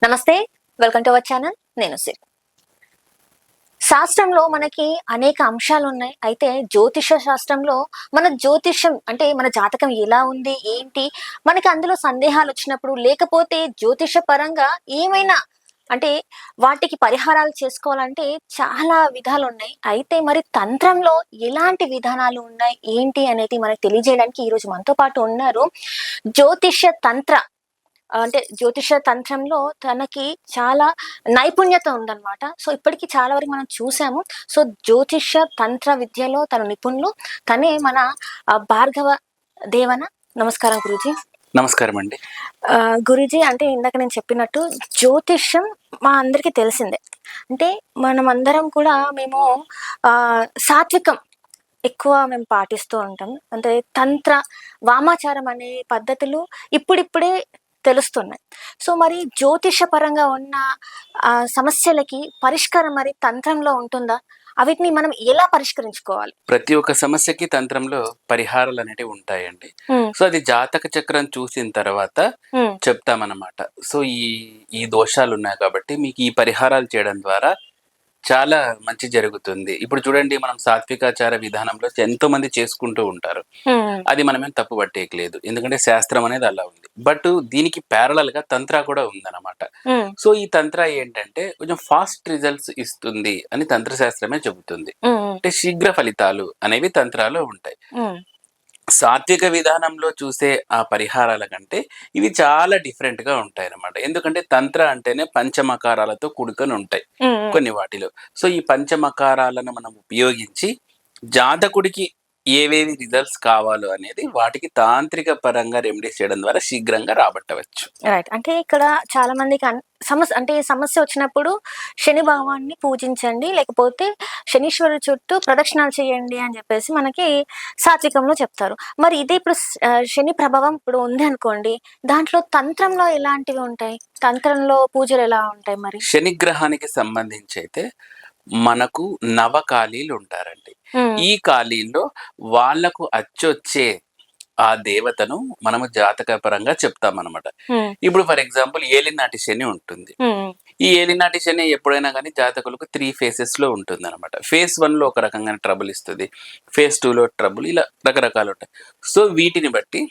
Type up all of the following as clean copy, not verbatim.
నమస్తే. Welcome to our channel. నేను సిరి. శాస్త్రంలో మనకి అనేక అంశాలున్నాయి. అయితే జ్యోతిష శాస్త్రంలో మన జ్యోతిష్యం అంటే మన జాతకం ఎలా ఉంది? ఏంటి? మనకి అందులో సందేహాలొచ్చినప్పుడు లేకపోతే జ్యోతిష పరంగా ఏమైనా అంటే వాటికి పరిహారాలు చేసుకోవాలంటే చాలా విధాలున్నాయి. అయితే మరి తంత్రంలో ఎలాంటి విధానాలు ఉన్నాయి? ఏంటి? అనేది మనకు తెలియజేయడానికి ఈరోజు మనతో పాటు ఉన్నారు. జ్యోతిష తంత్ర అంటే జ్యోతిష తంత్రంలో తనకి చాలా నైపుణ్యత ఉందన్నమాట. సో, ఇప్పటికి చాలా వరకు మనం చూసాము. సో, జ్యోతిష తంత్ర విద్యలో తను నిపుణులు. తనే మన భార్గవ దేవన. నమస్కారం గురూజీ. నమస్కారం అండి. గురూజీ అంటే ఇందాక నేను చెప్పినట్టు జ్యోతిష్యం మా అందరికీ తెలిసిందే. అంటే మనమందరం కూడా మేము సాత్వికం ఎక్కువ మేము పాటిస్తూ ఉంటాం. అంటే తంత్ర, వామాచారం అనే పద్ధతులు ఇప్పుడిప్పుడే తెలుస్తున్నాయి. సో, మరి జ్యోతిష పరంగా ఉన్న సమస్యలకి పరిష్కారం మరి తంత్రంలో ఉంటుందా? అవిటిని మనం ఎలా పరిష్కరించుకోవాలి? ప్రతి ఒక్క సమస్యకి తంత్రంలో పరిహారాలు అనేటివి ఉంటాయండి. హ్మ్. సో, అది జాతక చక్రం చూసిన తర్వాత హ్మ్. చెప్తామన్నమాట. సో, ఈ ఈ దోషాలున్నాయి కాబట్టి మీకు ఈ పరిహారాలు చేయడం ద్వారా చాలా మంచి జరుగుతుంది. ఇప్పుడు చూడండి, మనం సాత్వికాచార విధానంలో ఎంతో మంది చేసుకుంటూ ఉంటారు. హ్మ్. అది మనమేం తప్పు పట్టేయట్లేదు. ఎందుకంటే శాస్త్రం అనేది అలా ఉంది. బట్ దీనికి ప్యారలల్‌గా తంత్ర కూడా ఉందన్నమాట. హ్మ్. సో, ఈ తంత్ర ఏంటంటే కొంచెం ఫాస్ట్ రిజల్ట్స్ ఇస్తుంది అని తంత్రశాస్త్రమే చెబుతుంది. హ్మ్. అంటే శీఘ్ర ఫలితాలు అనేవి తంత్రాలో ఉంటాయి. హ్మ్. సాత్విక విధానంలో చూసే ఆ పరిహారాల కంటే ఇవి చాలా డిఫరెంట్‌గా ఉంటాయన్నమాట. ఎందుకంటే తంత్ర అంటేనే పంచమకారాలతో కూడుకొని ఉంటాయి హ్మ్. హ్మ్. కొన్ని వాటిలో. సో, ఈ పంచమకారాలను మనం ఉపయోగించి జాతకుడికి ఏవేవి రిజల్ట్స్ కావాలో అనేది వాటికి తాంత్రిక పరంగా రెమెడీస్ చేయడం ద్వారా శీఘ్రంగా రాబట్టవచ్చు. రైట్. అంటే ఇక్కడ చాలా మందికి సమస్య వచ్చినప్పుడు శని భగవాన్ని పూజించండి. లేకపోతే శనీశ్వరుడి చుట్టూ ప్రదక్షిణాలు చేయండి అని జెప్పేసి మనకి సాత్వికంలో చెప్తారు. మరి ఇదే ఇప్పుడు శని ప్రభావం ఇప్పుడు ఉంది అనుకోండి. దాంట్లో తంత్రంలో ఎలాంటివి ఉంటాయి? తంత్రంలో పూజలు ఎలా ఉంటాయి మరి? శనిగ్రహానికి సంబంధించైతే మనకు నవకాళీలుంటారండి. హ్మ్. ఈ కాళీల్లో వాళ్ళకు అచ్చొచ్చే ఆ దేవతను మనము జాతకపరంగా చెప్తామనమాట. హ్మ్. ఇప్పుడు ఫర్ ఎగ్జాంపుల్ ఏలినాటి శని ఉంటుంది. హ్మ్. ఈ ఏలినాటి శని ఎప్పుడైనా గానీ జాతకులకు 3 ఫేసెస్‌లో ఉంటుందనమాట. ఫేజ్ 1లో ఒక రకంగా ట్రబుల్ ఇస్తది. ఫేజ్ 2లో ట్రబుల్, ఇలా రకరకాలుంటాయి. సో, వీటిని బట్టి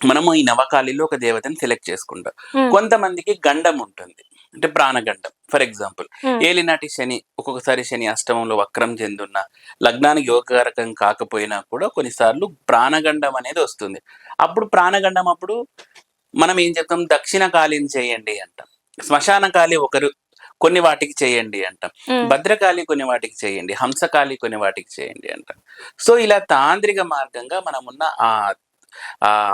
మనము ఈ నవకాళిలో ఒక దేవతని సెలెక్ట్ చేసుకుంటాం. హ్మ్. కొంతమందికి గండం ఉంటుంది. అంటే ప్రాణగండం. ఫర్ ఎగ్జాంపుల్ హ్మ్. ఏలినాటి శని, ఒక్కొక్కసారి శని అష్టమంలో వక్రం చెందున్న, లగ్నానికి యోగకారకం కాకపోయినా కూడా కొన్నిసార్లు ప్రాణగండం అనేది వస్తుంది. అప్పుడు ప్రాణగండం అప్పుడు మనం ఏం చెప్తాం, దక్షిణ కాళిని చేయండి అంటాం. శ్మశాన కాళి ఒకరు కొన్ని వాటికి చేయండి అంటాం. హ్మ్. భద్రకాళి కొన్ని వాటికి చేయండి. హంసకాళి కొన్ని వాటికి చేయండి అంటాం. సో, ఇలా తాంత్రిక మార్గంగా మనమున్న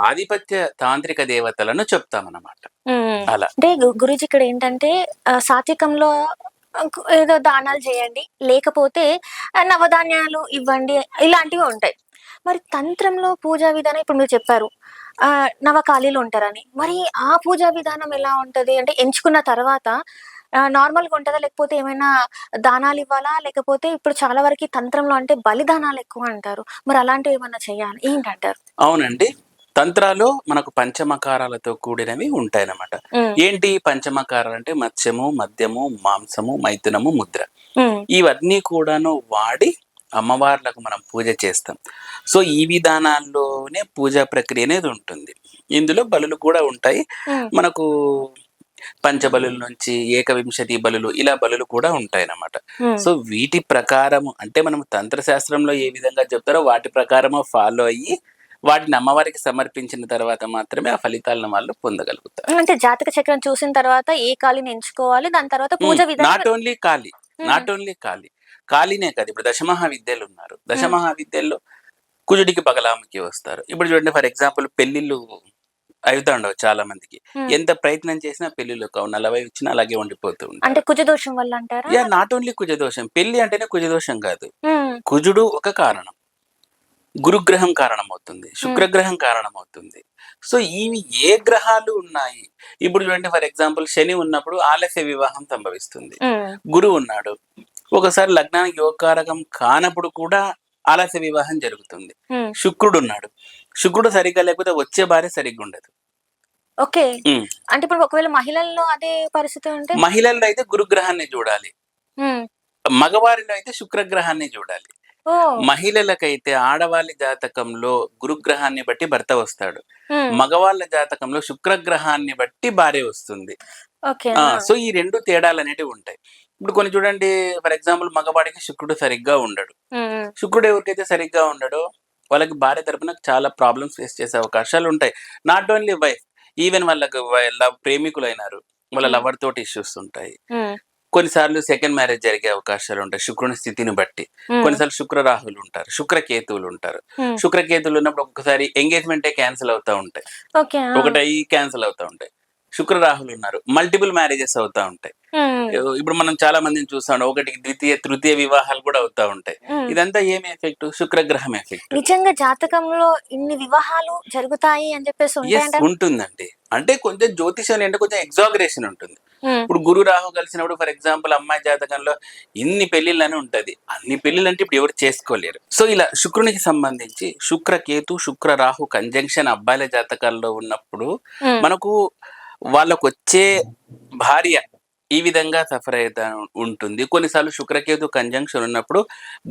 ఆధిపత్య తాంత్రిక దేవతలను చెప్తామన్నమాట. హ్మ్. అలా. అంటే గురూజీ ఇక్కడేంటంటే సాత్వికంలో ఏదో దానాలు చేయండి. లేకపోతే నవధాన్యాలు ఇవ్వండి. ఇలాంటివి ఉంటాయి. మరి తంత్రంలో పూజా విధానం ఇప్పుడు మీరు చెప్పారు. నవకాళీలు ఉంటారని. మరి ఆ పూజా విధానం ఎలా ఉంటది? అంటే ఎంచుకున్న తర్వాత నార్మల్‌గా ఉంటదా? లేకపోతే ఏమైనా దానాలివ్వాలా? లేకపోతే ఇప్పుడు చాలా వరకి తంత్రంలో అంటే బలిదానాలు ఎక్కువ అంటారు. మరి అలాంటివేమన్నా చేయాలా? ఏంటంటారు? అవునండి. తంత్రాలో మనకు పంచమకారాలతో కూడినవి ఉంటాయన్నమాట. హ్మ్. ఏంటి పంచమకారాలంటే మత్స్యము, మద్యము, మాంసము, మైథునము, ముద్ర. హ్మ్. ఇవన్నీ కూడాను వాడి అమ్మవార్లకు మనం పూజ చేస్తాం. సో, ఈ విధానాల్లోనే పూజా ప్రక్రియ అనేది ఉంటుంది. ఇందులో బలులు కూడా ఉంటాయి. హ్మ్. మనకు పంచబలుల నుంచి ఏకవింశతి బలులు, ఇలా బలులు కూడా ఉంటాయన్నమాట. హ్మ్. సో, వీటి ప్రకారము అంటే మనం తంత్రశాస్త్రంలో ఏ విధంగా చెప్తారో వాటి ప్రకారము ఫాలో అయ్యి వాటిని అమ్మవారికి సమర్పించిన తర్వాత మాత్రమే ఆ ఫలితాలను వాళ్ళు పొందగలుగుతారు. అంటే జాతక చక్రం చూసిన తర్వాత ఏ కాళీని ఎంచుకోవాలి. దాని తర్వాత పూజ విధానం నాట్ ఓన్లీ కాళి. హ్మ్. నాట్ ఓన్లీ కాళి. కాళినే కాదు. ఇప్పుడు దశమహావిద్యలున్నారు. హ్మ్. దశమహావిద్యల్లో కుజుడికి బగలాముఖి వస్తారు. ఇప్పుడు చూడండి, ఫర్ ఎగ్జాంపుల్ పెళ్ళిళ్ళు అయితా ఉండవు చాలా మందికి. హ్మ్. ఎంత ప్రయత్నం చేసినా పెళ్ళిళ్ళు కావు. 40 వచ్చినా అలాగే ఉండిపోతూ అంటే ఉంటారు. కుజదోషం వల్ల అంటారా? నాట్ ఓన్లీ కుజదోషం. పెళ్లి అంటేనే కుజదోషం కాదు. హ్మ్. కుజుడు ఒక కారణం. గురుగ్రహం కారణమవుతుంది. హ్మ్. శుక్రగ్రహం కారణమవుతుంది. సో, ఇవి ఏ గ్రహాలు ఉన్నాయి. ఇప్పుడు చూడండి, ఫర్ ఎగ్జాంపుల్ శని ఉన్నప్పుడు ఆలస్య వివాహం సంభవిస్తుంది. హ్మ్. గురువు ఉన్నాడు. ఒకసారి లగ్నానికి యోగకారకం కానప్పుడు కూడా ఆలస్య వివాహం జరుగుతుంది. హ్మ్. శుక్రుడున్నాడు. శుక్రుడు సరిగ్గా లేకపోతే వచ్చే భార్య సరిగ్గుండదు. ఓకే. ఉమ్. అంటే ఇప్పుడు ఒకవేళ మహిళల్లో అదే పరిస్థితి ఉంటే? మహిళల్లో అయితే గురుగ్రహాన్ని చూడాలి, హ్మ్. మగవారిలో అయితే శుక్రగ్రహాన్ని చూడాలి. ఓహ్! మహిళలకైతే ఆడవాళ్ళ జాతకంలో గురుగ్రహాన్ని బట్టి భర్త వస్తాడు, హ్మ్. మగవాళ్ళ జాతకంలో శుక్రగ్రహాన్ని బట్టి భార్య వస్తుంది. ఓకే. ఆ! సో ఈ రెండు తేడాలు అనేటివి ఉంటాయి. ఇప్పుడు కొన్ని చూడండి, ఫర్ ఎగ్జాంపుల్ మగవాడికి శుక్రుడు సరిగ్గా ఉండడు. హ్మ్. హ్మ్. శుక్రుడు ఎవరికైతే సరిగ్గా ఉండడో వాళ్ళకి భార్య తరపున చాలా ప్రాబ్లమ్స్ ఫేస్ చేసే అవకాశాలు ఉంటాయి. నాట్ ఓన్లీ వైఫ్, ఈవెన్ వాళ్ళ ప్రేమికులైనారు, వాళ్ళ హ్మ్. లవర్ తోటి ఇష్యూస్ ఉంటాయి. హ్మ్. కొన్నిసార్లు సెకండ్ మ్యారేజ్ జరిగే అవకాశాలు ఉంటాయి శుక్రుని స్థితిని బట్టి. హ్మ్. కొన్నిసార్లు శుక్ర రాహులు ఉంటారు, శుక్రకేతువులు ఉంటారు. హ్మ్. శుక్రకేతువులు ఉన్నప్పుడు ఒక్కొక్కసారి ఎంగేజ్మెంటే క్యాన్సిల్ అవుతా ఉంటాయి, ఓకే. ఆ! ఒకటయి క్యాన్సిల్ అవుతా ఉంటాయి. శుక్ర రాహులు ఉన్నారు, మల్టిపుల్ మ్యారేజెస్ అవుతా ఉంటాయి. హ్మ్. ఇప్పుడు మనం చాలా మందిని చూస్తాం, ఒకటికి ద్వితీయ తృతీయ వివాహాలు కూడా అవుతా ఉంటాయి. హ్మ్. ఇదంతా ఏమి ఎఫెక్ట్? శుక్రగ్రహం ఎఫెక్ట్. నిజంగా జాతకంలో ఇన్ని వివాహాలు జరుగుతాయి అని చెప్పేసి యెస్, ఉంటాయంటారా? ఉంటుందండి. అంటే కొంచెం జ్యోతిషం అంటే కొంచెం ఎగ్జాగరేషన్ ఉంటుంది. హ్మ్. ఇప్పుడు గురు రాహు కలిసినప్పుడు ఫర్ ఎగ్జాంపుల్ అమ్మాయి జాతకంలో ఇన్ని పెళ్లిళ్ళని ఉంటది. అన్ని పెళ్లిళ్ళంటే ఇప్పుడు ఎవరు చేసుకోలేరు. సో ఇలా శుక్రునికి సంబంధించి శుక్ర కేతు, శుక్ర రాహు కంజంక్షన్ అబ్బాయిల జాతకాల్లో ఉన్నప్పుడు హ్మ్. మనకు వాళ్ళకొచ్చే భార్య ఈ విధంగా సఫర్ అయితా ఉంటుంది. కొన్నిసార్లు శుక్రకేతు కంజంక్షన్ ఉన్నప్పుడు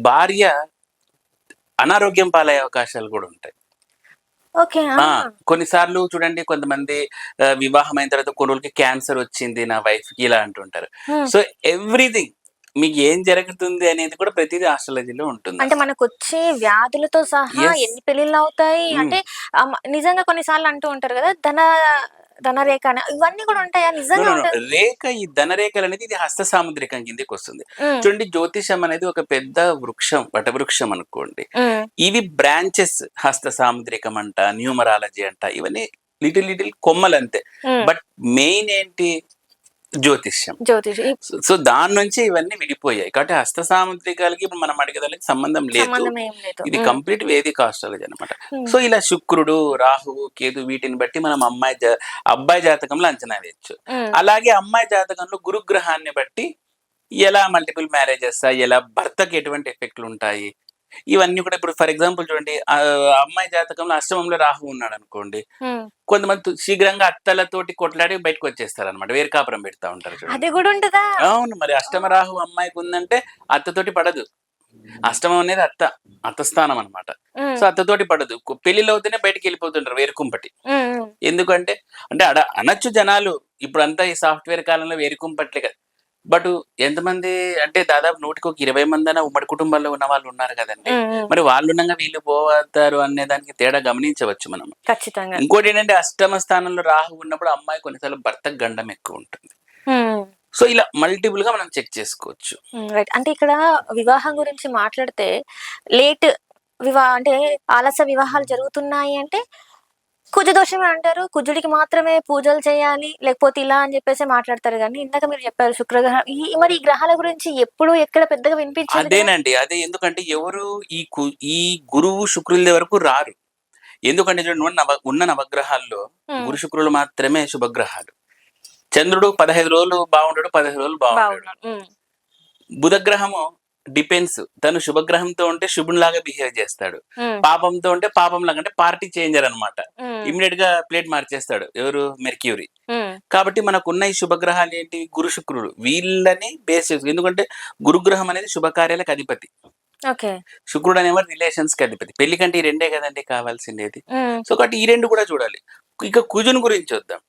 భార్య అనారోగ్యం పాలయ్యే అవకాశాలు కూడా ఉంటాయి. ఓకే. ఆ! ఆ! కొన్నిసార్లు చూడండి, కొంతమంది వివాహమైన తర్వాత కొన్ని రోజులకి క్యాన్సర్ వచ్చింది నా వైఫ్‌కి ఇలా అంటుంటారు. హ్మ్. సో, ఎవ్రీథింగ్ మీకు ఏం జరుగుతుంది అనేది కూడా ప్రతీదీ ఆస్ట్రాలజీలో అంటే ఉంటుందన్నమాట. మనకొచ్చే వ్యాధులతో సహా యెస్. ఎన్ని పెళ్ళిళ్ళవుతాయి హ్మ్. అంటే నిజంగా కొన్ని సార్లు అంటూ ఉంటారు గదా! ధనరేఖ అని. ఇవన్నీ కూడా ఉంటాయా? నో, నిజంగా నో, నో. ఉంటదా? రేఖ ఈ ధనరేఖలనేది ఇది హస్త సాముద్రికం కిందకొస్తుంది. హ్మ్. చూడండి, జ్యోతిషం అనేది ఒక పెద్ద వృక్షం, వటవృక్షం అనుకోండి. హ్మ్. ఇవి బ్రాంచెస్, హస్త సాముద్రికం అంట, న్యూమరాలజీ అంట, ఇవన్నీ లిటిల్ లిటిల్ కొమ్మలంతే. హ్మ్. బట్ మెయిన్ ఏంటి? జ్యోతిష్యం. జ్యోతిష్ సో దాని నుంచి ఇవన్నీ విడిపోయాయి. కాబట్టి హస్త సాముద్రికాలకి ఇప్పుడు మనం అడిగేదానికి సంబంధం లేదు. సంబంధం ఏం లేదు. ఇది హ్మ్. కంప్లీట్ వేదిక్ ఆస్ట్రాలజీ అనమాట. హ్మ్. సో ఇలా శుక్రుడు, రాహువు, కేతు వీటిని బట్టి మనం అబ్బాయి జాతకంలో అంచనా వేయొచ్చు. హ్మ్. అలాగే అమ్మాయి జాతకంలో గురుగ్రహాన్ని బట్టి ఎలా మల్టిపుల్ మ్యారేజెసా, ఎలా భర్తకి ఎటువంటి ఎఫెక్ట్‌లుంటాయి, ఇవన్నీ కూడా ఇప్పుడు ఫర్ ఎగ్జాంపుల్ చూడండి, అమ్మాయి జాతకంలో అష్టమంలో రాహువు ఉన్నాడనుకోండి, హ్మ్. కొంతమంది శీఘ్రంగా అత్తలతోటి కొట్లాడి బయటకొచ్చేస్తారనమాట. వేరు కాపురం పెడతా ఉంటారు అది చూడండి. గూడా ఉంటదా? అవును. మరి అష్టమ ఓహ్! రాహు అమ్మాయికుందంటే అత్తతోటి పడదు. అష్టమం అనేది అత్త, అత్త స్థానం అనమాట. హ్మ్. సో, అత్తతోటి పడదు. పెళ్ళిళ్ళవుతేనే బయటికెళ్ళిపోతుంటారు వేరుకుంపటి. హ్మ్. హ్మ్. ఎందుకంటే అంటే అనొచ్చు జనాలు. ఇప్పుడంతా ఈ సాఫ్ట్‌వేర్ కాలంలో వేరుకుంపట్లే కదా! బటు ఎంతమంది అంటే దాదాపు నూటికొక 20 మందైనా ఉమ్మడి కుటుంబాల్లో ఉన్నవాళ్ళు ఉన్నారు గదండీ! హ్మ్. హ్మ్. మరి వాళ్ళుండంగా వీళ్ళు పోతారు అనే దానికి తేడా గమనించవచ్చు మనం. ఖచ్చితంగా. ఇంకోటేంటంటే అష్టమ స్థానంలో రాహు ఉన్నప్పుడు అమ్మాయి కొన్నిసార్లు భర్తకు గండం ఎక్కువుంటుంది. హ్మ్. సో, ఇలా మల్టిపుల్‌గా మనం చెక్ చేసుకోవచ్చు. హ్మ్. రైట్. అంటే ఇక్కడ వివాహం గురించి మాట్లాడితే లేట్ అంటే ఆలస్య వివాహాలు జరుగుతున్నాయి అంటే కుజదోషమే అంటారు. కుజుడికి మాత్రమే పూజలు చేయాలి. లేకపోతే ఇలా అని జెప్పేసి మాట్లాడతారు గానీ, ఇందాక మీరు చెప్పారు శుక్రగ్రహం మరి ఈ గ్రహాల గురించి ఎప్పుడు ఎక్కడ పెద్దగా వినిపించలేదు గదా! అదేనండి. అదే ఎందుకంటే ఎవరు ఈ కు ఈ గురువు, శుక్రుల వరకు రారు. ఎందుకంటే చూడండి, ఉన్న నవగ్రహాల్లో హ్మ్. గురు, శుక్రులు మాత్రమే శుభగ్రహాలు. చంద్రుడు 15 రోజులు బాగుండడు, 15 రోజులు బాగుండడు. బావున్నాను. హ్మ్. బుధగ్రహము డిపెండ్స్. తను శుభగ్రహంతో ఉంటే శుభునిలాగా బిహేవ్ చేస్తాడు. హ్మ్. పాపంతో ఉంటే పాపంలాగా, అంటే పార్టీ చేంజర్ అనమాట. హ్మ్. ఇమ్మీడియేట్‌గా ప్లేట్ మార్చేస్తాడు. ఎవరు? మెర్క్యూరీ. హ్మ్. కాబట్టి మనకున్న ఈ శుభగ్రహాలు ఏంటి? గురు, శుక్రుడు. వీళ్ళని బేస్ చేసుకొని, ఎందుకంటే గురుగ్రహం అనేది శుభకార్యాలకు అధిపతి. ఓకే. శుక్రుడు అనేవాడు రిలేషన్స్‌కి అధిపతి. పెళ్లి కంటే ఈ రెండే కదండీ కావాల్సిండేది. హ్మ్. సో, కాబట్టి ఈ 2 కూడా చూడాలి. ఇక కుజుని గురించి చూద్దాం.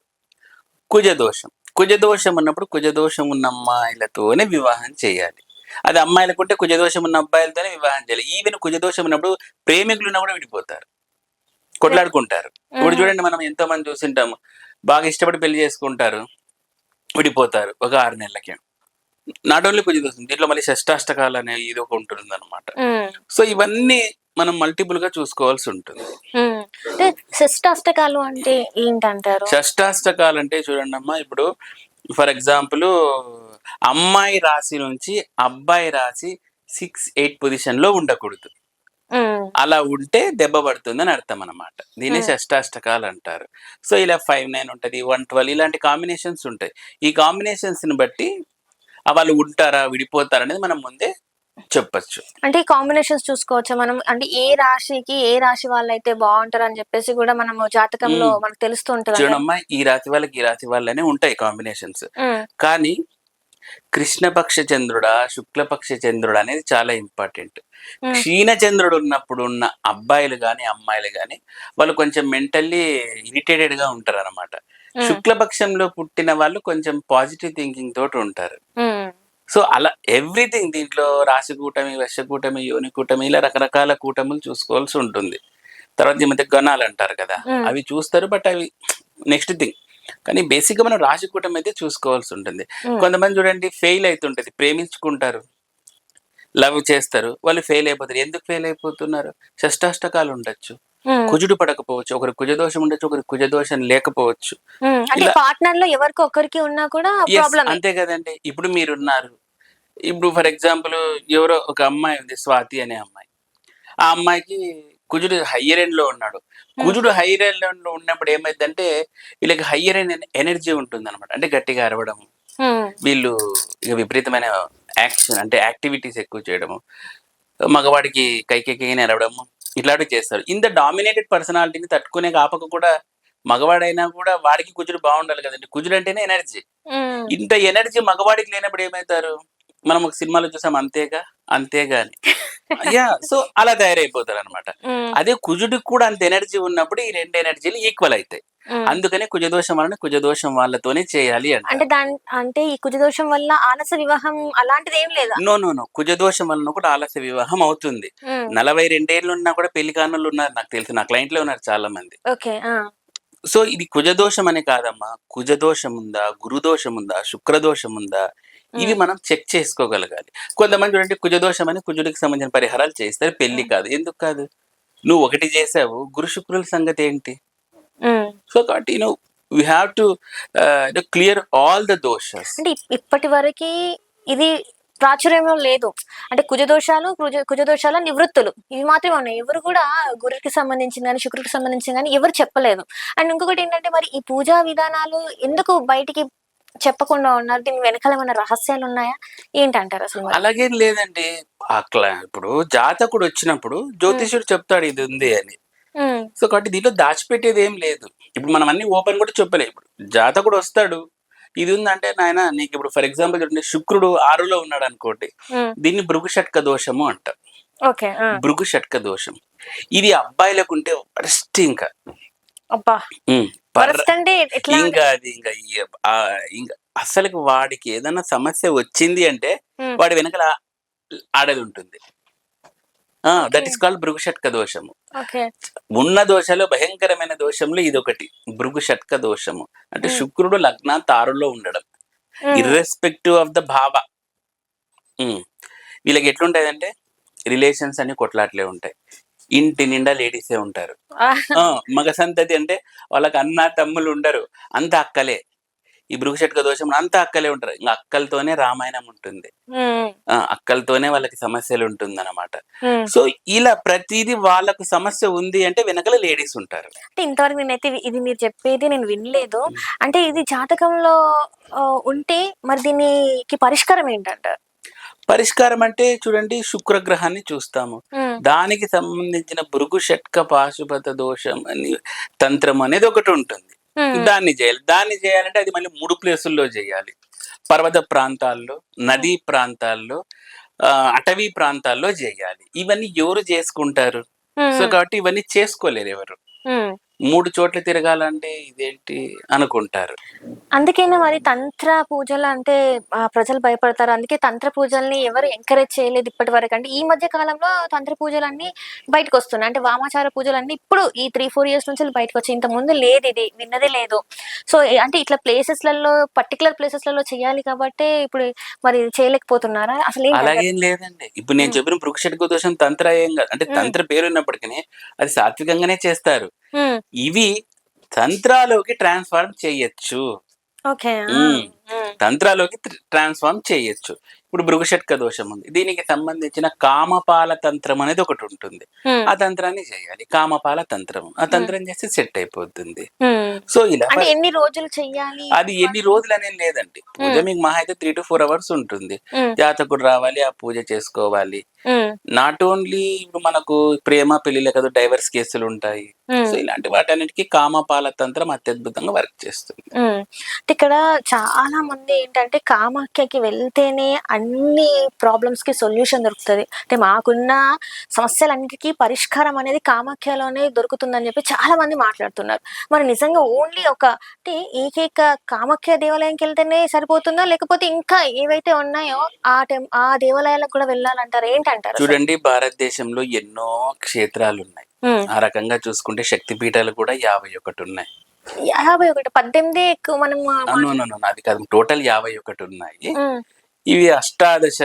కుజదోషం. కుజదోషం ఉన్నప్పుడు కుజదోషం ఉన్న అమ్మాయిలతోనే వివాహం చేయాలి. అది అమ్మాయిలకుంటే కుజదోషం ఉన్న అబ్బాయిలతోనే వివాహం చేయాలి. ఈవెన్ కుజదోషం ఉన్నప్పుడు ప్రేమికులున్నా కూడా విడిపోతారు, ప్రే కొట్లాడుకుంటారు. ఇప్పుడు హుహు. చూడండి, మనం ఎంతో మంది చూసుంటాము. బాగా ఇష్టపడి పెళ్లి చేసుకుంటారు, విడిపోతారు ఒక 6 నెలలకే. నాట్ ఓన్లీ కుజదోషం, దీంట్లో మళ్ళీ షష్టాష్టకాలు అనే ఇది ఒక ఉంటుందన్నమాట. హ్మ్. సో ఇవన్నీ మనం మల్టిపుల్‌గా చూసుకోవాల్సి ఉంటుంది. హ్మ్. అంటే షష్టాష్టకాలు అంటే ఏంటంటారు? షష్టాష్టకాలంటే చూడండమ్మా, ఇప్పుడు ఫర్ ఎగ్జాంపుల్ అమ్మాయి రాశి నుంచి అబ్బాయి రాశి 6, 8 పొజిషన్‌లో ఉండకూడదు. హ్మ్. అలా ఉంటే దెబ్బ పడుతుందని అర్థం అన్నమాట. దీన్నే హ్మ్. షష్టాష్టకాలు అంటారు. సో ఇలా 5, 9 ఉంటది, 1, 12 ఇలాంటి కాంబినేషన్స్ ఉంటాయి. ఈ కాంబినేషన్స్‌ని బట్టి వాళ్ళు ఉంటారా? విడిపోతారా? అనేది మనం ముందే చెప్పొచ్చు. అంటే ఈ కాంబినేషన్స్ చూసుకోవచ్చా మనం? అంటే ఏ రాశికి ఏ రాశి వాళ్ళైతే బావుంటారని చెప్పేసి గూడా మనము జాతకంలో హ్మ్. మనకు తెలుస్తూ ఉంటదంటారా? చూడమ్మా, ఈ రాశి వాళ్ళకి ఈ రాశి వాళ్ళనే ఉంటాయి కాంబినేషన్స్. హ్మ్. కానీ కృష్ణపక్ష చంద్రుడా, శుక్లపక్ష చంద్రుడా అనేది చాలా ఇంపార్టెంట్. హ్మ్. క్షీణ చంద్రుడు ఉన్నప్పుడు ఉన్న అబ్బాయిలు గాని, అమ్మాయిలు గాని వాళ్ళు కొంచెం మెంటల్లీ ఇరిటేటెడ్‌గా ఉంటారనమాట. హ్మ్. శుక్లపక్షంలో పుట్టిన వాళ్ళు కొంచెం పాజిటివ్ థింకింగ్ తోటి ఉంటారు. హ్మ్. సో, అలా ఎవ్రీథింగ్ దీంట్లో రాశి కూటమి, వశ్య కూటమి, యోని కూటమి ఇలా రకరకాల కూటములు చూసుకోవాల్సి ఉంటుంది. తర్వాత ఈ మధ్య గణాలంటారు కదా! హ్మ్. అవి చూస్తారు. బట్ అవి నెక్స్ట్ థింగ్. కానీ బేసిక్‌గా మనం రాశి కూటమి అయితే చూసుకోవాల్సి ఉంటుంది. హ్మ్. కొంతమంది చూడండి ఫెయిల్ అయితుంటది. ప్రేమించుకుంటారు. లవ్ చేస్తారు. వాళ్ళు ఫెయిల్ అయిపోతారు. ఎందుకు ఫెయిల్ అయిపోతున్నారు? షష్టాష్టకాలు ఉండొచ్చు. హ్మ్. కుజుడు పడకపోవచ్చు. ఒకరికి కుజదోషం ఉండొచ్చు. ఒకరికి కుజదోషం లేకపోవచ్చు. హ్మ్. అంటే ఇలా పార్ట్నర్‌లో ఎవరికో ఒక్కరికి ఉన్నా కూడా యెస్. ప్రాబ్లమే. అంతే కదండీ. ఇప్పుడు మీరున్నారు. ఇప్పుడు ఫర్ ఎగ్జాంపుల్ ఎవరో ఒక అమ్మాయి ఉంది. స్వాతి అనే అమ్మాయి. ఆ అమ్మాయికి కుజుడు హయ్యర్ ఎండ్‌లో ఉన్నాడు. హ్మ్. కుజుడు హయ్యర్ ఎండ్‌లో ఉన్నప్పుడు ఏమైద్దంటే వీళ్ళకి హయ్యర్ ఎనర్జీ ఉంటుందనమాట. అంటే గట్టిగా అరవడం, హ్మ్. వీళ్ళు ఇక విపరీతమైన యాక్షన్ అంటే యాక్టివిటీస్ ఎక్కువ చేయడము, మగవాడికి కైకెక్కని అరవడము ఇట్లాంటివి చేస్తారు. ఇంత డామినేటెడ్ పర్సనాలిటీని తట్టుకునే కాపక కూడా మగవాడైనా కూడా వాడికి కుజుడు బాగుండాలి కదండి. కుజుడు అంటేనే ఎనర్జీ. హ్మ్. ఇంత ఎనర్జీ మగవాడికి లేనప్పుడు ఏమైతారు? మనం ఒక సినిమాలో చూసాం అంతేగా, అంతేగా అని. సో, అలా తయారైపోతారనమాట. హ్మ్. అదే కుజుడికి కూడా అంత ఎనర్జీ ఉన్నప్పుడు ఈ 2 ఎనర్జీలు ఈక్వల్ అయితాయి. హ్మ్. అందుకనే కుజదోషం వలన కుజదోషం వాళ్ళతోనే చేయాలి అంటే అంటారు. అంటే ఈ కుజదోషం వల్ల ఆలస్య వివాహం అలాంటిదేం లేదా? నో. నో. నో. కుజదోషం వలన కూడా ఆలస్య వివాహం అవుతుంది. హ్మ్. 42 ఏళ్లున్నా కూడా పెళ్లి కానోళ్ళున్నారు నాకు తెలుసు. నా క్లయింట్‌లే ఉన్నారు చాలా మంది. ఓకే. ఆ! సో, ఇది కుజదోషం అనే కాదమ్మా. కుజదోషం ఉందా? గురుదోషం ఉందా? శుక్రదోషం ఉందా? ఇవి హ్మ్. మనం చెక్ చేసుకోగలగాలి. కొంతమంది చూడండి కుజదోషం అని కుజుడికి సంబంధించిన పరిహారాలు చేస్తారు. పెళ్లి హ్మ్. కాదు. ఎందుకు కాదు? నువ్వు ఒకటి చేసావు. గురు శుక్రుల సంగతేంటి? హ్మ్. సో, కాబట్టి we have to clear all the doshas. అంటే ఇప్పటి వరకి ఇది ప్రాచుర్యంలో లేదు. అంటే కుజదోషాలు, కుజదోషాల నివృత్తులు ఇవి మాత్రమే ఉన్నాయి. ఎవరు కూడా గురుడికి సంబంధించింది గాని, శుక్రుడికి సంబంధించింది గాని ఎవరు చెప్పలేదు. అండ్ ఇంకొకటేంటంటే మరి ఈ పూజా విధానాలు ఎందుకు బయటికి చెప్పకుండా ఉన్నారు? దీని వెనకాల ఏమన్నా రహస్యాలున్నాయా? ఏంటంటారసలు మరి? అలాగేం లేదండి. ఇప్పుడు జాతకుడొచ్చినప్పుడు హ్మ్. జ్యోతిష్యుడు చెప్తాడు ఇది ఉంది అని. హ్మ్. సో, కాబట్టి దీంట్లో దాచిపెట్టేదేం లేదు. ఇప్పుడు మనం అన్నీ ఓపెన్ కూడా చెప్పలేం. ఇప్పుడు జాతకుడొస్తాడు. ఇది ఉందంటే నాయన నీకిప్పుడు ఫర్ ఎగ్జాంపుల్ చూడండి శుక్రుడు 6లో ఉన్నాడనుకోండి. హ్మ్. దీన్ని భృగు షట్క దోషము అంటారు. ఓకే. ఆ! భృగు షట్క దోషం. ఇది అబ్బాయిలకుంటే వరస్ట్ ఇంకా. అబ్బా! హ్మ్. పర్ర వరస్ట్ అంటే ఎట్లా ఇంకా అండి? అది ఇంక ఇంక అస్సలకి వాడికి ఏదన్నా సమస్య వచ్చింది అంటే హ్మ్. వాడి వెనకాల ఆడదుంటుంది. Okay. That is called Bhrigu షట్క దోషము. ఓకే. ఉన్న దోషాలు భయంకరమైన దోషంలో ఇదొకటి. భృగు షట్క దోషము. అంటే హ్మ్. శుక్రుడు లగ్నాత్ 6లో ఉండడం. హ్మ్. ఇర్రెస్పెక్టివ్ ఆఫ్ ద భావ. హ్మ్. వీళ్ళకి ఎట్లుంటదంటే రిలేషన్స్ అన్ని కొట్లాట్లే ఉంటాయి. ఇంటి నిండా లేడీసే ఉంటారు. ఆ! ఆ! మగ సంతతి అంటే వాళ్ళకి అన్న, తమ్ముళ్ళు ఉండరు. అంతా అక్కలే. ఈ భృగుషట్క దోషంలో అంతా అక్కలే ఉంటారు. ఇంగ అక్కలతోనే రామాయణం ఉంటుంది. హ్మ్. అక్కలతోనే వాళ్ళకి సమస్యలుంటుందనమాట. హ్మ్. సో, ఇలా ప్రతీదీ వాళ్ళకు సమస్య ఉంది అంటే వెనకాల లేడీస్ ఉంటారు. అంటే ఇంతవరకు నేనైతే ఇది మీరు చెప్పేది నేను వినలేదు. హ్మ్. అంటే ఇది జాతకంలో ఉంటే మరి దీనికి పరిష్కారం ఏంటంటారు? పరిష్కారం అంటే చూడండి శుక్రగ్రహాన్ని చూస్తాము. హ్మ్. దానికి సంబంధించిన భృగు షట్క పాశుపత దోషం అని తంత్రం అనేది ఒకటుంటుంది. హ్మ్. దాన్ని చేయాలి. దాన్ని చేయాలంటే అది మళ్ళీ 3 ప్లేసుల్లో చేయాలి. పర్వత ప్రాంతాల్లో, హ్మ్. నదీ ప్రాంతాల్లో, అటవీ ప్రాంతాల్లో జేయాలి. ఇవన్నీ ఎవరు జేసుకుంటారు? సో, హ్మ్. కాబట్టి ఇవన్నీ చేసుకోలేరెవరు. హ్మ్. 3 చోట్ల తిరగాలంటే ఇదేంటి అనుకుంటారు. అందుకేనా మరి తంత్ర పూజలంటే ప్రజలు భయపడతారు. అందుకే తంత్ర పూజల్ని ఎవరు ఎంకరేజ్ చేయలేదు ఇప్పటివరకు. అంటే ఈ మధ్య కాలంలో తంత్ర పూజలన్నీ బయటకొస్తున్నాయి. అంటే వామాచార పూజలన్నీ ఇప్పుడు ఈ 3, 4 ఇయర్స్ నుంచి బయటకొచ్చాయి. ఇంతకుముందు లేదిది. విన్నదే లేదు. సో, అంటే ఇట్లా ప్లేసెస్‌లలో పర్టిక్యులర్ ప్లేసెస్‌లలో చేయాలి కాబట్టే ఇప్పుడు మరి చేయలేకపోతున్నారా? అసలేంటంటారు? అలాగేం లేదండి. ఇప్పుడు నేను హ్మ్. చెప్పిన వృక్షటిక దోషం తంత్ర ఏం గాదు. అంటే హ్మ్. తంత్ర పేరున్నప్పటికిని అది సాత్వికంగానే చేస్తారు. హ్మ్. ఇవి తంత్రాలోకి ట్రాన్స్‌ఫార్మ్ చెయ్యొచ్చు. ఓకే. ఆ! హ్మ్. హ్మ్. తంత్రాలోకి ట్రాన్స్ఫార్మ్ చేయొచ్చు. ఇప్పుడు భృగుషట్క దోషం ఉంది, దీనికి సంబంధించిన కామపాల తంత్రం అనేది ఒకటి ఉంటుంది. ఆ తంత్రాన్ని చేయాలి, కామపాల తంత్రం. ఆ తంత్రం చేస్తే సెట్ అయిపోతుంది. సో ఇలా అంటే ఎన్ని రోజులు చెయ్యాలి? అది ఎన్ని రోజులు అనేది లేదండి. పూజ మీకు మహా అయితే 3 to 4 అవర్స్ ఉంటుంది. జాతకుడు రావాలి, ఆ పూజ చేసుకోవాలి. నాట్ ఓన్లీ ఇప్పుడు మనకు ప్రేమ పెళ్లిలే కదా, డైవర్స్ కేసులు ఉంటాయి. సో ఇలాంటి వాటన్నిటికీ కామపాల తంత్రం అత్యద్భుతంగా వర్క్ చేస్తుంది. అంటే ఇక్కడ చాలా మంది ఏంటంటే కామాఖ్యకి వెళ్తేనే అన్ని ప్రాబ్లమ్స్ కి సొల్యూషన్ దొరుకుతుంది, అంటే మాకున్న సమస్యలన్నిటికీ పరిష్కారం అనేది కామాఖ్యలోనే దొరుకుతుందని చెప్పి చాలా మంది మాట్లాడుతున్నారు. మరి నిజంగా ఓన్లీ అంటే ఏకైక కామాఖ్య దేవాలయంకి వెళ్తేనే సరిపోతుందా, లేకపోతే ఇంకా ఏవైతే ఉన్నాయో ఆ దేవాలయాలకు కూడా వెళ్ళాలంటారు, ఏంటంటారు? చూడండి, భారతదేశంలో ఎన్నో క్షేత్రాలు ఉన్నాయి. ఆ రకంగా చూసుకుంటే శక్తి పీఠాలు కూడా 51 ఉన్నాయి. 51, 18 ఎక్కువ మనం అది కాదు, టోటల్ 51 ఉన్నాయి. ఇవి అష్టాదశ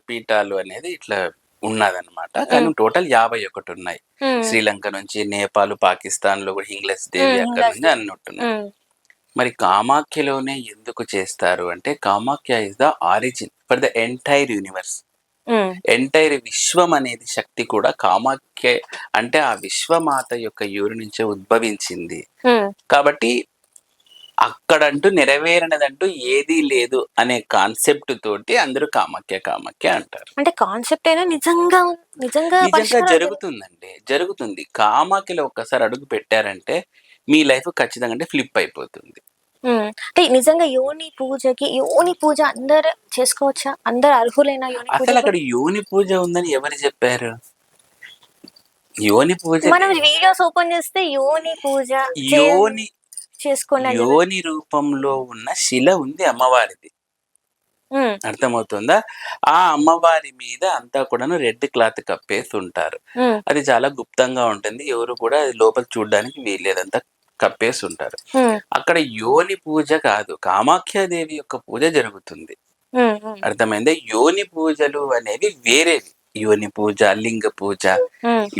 పీఠాలు అనేది ఇట్లా ఉన్నదన్నమాట. కానీ టోటల్ 51 ఉన్నాయి. శ్రీలంక నుంచి, నేపాల్, పాకిస్తాన్ లో కూడా హింగ్లెస్ దేవి అక్కడ నుంచి అన్ని ఉంటున్నాయి. మరి కామాఖ్యలోనే ఎందుకు చేస్తారు అంటే, Kamakhya is the origin for the entire universe. Entire విశ్వం అనేది శక్తి కూడా కామాఖ్య అంటే ఆ విశ్వమాత యొక్క యూరి నుంచే ఉద్భవించింది. కాబట్టి అక్కడంటూ నెరవేరనదంటూ ఏదీ లేదు అనే కాన్సెప్ట్ తోటి అందరూ కామాఖ్య కామాఖ్య అంటారు. అంటే కాన్సెప్ట్ అయినా నిజంగా నిజంగా జరుగుతుందండి, జరుగుతుంది. కామాఖ్యలో ఒక్కసారి అడుగు పెట్టారంటే మీ లైఫ్ ఖచ్చితంగా అంటే ఫ్లిప్ అయిపోతుంది. అంటే నిజంగా యోని పూజ అందరు చేసుకోవచ్చా? అందరు అర్హులైన యోని పూజ? అసలు అక్కడ యోని పూజ ఉందని ఎవరు చెప్పారు? యోని పూజ మనం వీడియోస్ ఓపెన్ చేస్తే యోని పూజ చేసుకోండి, యోని రూపంలో ఉన్న శిల ఉంది అమ్మవారిది. అర్థమవుతుందా? ఆ అమ్మవారి మీద అంతా కూడా రెడ్ క్లాత్ కప్పేసి ఉంటారు. అది చాలా గుప్తంగా ఉంటుంది, ఎవరు కూడా లోపల చూడడానికి వీల్లేదంతా కప్పేసి ఉంటారు. అక్కడ యోని పూజ కాదు, కామాఖ్యాదేవి యొక్క పూజ జరుగుతుంది. అర్థమైందా? యోని పూజలు అనేవి వేరేవి. యోని పూజ, లింగ పూజ,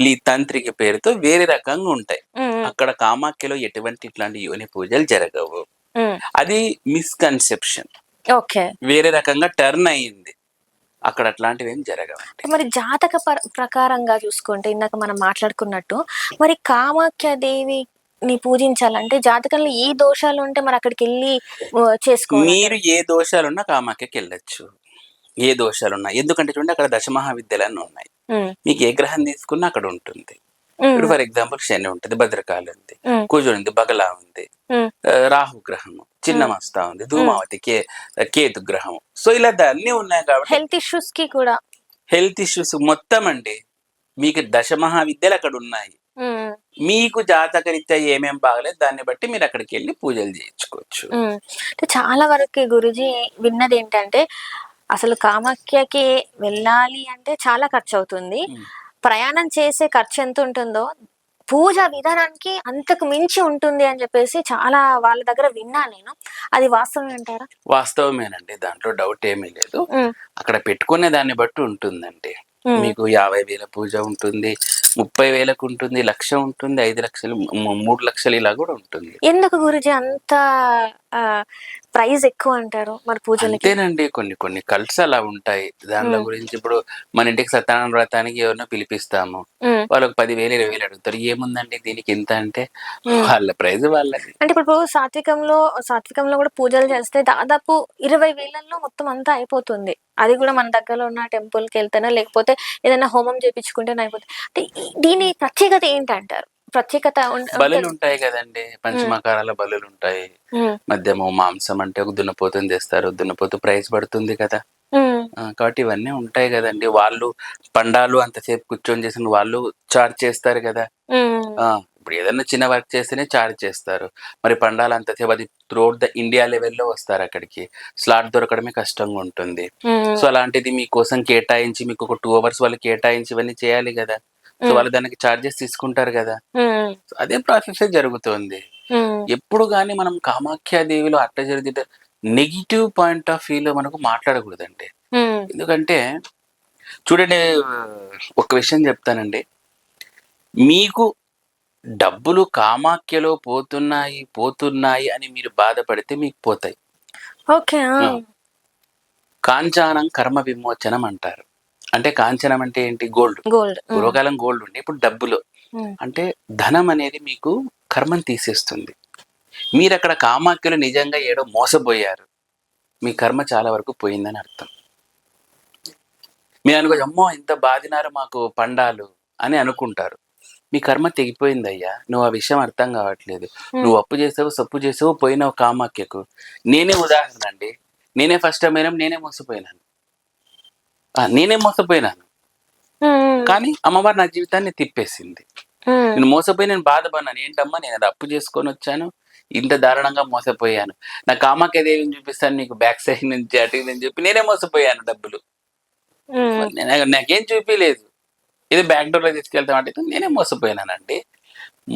ఈ తంత్రిక పేరుతో వేరే రకంగా ఉంటాయి. అక్కడ కామాఖ్యలో ఎటువంటి ఇట్లాంటి యోని పూజలు జరగవు. అది మిస్కన్సెప్షన్, వేరే రకంగా టర్న్ అయ్యింది. అక్కడ అట్లాంటివి ఏం జరగవండి. మరి జాతక ప్రకారంగా చూసుకుంటే ఇందాక మనం మాట్లాడుకున్నట్టు, మరి కామాఖ్య దేవిని పూజించాలంటే జాతకంలో ఏ దోషాలు ఉంటే మరి అక్కడికి వెళ్ళి చేసుకోవాలి? మీరు ఏ దోషాలున్నా కామాఖ్యకి వెళ్ళొచ్చు, ఏ దోషాలున్నా. ఎందుకంటే చూడండి, అక్కడ దశమహావిద్యలన్నీ ఉన్నాయి. మీకు ఏ గ్రహం తీసుకున్నా అక్కడ ఉంటుంది. ఇప్పుడు ఫర్ ఎగ్జాంపుల్ శని ఉంటుంది, భద్రకాళి ఉంది, కుజుడు ఉంది, బగలా ఉంది, రాహు గ్రహము, చిన్న మస్తా ఉంది, ధూమావతి, కేతు గ్రహం. సో ఇలా అన్ని ఉన్నాయి కాబట్టి హెల్త్ ఇష్యూస్ మొత్తం అండి. మీకు దశమహావిద్యలు అక్కడ ఉన్నాయి. మీకు జాతకరీత్యా ఏమేం బాగలేదు దాన్ని బట్టి మీరు అక్కడికి వెళ్ళి పూజలు చేయించుకోవచ్చు. చాలా వరకు గురుజీ విన్నది ఏంటంటే, అసలు కామాఖ్యకి వెళ్ళాలి అంటే చాలా ఖర్చు అవుతుంది. ప్రయాణం చేసే ఖర్చు ఎంత ఉంటుందో పూజ విధానానికి అంతకు మించి ఉంటుంది అని చెప్పేసి చాలా వాళ్ళ దగ్గర విన్నా నేను. అది వాస్తవం అంటారా? వాస్తవమేనండి, దాంట్లో డౌట్ ఏమీ లేదు. అక్కడ పెట్టుకునే దాన్ని బట్టి ఉంటుందండి. మీకు 50,000 పూజ ఉంటుంది, 30,000కు ఉంటుంది, 1,00,000 ఉంటుంది, 5 లక్షలు, 3 లక్షలు ఇలా కూడా ఉంటుంది. ఎందుకు గురుజీ అంత ప్రైస్ ఎక్కువ అంటారు మరి పూజలకి? అంతేనండి, కొన్ని కల్ట్స్ అలా ఉంటాయి. దానిలో గురించి ఇప్పుడు మన ఇంటికి సత్యనారాయణ వ్రతానికి ఎవరినో పిలిపిస్తాము, వాళ్ళకి 10,000 20,000 అడుగుతారు. ఏముందండి దీనికి ఇంత అంటే వాళ్ళ ప్రైజ్ వాళ్ళది. అంటే ఇప్పుడు సాత్వికంలో కూడా పూజలు చేస్తే దాదాపు 20,000లో మొత్తం అంతా అయిపోతుంది. అది కూడా మన దగ్గరలో ఉన్న టెంపుల్కి వెళ్తేనే, లేకపోతే ఏదైనా హోమం చేయించుకుంటేనే అయిపోతుంది. అంటే దీని ప్రత్యేకత ఏంటంటారు? బలులు ఉంటాయి కదండి, పంచమకారాల బలులు ఉంటాయి. మధ్యము మాంసం అంటే ఒక దున్నపోతుని తెస్తారు, దున్నపోతు ప్రైజ్ పడుతుంది కదా. కాబట్టి ఇవన్నీ ఉంటాయి కదండి. వాళ్ళు పండాలు అంతసేపు కూర్చొని చేసిన వాళ్ళు చార్జ్ చేస్తారు కదా. ఇప్పుడు ఏదైనా చిన్న వర్క్ చేస్తేనే చార్జ్ చేస్తారు, మరి పండాలు అంతసేపు అది త్రూఅవుట్ ద ఇండియా లెవెల్లో వస్తారు అక్కడికి. స్లాట్ దొరకడమే కష్టంగా ఉంటుంది. సో అలాంటిది మీకోసం కేటాయించి మీకు ఒక 2 hours వాళ్ళు కేటాయించి ఇవన్నీ చేయాలి కదా. సో వాళ్ళు దానికి చార్జెస్ తీసుకుంటారు కదా. అదే ప్రాసెస్ జరుగుతుంది. ఎప్పుడు కానీ మనం కామాఖ్యాదేవిలో అట్ట జరిగితే నెగిటివ్ పాయింట్ ఆఫ్ వ్యూలో మనకు మాట్లాడకూడదండి. ఎందుకంటే చూడండి, ఒక విషయం చెప్తానండి, మీకు డబ్బులు కామాఖ్యలో పోతున్నాయి అని మీరు బాధపడితే మీకు పోతాయి. ఓకే. ఆ! కాంచానం కర్మ విమోచనం అంటారు. అంటే కాంచనం అంటే ఏంటి? గోల్డ్. గోల్డ్. పూర్వకాలం గోల్డ్ ఉండే. ఇప్పుడు డబ్బులు. అంటే ధనం అనేది మీకు కర్మని తీసేస్తుంది. మీరక్కడ కామాఖ్యలో నిజంగా ఏడో మోసపోయారు. మీ కర్మ చాలా వరకు పోయిందని అర్థం. మీరు అనుకోవచ్చు, అమ్మో! ఇంత బాధినారు మాకు పండాలు అని అనుకుంటారు. మీ కర్మ తెగిపోయిందయ్యా. నువ్వు ఆ విషయం అర్థం కావట్లేదు. నువ్వు అప్పు చేసావు, సప్పు చేసావు, పోయినావు కామాఖ్యకు. నేనే ఉదాహరణ అండి. నేనే ఫస్ట్ టైం అయినప్పుడు నేనే మోసపోయినాను. నేనే మోసపోయినాను. కానీ అమ్మవారు నా జీవితాన్ని తిప్పేసింది. నేను మోసపోయి నేను బాధపడినాను. ఏంటమ్మా నేను అది అప్పు చేసుకొని వచ్చాను. ఇంత దారుణంగా మోసపోయాను. నా కామాఖ్య దేవిని చూపిస్తాను నీకు బ్యాక్ సైడ్ నుంచి అటు ఇటు అని చెప్పి నేనే మోసపోయాను డబ్బులు. నాకేం చూపిలేదు. ఇది బ్యాక్ డోర్ లో తీసుకెళ్తాం అంటే నేనే మోసపోయినానండి.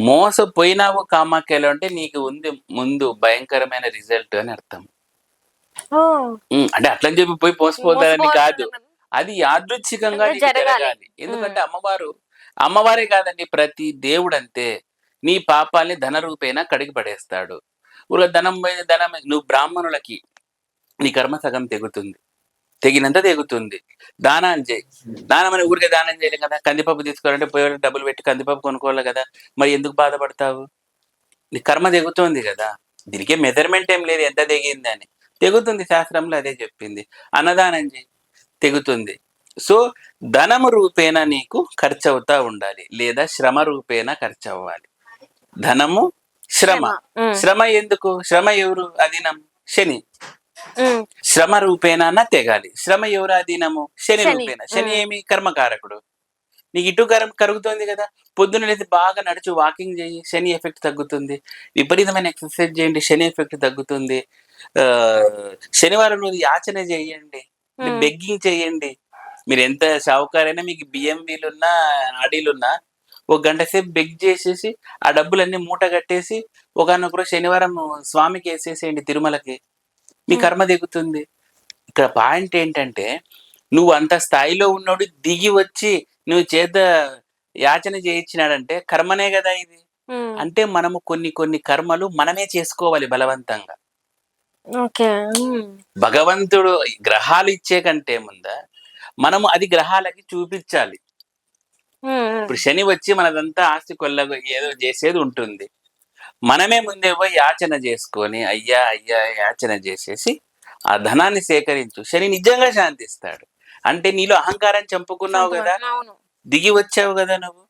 మోసపోయినావు కామాఖ్యలో అంటే నీకు ఉంది ముందు భయంకరమైన రిజల్ట్ అని అర్థం. అంటే అట్లని చెప్పి పోయి మోసపోతారని కాదు. అది యాదృచ్ఛికంగా నీకు జరగాలి. ఎందుకంటే అమ్మవారే కాదండి, ప్రతి దేవుడు అంతే. నీ పాపాల్ని ధన రూపేణా కడిగి పడేస్తాడు. ఊరిలో ధనం పోయిన ధనం నువ్వు బ్రాహ్మణులకి నీ కర్మ సగం తెగుతుంది. తెగినంత తెగుతుంది. దానాన్ని చేయి. దానం అని ఊరికే దానం చేయలేం కదా. కందిపప్పు తీసుకోవాలంటే పోయే డబ్బులు పెట్టి కందిపప్పు కొనుక్కోవాలి కదా. మరి ఎందుకు బాధపడతావు? నీ కర్మ తెగుతుంది కదా. దీనికే మెజర్మెంట్ ఏం లేదు ఎంత తెగింది అని. తెగుతుంది, శాస్త్రంలో అదే చెప్పింది. అన్నదానం చేయి, తెగుతుంది. సో ధనము రూపేణ నీకు ఖర్చు అవుతా ఉండాలి, లేదా శ్రమ రూపేణ ఖర్చు అవ్వాలి. ధనము శ్రమ. శ్రమ ఎందుకు? శ్రమ ఎవరు అధీనం? శని. శ్రమ రూపేణ తెగాలి. శ్రమ ఎవరు అధీనము? శని రూపేణ. శని ఏమి? కర్మకారకుడు. నీకు ఇటు కరుగుతుంది కదా. పొద్దున లేసి బాగా నడుచు, వాకింగ్ చేయి, శని ఎఫెక్ట్ తగ్గుతుంది. విపరీతమైన ఎక్సర్సైజ్ చేయండి, శని ఎఫెక్ట్ తగ్గుతుంది. శనివారం రోజు యాచన చేయండి, బెగ్గింగ్ చేయండి. మీరు ఎంత షావుకారైనా మీకు బియ్యం వీలున్నా ఆడీలున్నా ఒక గంట సేపు బెగ్ చేసేసి ఆ డబ్బులన్నీ మూట కట్టేసి ఒకనొకరు శనివారం స్వామికి వేసేసేయండి, తిరుమలకి. మీ కర్మ దిగుతుంది. ఇక్కడ పాయింట్ ఏంటంటే నువ్వు అంత స్థాయిలో ఉన్నోడు దిగి వచ్చి నువ్వు చేత యాచన చేయించినాడంటే కర్మనే కదా ఇది. అంటే మనము కొన్ని కర్మలు మనమే చేసుకోవాలి బలవంతంగా. భగవంతుడు గ్రహాలు ఇచ్చే కంటే ముందా మనము అది గ్రహాలకి చూపించాలి. ఇప్పుడు శని వచ్చి మనదంతా ఆస్తి కొల్ల ఏదో చేసేది ఉంటుంది. మనమే ముందే పోయి యాచన చేసుకొని అయ్యా యాచన చేసేసి ఆ ధనాన్ని సేకరించు. శని నిజంగా శాంతిస్తాడు. అంటే నీలో అహంకారం చంపుకున్నావు కదా, దిగి వచ్చావు కదా. నువ్వు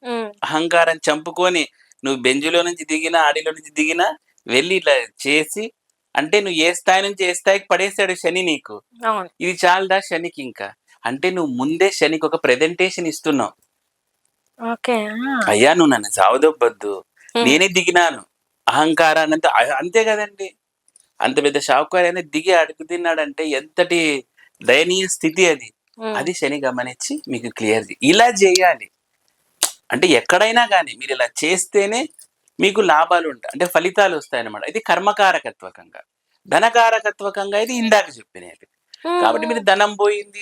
అహంకారం చంపుకొని నువ్వు బెంజులో నుంచి దిగినా ఆడిలో నుంచి దిగినా వెళ్ళి ఇట్లా చేసి అంటే నువ్వు ఏ స్థాయి నుంచి ఏ స్థాయికి పడేసాడు శని నీకు. ఇది చాలదా శనికి? ఇంకా అంటే నువ్వు ముందే శనికి ఒక ప్రెజెంటేషన్ ఇస్తున్నావు. అయ్యా నువ్వు నన్ను సావదొబ్బద్దు, నేనే దిగినాను. అహంకారాన్ని అంతే కదండి. అంత పెద్ద షావుకారైనా దిగి అడుగు తిన్నాడంటే ఎంతటి దయనీయ స్థితి అది. అది శని గమనించి మీకు క్లియర్ ఇలా చేయాలి. అంటే ఎక్కడైనా కానీ మీరు ఇలా చేస్తేనే మీకు లాభాలు ఉంటాయి, అంటే ఫలితాలు వస్తాయన్నమాట. ఇది కర్మకారకత్వకంగా. ధనకారకత్వకంగా ఇది ఇందాక చెప్పినది. కాబట్టి మీరు ధనం పోయింది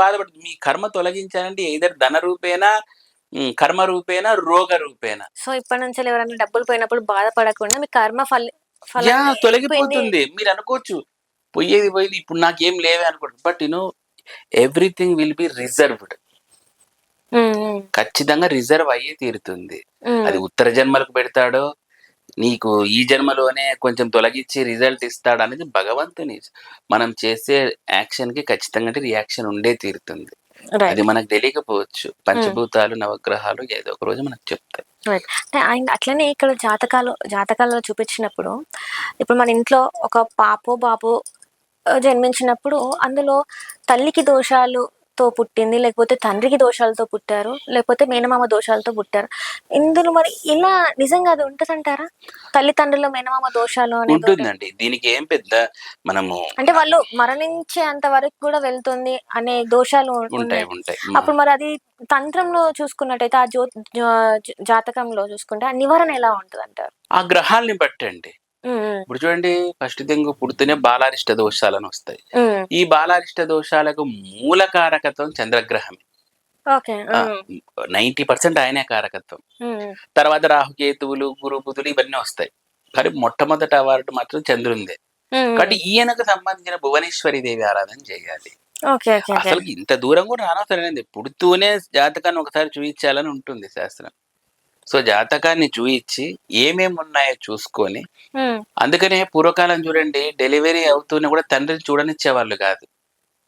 బాధపడుతుంది. మీ కర్మ తొలగించాలంటే ఏదైనా ధన రూపేనా, కర్మ రూపేనా, రోగ రూపేనా. సో ఇప్పటి నుంచి ఎవరైనా డబ్బులు పోయినప్పుడు బాధపడకుండా మీ కర్మ తొలగిపోతుంది. మీరు అనుకోవచ్చు పోయేది పోయింది ఇప్పుడు నాకేం లేవే అనుకోండి. But everything will be reserved. ఖచ్చితంగా రిజర్వ్ అయ్యే తీరుతుంది. అది ఉత్తర జన్మలకు పెడతాడో నీకు ఈ జన్మలోనే కొంచెం తొలగించి రిజల్ట్ ఇస్తాడు అనేది భగవంతుని. మనం చేసే యాక్షన్ కి ఖచ్చితంగా రియాక్షన్ ఉండే తీరుతుంది. అది మనకు తెలియకపోవచ్చు. పంచభూతాలు నవగ్రహాలు ఏదో ఒక రోజు మనకు చెప్తాయి. అట్లనే ఇక్కడ జాతకాలలో చూపించినప్పుడు ఇప్పుడు మన ఇంట్లో ఒక పాపో బాబో జన్మించినప్పుడు అందులో తల్లికి దోషాలతో పుట్టింది, లేకపోతే తండ్రికి దోషాలతో పుట్టారు, లేకపోతే మేనమామ దోషాలతో పుట్టారు. ఇందులో మరి ఇలా నిజంగా అది ఉంటుందంటారా? తల్లిదండ్రుల మేనమామ దోషాలు ఉంటుందండి. దీనికి ఏం పెద్ద మనము అంటే వాళ్ళు మరణించే అంత వరకు కూడా వెళ్తుంది అనే దోషాలు ఉంటాయి. అప్పుడు మరి అది తంత్రంలో చూసుకున్నట్టయితే ఆ జాతకంలో చూసుకుంటే ఆ నివారణ ఎలా ఉంటుంది అంటారు? ఆ గ్రహాలని బట్టండి. ఇప్పుడు చూడండి, ఫస్ట్ థింగ్ పుడుతూనే బాలారిష్ట దోషాలను వస్తాయి. ఈ బాలారిష్ట దోషాలకు మూల కారకత్వం చంద్రగ్రహమే. 90% ఆయనే కారకత్వం. తర్వాత రాహుకేతువులు, గురు బుధులు ఇవన్నీ వస్తాయి. కానీ మొట్టమొదట అవార్డు మాత్రం చంద్రుందే. కాబట్టి ఈయనకు సంబంధించిన భువనేశ్వరి దేవి ఆరాధన చేయాలి. ఓకే. ఓకే. ఓకే. అసలు ఇంత దూరం కూడా రానవసరం లేదు. పుడుతూనే జాతకాన్ని ఒకసారి చూయించాలని ఉంటుంది శాస్త్రం. సో, జాతకాన్ని చూయించి ఏమేమి ఉన్నాయో చూసుకొని, హ్మ్. అందుకనే పూర్వకాలం చూడండి డెలివరీ అవుతూనే కూడా తండ్రిని చూడనిచ్చేవాళ్ళు కాదు.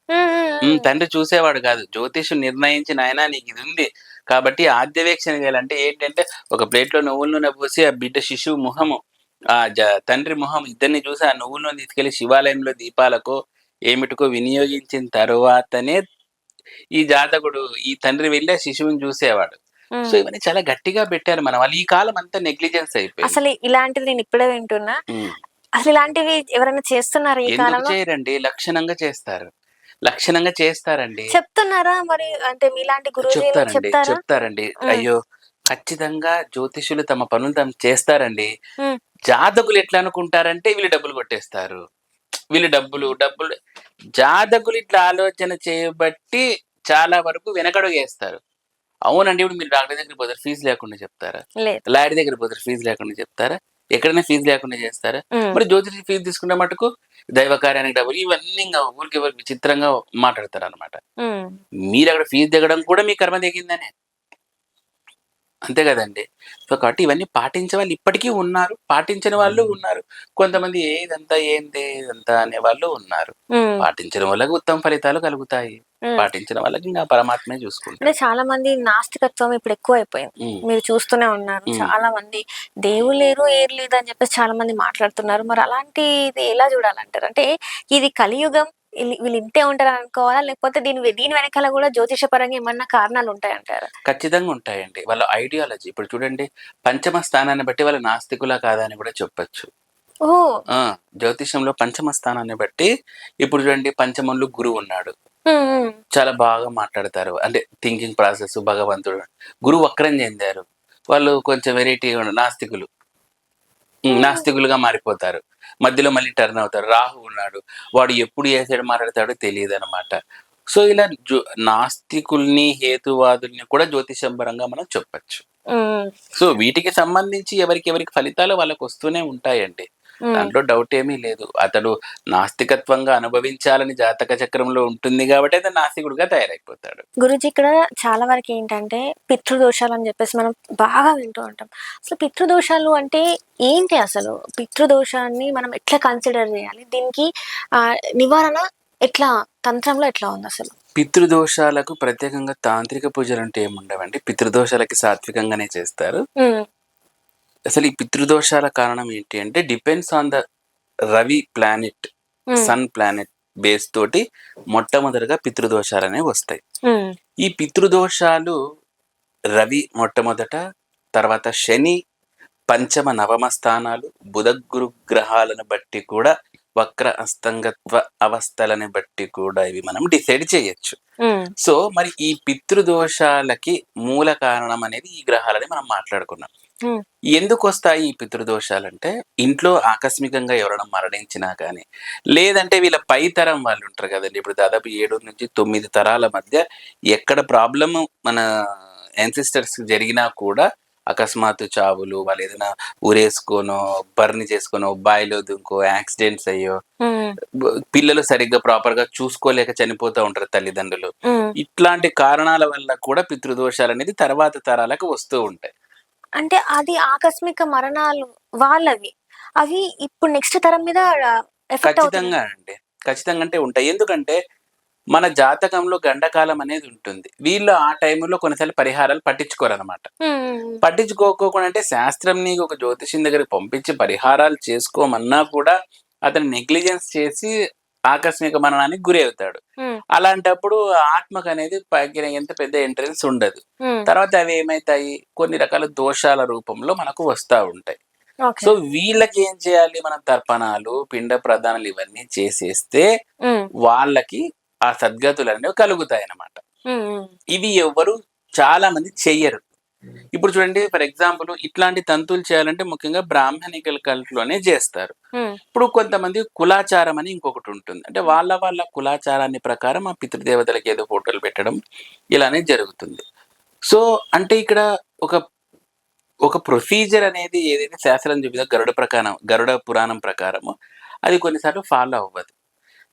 హ్మ్. హ్మ్. హ్మ్. తండ్రి చూసేవాడు కాదు. జ్యోతిష్యుడు నిర్ణయించి నాయనా నీకిదుంది. కాబట్టి ఆద్యవేక్షణ చేయాలంటే ఏంటంటే, ఒక ప్లేట్‌లో నువ్వుల నూనె పోసి ఆ బిడ్డ శిశువు మొహము, తండ్రి మొహం ఇద్దరిని చూసి ఆ నువ్వుల నూనె తీసుకెళ్ళి శివాలయంలో దీపాలకో, ఏమిటికో వినియోగించిన తరువాతనే ఈ జాతకుడు, ఈ తండ్రి వెళ్లి ఆ శిశువుని చూసేవాడు. సో, హ్మ్. ఇవన్నీ చాలా గట్టిగా పెట్టారు మన వాళ్ళు. ఈ కాలం అంతా నెగ్లిజెన్స్ అయిపోయింది. అసలు ఇలాంటిది నేనిప్పుడే వింటున్నా. హ్మ్. అసలు ఇలాంటివి ఎవరైనా చేస్తున్నారా ఈ ఎందుకు కాలంలో? చేయరండి? లక్షణంగా చేస్తారు. లక్షణంగా చేస్తారండి. చెప్తున్నారా మరి? అంటే మీలాంటి గురూజీలు చెప్తారండి. చెప్తారా? చెప్తారండి. హ్మ్. అయ్యో! ఖచ్చితంగా జ్యోతిష్యులు తమ పనులు తాము చేస్తారండి. హ్మ్. జాతకులు ఎట్లా అనుకుంటారంటే వీళ్ళు డబ్బులు కొట్టేస్తారు. వీళ్ళు డబ్బులు జాతకులు ఇట్లా ఆలోచన చేయబట్టి చాలా వరకు వెనకడుగేస్తారు. అవునండి. ఇప్పుడు మీరు డాక్టర్ దగ్గరికి పోతారు. ఫీజు లేకుండా చెప్తారా? లేదు. లాయర్ దగ్గరికి పోతారు. ఫీజు లేకుండా చెప్తారా? ఎక్కడైనా ఫీజు లేకుండా చేస్తారా? హ్మ్. మరి జ్యోతిషి ఫీజు తీసుకున్న మటుకు దైవ కార్యానికి డబ్బులు ఇవన్నీ ఇంగ ఊరికే విచిత్రంగా మాట్లాడతారనమాట. హ్మ్. మీరక్కడ ఫీజు దిగడం కూడా మీ కర్మ తెగిందనే. అంతే గదండీ! సో, కాబట్టి ఇవన్నీ పాటించే వాళ్ళు ఇప్పటికీ ఉన్నారు. పాటించని వాళ్ళు ఉన్నారు. కొంతమంది ఇదంతా ఏంది ఇదంతా అనేవాళ్ళు ఉన్నారు. హ్మ్. పాటించిన వాళ్ళకి ఉత్తమ ఫలితాలు కలుగుతాయి. హ్మ్. పాటించిన వాళ్ళకి ఇంగ పరమాత్మే అంటే చూసుకుంటాడు. చాలా మంది నాస్తికత్వం ఇప్పుడు ఎక్కువైపోయింది. హ్మ్. మీరు చూస్తూనే ఉన్నారు. హ్మ్. చాలా మంది దేవుడు లేరు, ఏరు లేదు అని చెప్పేసి చాలా మంది మాట్లాడుతున్నారు. మరి అలాంటిది ఎలా చూడాలంటారు? అంటే ఇది కలియుగం వీళ్ళు ఇంతే ఉంటారని అనుకోవాలా? లేకపోతే దీని వెనకాల గూడా జ్యోతిషపరంగా ఏమన్నా కారణాలుంటాయంటారా? ఖచ్చితంగా ఉంటాయండి. వాళ్ళ ఐడియాలజీ ఇప్పుడు చూడండి పంచమ స్థానాన్ని బట్టి వాళ్ళు నాస్తికులా కాదా అని కూడా చెప్పొచ్చు. ఓహ్! ఆ! జ్యోతిష్యంలో పంచమ స్థానాన్ని బట్టి ఇప్పుడు చూడండి పంచమంలో గురువున్నాడు. హ్మ్. హ్మ్. చాలా బాగా మాట్లాడతారు. అంటే థింకింగ్ ప్రాసెస్ భగవంతుడు. గురువు వక్రం చెందారు. వాళ్ళు కొంచెం వెరైటీగా నాస్తికులు. హుహు. నాస్తికులుగా మారిపోతారు. మధ్యలో మళ్ళీ టర్న్ అవుతారు. రాహు ఉన్నాడు. వాడు ఎప్పుడు ఏ సైడ్ మాట్లాడతాడో తెలీదనమాట. సో, ఇలా నాస్తికుల్ని, హేతువాదుల్ని కూడా జ్యోతిషం పరంగా మనం చెప్పొచ్చు. హ్మ్. సో, వీటికి సంబంధించి ఎవరికి ఫలితాలు వాళ్ళకొస్తూనే ఉంటాయండి. హ్మ్. దాంట్లో డౌటేమీ లేదు. అతడు నాస్తికత్వంగా అనుభవించాలని జాతక చక్రంలో ఉంటుంది గాబట్టి అతను నాస్తికుడుగా తయారైపోతాడు. గురూజీ ఇక్కడ చాలా వరకేంటంటే పితృదోషాలని జెప్పేసి మనం బాగా వింటూ ఉంటాం. అసలు పితృదోషాలు అంటే ఏంటి అసలు? పితృదోషాన్ని మనం ఎట్లా కన్సిడర్ జేయాలి? దీనికి నివారణ ఎట్లా తంత్రంలో ఎట్లా ఉందసలు? పితృదోషాలకు ప్రత్యేకంగా తాంత్రిక పూజలంటూ ఏముండవండి. పితృదోషాలకి సాత్వికంగానే చేస్తారు. హ్మ్. అసలు ఈ పితృదోషాల కారణం ఏంటి అంటే depends on the Ravi planet, హ్మ్. సన్ ప్లానెట్ బేస్ తోటి మొట్టమొదటగా పితృదోషాలనేవి వస్తాయి. హ్మ్. ఈ పితృదోషాలు రవి మొట్టమొదట, తర్వాత శని, పంచమ, నవమ స్థానాలు, బుధ, గురు గ్రహాలను బట్టి కూడా వక్ర అస్తంగత్వ అవస్థలని బట్టి కూడా ఇవి మనం డిసైడ్ చేయొచ్చు. హ్మ్. సో, మరి ఈ పితృదోషాలకి మూల కారణం అనేది ఈ గ్రహాలని మనం మాట్లాడుకున్నాం. హ్మ్. ఎందుకొస్తాయి ఈ పితృదోషాలంటే, ఇంట్లో ఆకస్మికంగా ఎవరైనా మరణించినా కానీ, లేదంటే వీళ్ళ పై తరం వాళ్ళుంటారు గదండీ! ఇప్పుడు దాదాపు 7-9 తరాల మధ్య ఎక్కడ ప్రాబ్లము మన యాన్సెస్టర్స్‌కి జరిగినా కూడా అకస్మాత్తు చావులు, వాళ్ళేదైనా ఉరేసుకోనో, బర్న్ చేసుకోనో, బావిలో దుంకో, యాక్సిడెంట్స్ అయ్యో, హ్మ్. పిల్లలు సరిగ్గా ప్రాపర్‌గా చూసుకోలేక చనిపోతా ఉంటారు తల్లిదండ్రులు. హ్మ్. ఇట్లాంటి కారణాల వల్ల కూడా పితృదోషాలనేది తర్వాత తరాలకు వస్తూ ఉంటాయి. అంటే అది ఆకస్మిక మరణాలు వాళ్ళవి. అవి ఇప్పుడు నెక్స్ట్ తరం మీద ఎఫెక్ట్ అవుతున్నాయి. ఖచ్చితంగా అండి. ఖచ్చితంగా అంటే ఉంటాయి. ఎందుకంటే, మన జాతకంలో గండకాలం అనేది ఉంటుంది. వీళ్ళు ఆ టైంలో కొన్నిసార్లు పరిహారాలు పట్టించుకోరనమాట. హ్మ్. హ్మ్. హ్మ్. పట్టించుకోకోకుండా అంటే శాస్త్రం నీకు ఒక జ్యోతిష్యుని దగ్గరికి పంపించి పరిహారాలు చేసుకోమన్నా కూడా అతను నెగ్లిజెన్స్ చేసి ఆకస్మిక మరణానికి గురి అవుతాడు. హ్మ్. అలాంటప్పుడు ఆత్మకనేది పైకి ఎంత పెద్ద ఎంట్రన్స్ ఉండదు. హ్మ్. తర్వాత అవి ఏమైతాయి కొన్ని రకాల దోషాల రూపంలో మనకు వస్తా ఉంటాయి. ఓకే. సో, వీళ్ళకేం చేయాలి మనం తర్పణాలు, పిండ ప్రదానాలు ఇవన్నీ చేసేస్తే హ్మ్. వాళ్ళకి ఆ సద్గతులనేవి కలుగుతాయన్నమాట. హ్మ్. హ్మ్. ఇవి ఎవ్వరు చాలా మంది చెయ్యరు. ఇప్పుడు చూడండి ఫర్ ఎగ్జాంపుల్ ఇట్లాంటి తంతులు చేయాలంటే ముఖ్యంగా బ్రాహ్మణికల కల్ట్‌లోనే జేస్తారు. హ్మ్. ఇప్పుడు కొంతమంది కులాచారం అని ఇంకొకటుంటుంది. అంటే వాళ్ళ కులాచారాన్ని ప్రకారం ఆ పితృదేవతలకి ఏదో ఫోటోలు పెట్టడం ఇలానే జరుగుతుంది. సో, అంటే ఇక్కడ ఒక ఒక ప్రొసీజర్ అనేది ఏదైతే శాస్త్రం చెప్పిందో గరుడ పురాణం ప్రకారము, అది కొన్నిసార్లు ఫాలో అవ్వదు.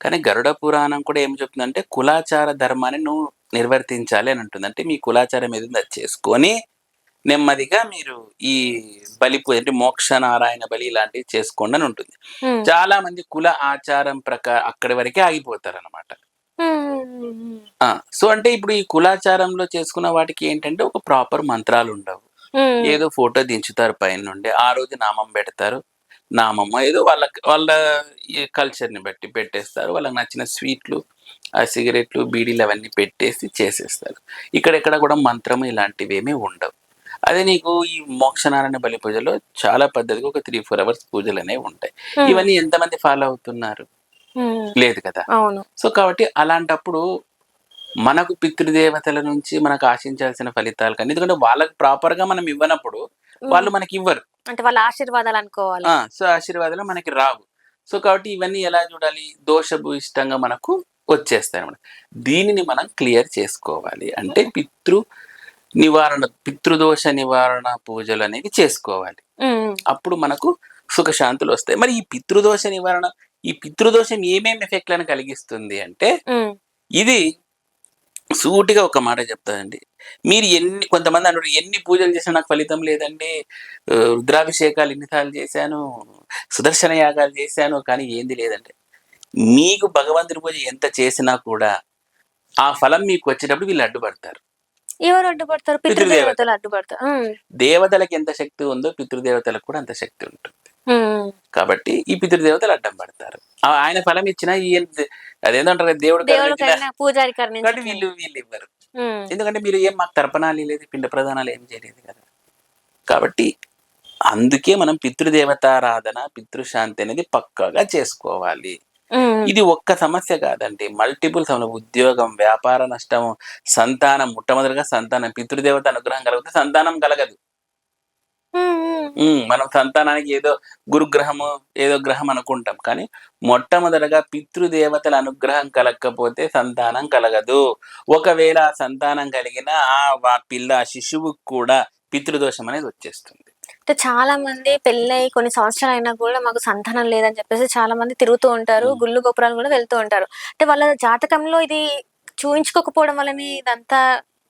కానీ గరుడ పురాణం కూడా ఏం చెప్తుందంటే కులాచార ధర్మాన్ని నువ్వు నిర్వర్తించాలి అని ఉంటుంది. అంటే మీ కులాచారం ఏదో అది చేసుకొని నెమ్మదిగా మీరు ఈ బలి అంటే మోక్ష నారాయణ బలి ఇలాంటివి చేసుకోండి అని ఉంటుంది. హ్మ్. చాలా మంది కుల ఆచారం అక్కడి వరకే ఆగిపోతారు అనమాట. హ్మ్. సో అంటే ఇప్పుడు ఈ కులాచారంలో చేసుకున్న వాటికి ఏంటంటే ఒక ప్రాపర్ మంత్రాలు ఉండవు. హ్మ్. ఏదో ఫోటో దించుతారు పైన నుండి, ఆ రోజు నామం పెడతారు. నామమ్మ ఏదో వాళ్ళ ఈ కల్చర్ని బట్టి పెట్టేస్తారు. వాళ్ళకి నచ్చిన స్వీట్లు, ఆ సిగరెట్లు, బీడీలు అవన్నీ పెట్టేసి చేసేస్తారు. ఇక్కడెక్కడ కూడా మంత్రము ఇలాంటివి ఏమీ ఉండవు. అదే నీకు ఈ మోక్షనారాయణ బలి పూజలో చాలా పద్ధతిగా ఒక 3-4 అవర్స్ పూజలు అనేవి ఉంటాయి. హ్మ్. ఇవన్నీ ఎంతమంది ఫాలో అవుతున్నారు? హ్మ్. లేదు కదా. అవును. సో కాబట్టి అలాంటప్పుడు మనకు పితృదేవతల నుంచి మనకు ఆశించాల్సిన ఫలితాలు కానీ, ఎందుకంటే వాళ్ళకి ప్రాపర్‌గా మనం ఇవ్వనప్పుడు హ్మ్. వాళ్ళు మనకివ్వరు. అంటే వాళ్ళ ఆశీర్వాదాలు అనుకోవాలి. సో ఆశీర్వాదాలు మనకి రావు. సో కాబట్టి ఇవన్నీ ఎలా చూడాలి? దోషభూయిష్టంగా మనకు వచ్చేస్తాయన్నమాట. దీనిని మనం క్లియర్ చేసుకోవాలి. అంటే పితృదోష నివారణ పూజలనేవి చేసుకోవాలి. హ్మ్. అప్పుడు మనకు సుఖశాంతులు వస్తాయి. మరి ఈ పితృదోష నివారణ, ఈ పితృదోషం ఏమేమి ఎఫెక్ట్‌లను కలిగిస్తుంది అంటే, హ్మ్. ఇది సూటిగా ఒక మాట చెప్తానండి. మీరు కొంతమంది అంటారు, ఎన్ని పూజలు చేసినా నాకు ఫలితం లేదండి. రుద్రాభిషేకాలు ఎన్ని సార్లు చేశాను, సుదర్శన యాగాలు చేశాను, కానీ ఏంది లేదంటే, మీకు భగవంతుడి పూజ ఎంత చేసినా కూడా, ఆ ఫలం మీకు వచ్చేటప్పుడు వీళ్ళు అడ్డుపడతారు. ఎవరు అడ్డుపడతారు? పితృదేవతలు. పితృదేవతలు అడ్డుపడతారు. హ్మ్. దేవతలకి ఎంత శక్తి ఉందో పితృదేవతలకు కూడా అంత శక్తి ఉంటుంది. హ్మ్. కాబట్టి ఈ పితృదేవతలు అడ్డం పడతారు. ఆయన ఫలం ఇచ్చినా అదేంటంటారు కదా, దేవుడు కరుణించినా దేవుడికైనా పూజారి కాబట్టి కరుణించట్లేదు. వీళ్ళు ఇవ్వరు. హ్మ్. ఎందుకంటే మీరు ఏం మాకు తర్పణాలు ఇవ్వలేదు, పిండ ప్రదానాలు ఏం చేయలేదు కదా. కాబట్టి అందుకే మనం పితృదేవతారాధన, పితృశాంతి అనేది పక్కాగా చేసుకోవాలి. హ్మ్. ఇది ఒక్క సమస్య కాదండి. మల్టిపుల్ ఉద్యోగం, వ్యాపార నష్టము, సంతానం, మొట్టమొదటిగా సంతానం. పితృదేవత అనుగ్రహం కలిగితే సంతానం కలగదు. హ్మ్. హ్మ్. మనం సంతానానికి ఏదో గురుగ్రహము, ఏదో గ్రహం అనుకుంటాం. కానీ మొట్టమొదటగా పితృదేవతల అనుగ్రహం కలగకపోతే సంతానం కలగదు. ఒకవేళ ఆ సంతానం కలిగినా ఆ శిశువుకి కూడా పితృదోషం అనేది వచ్చేస్తుంది. అంటే చాలా మంది పెళ్ళై కొన్ని సంవత్సరాలయినా కూడా మాకు సంతానం లేదని చెప్పేసి చాలా మంది తిరుగుతూ ఉంటారు. హ్మ్. గుళ్ళు గోపురాలు కూడా వెళ్తూ ఉంటారు. అంటే వాళ్ళ జాతకంలో ఇది చూయించుకోకపోవడం వల్లనే ఇదంతా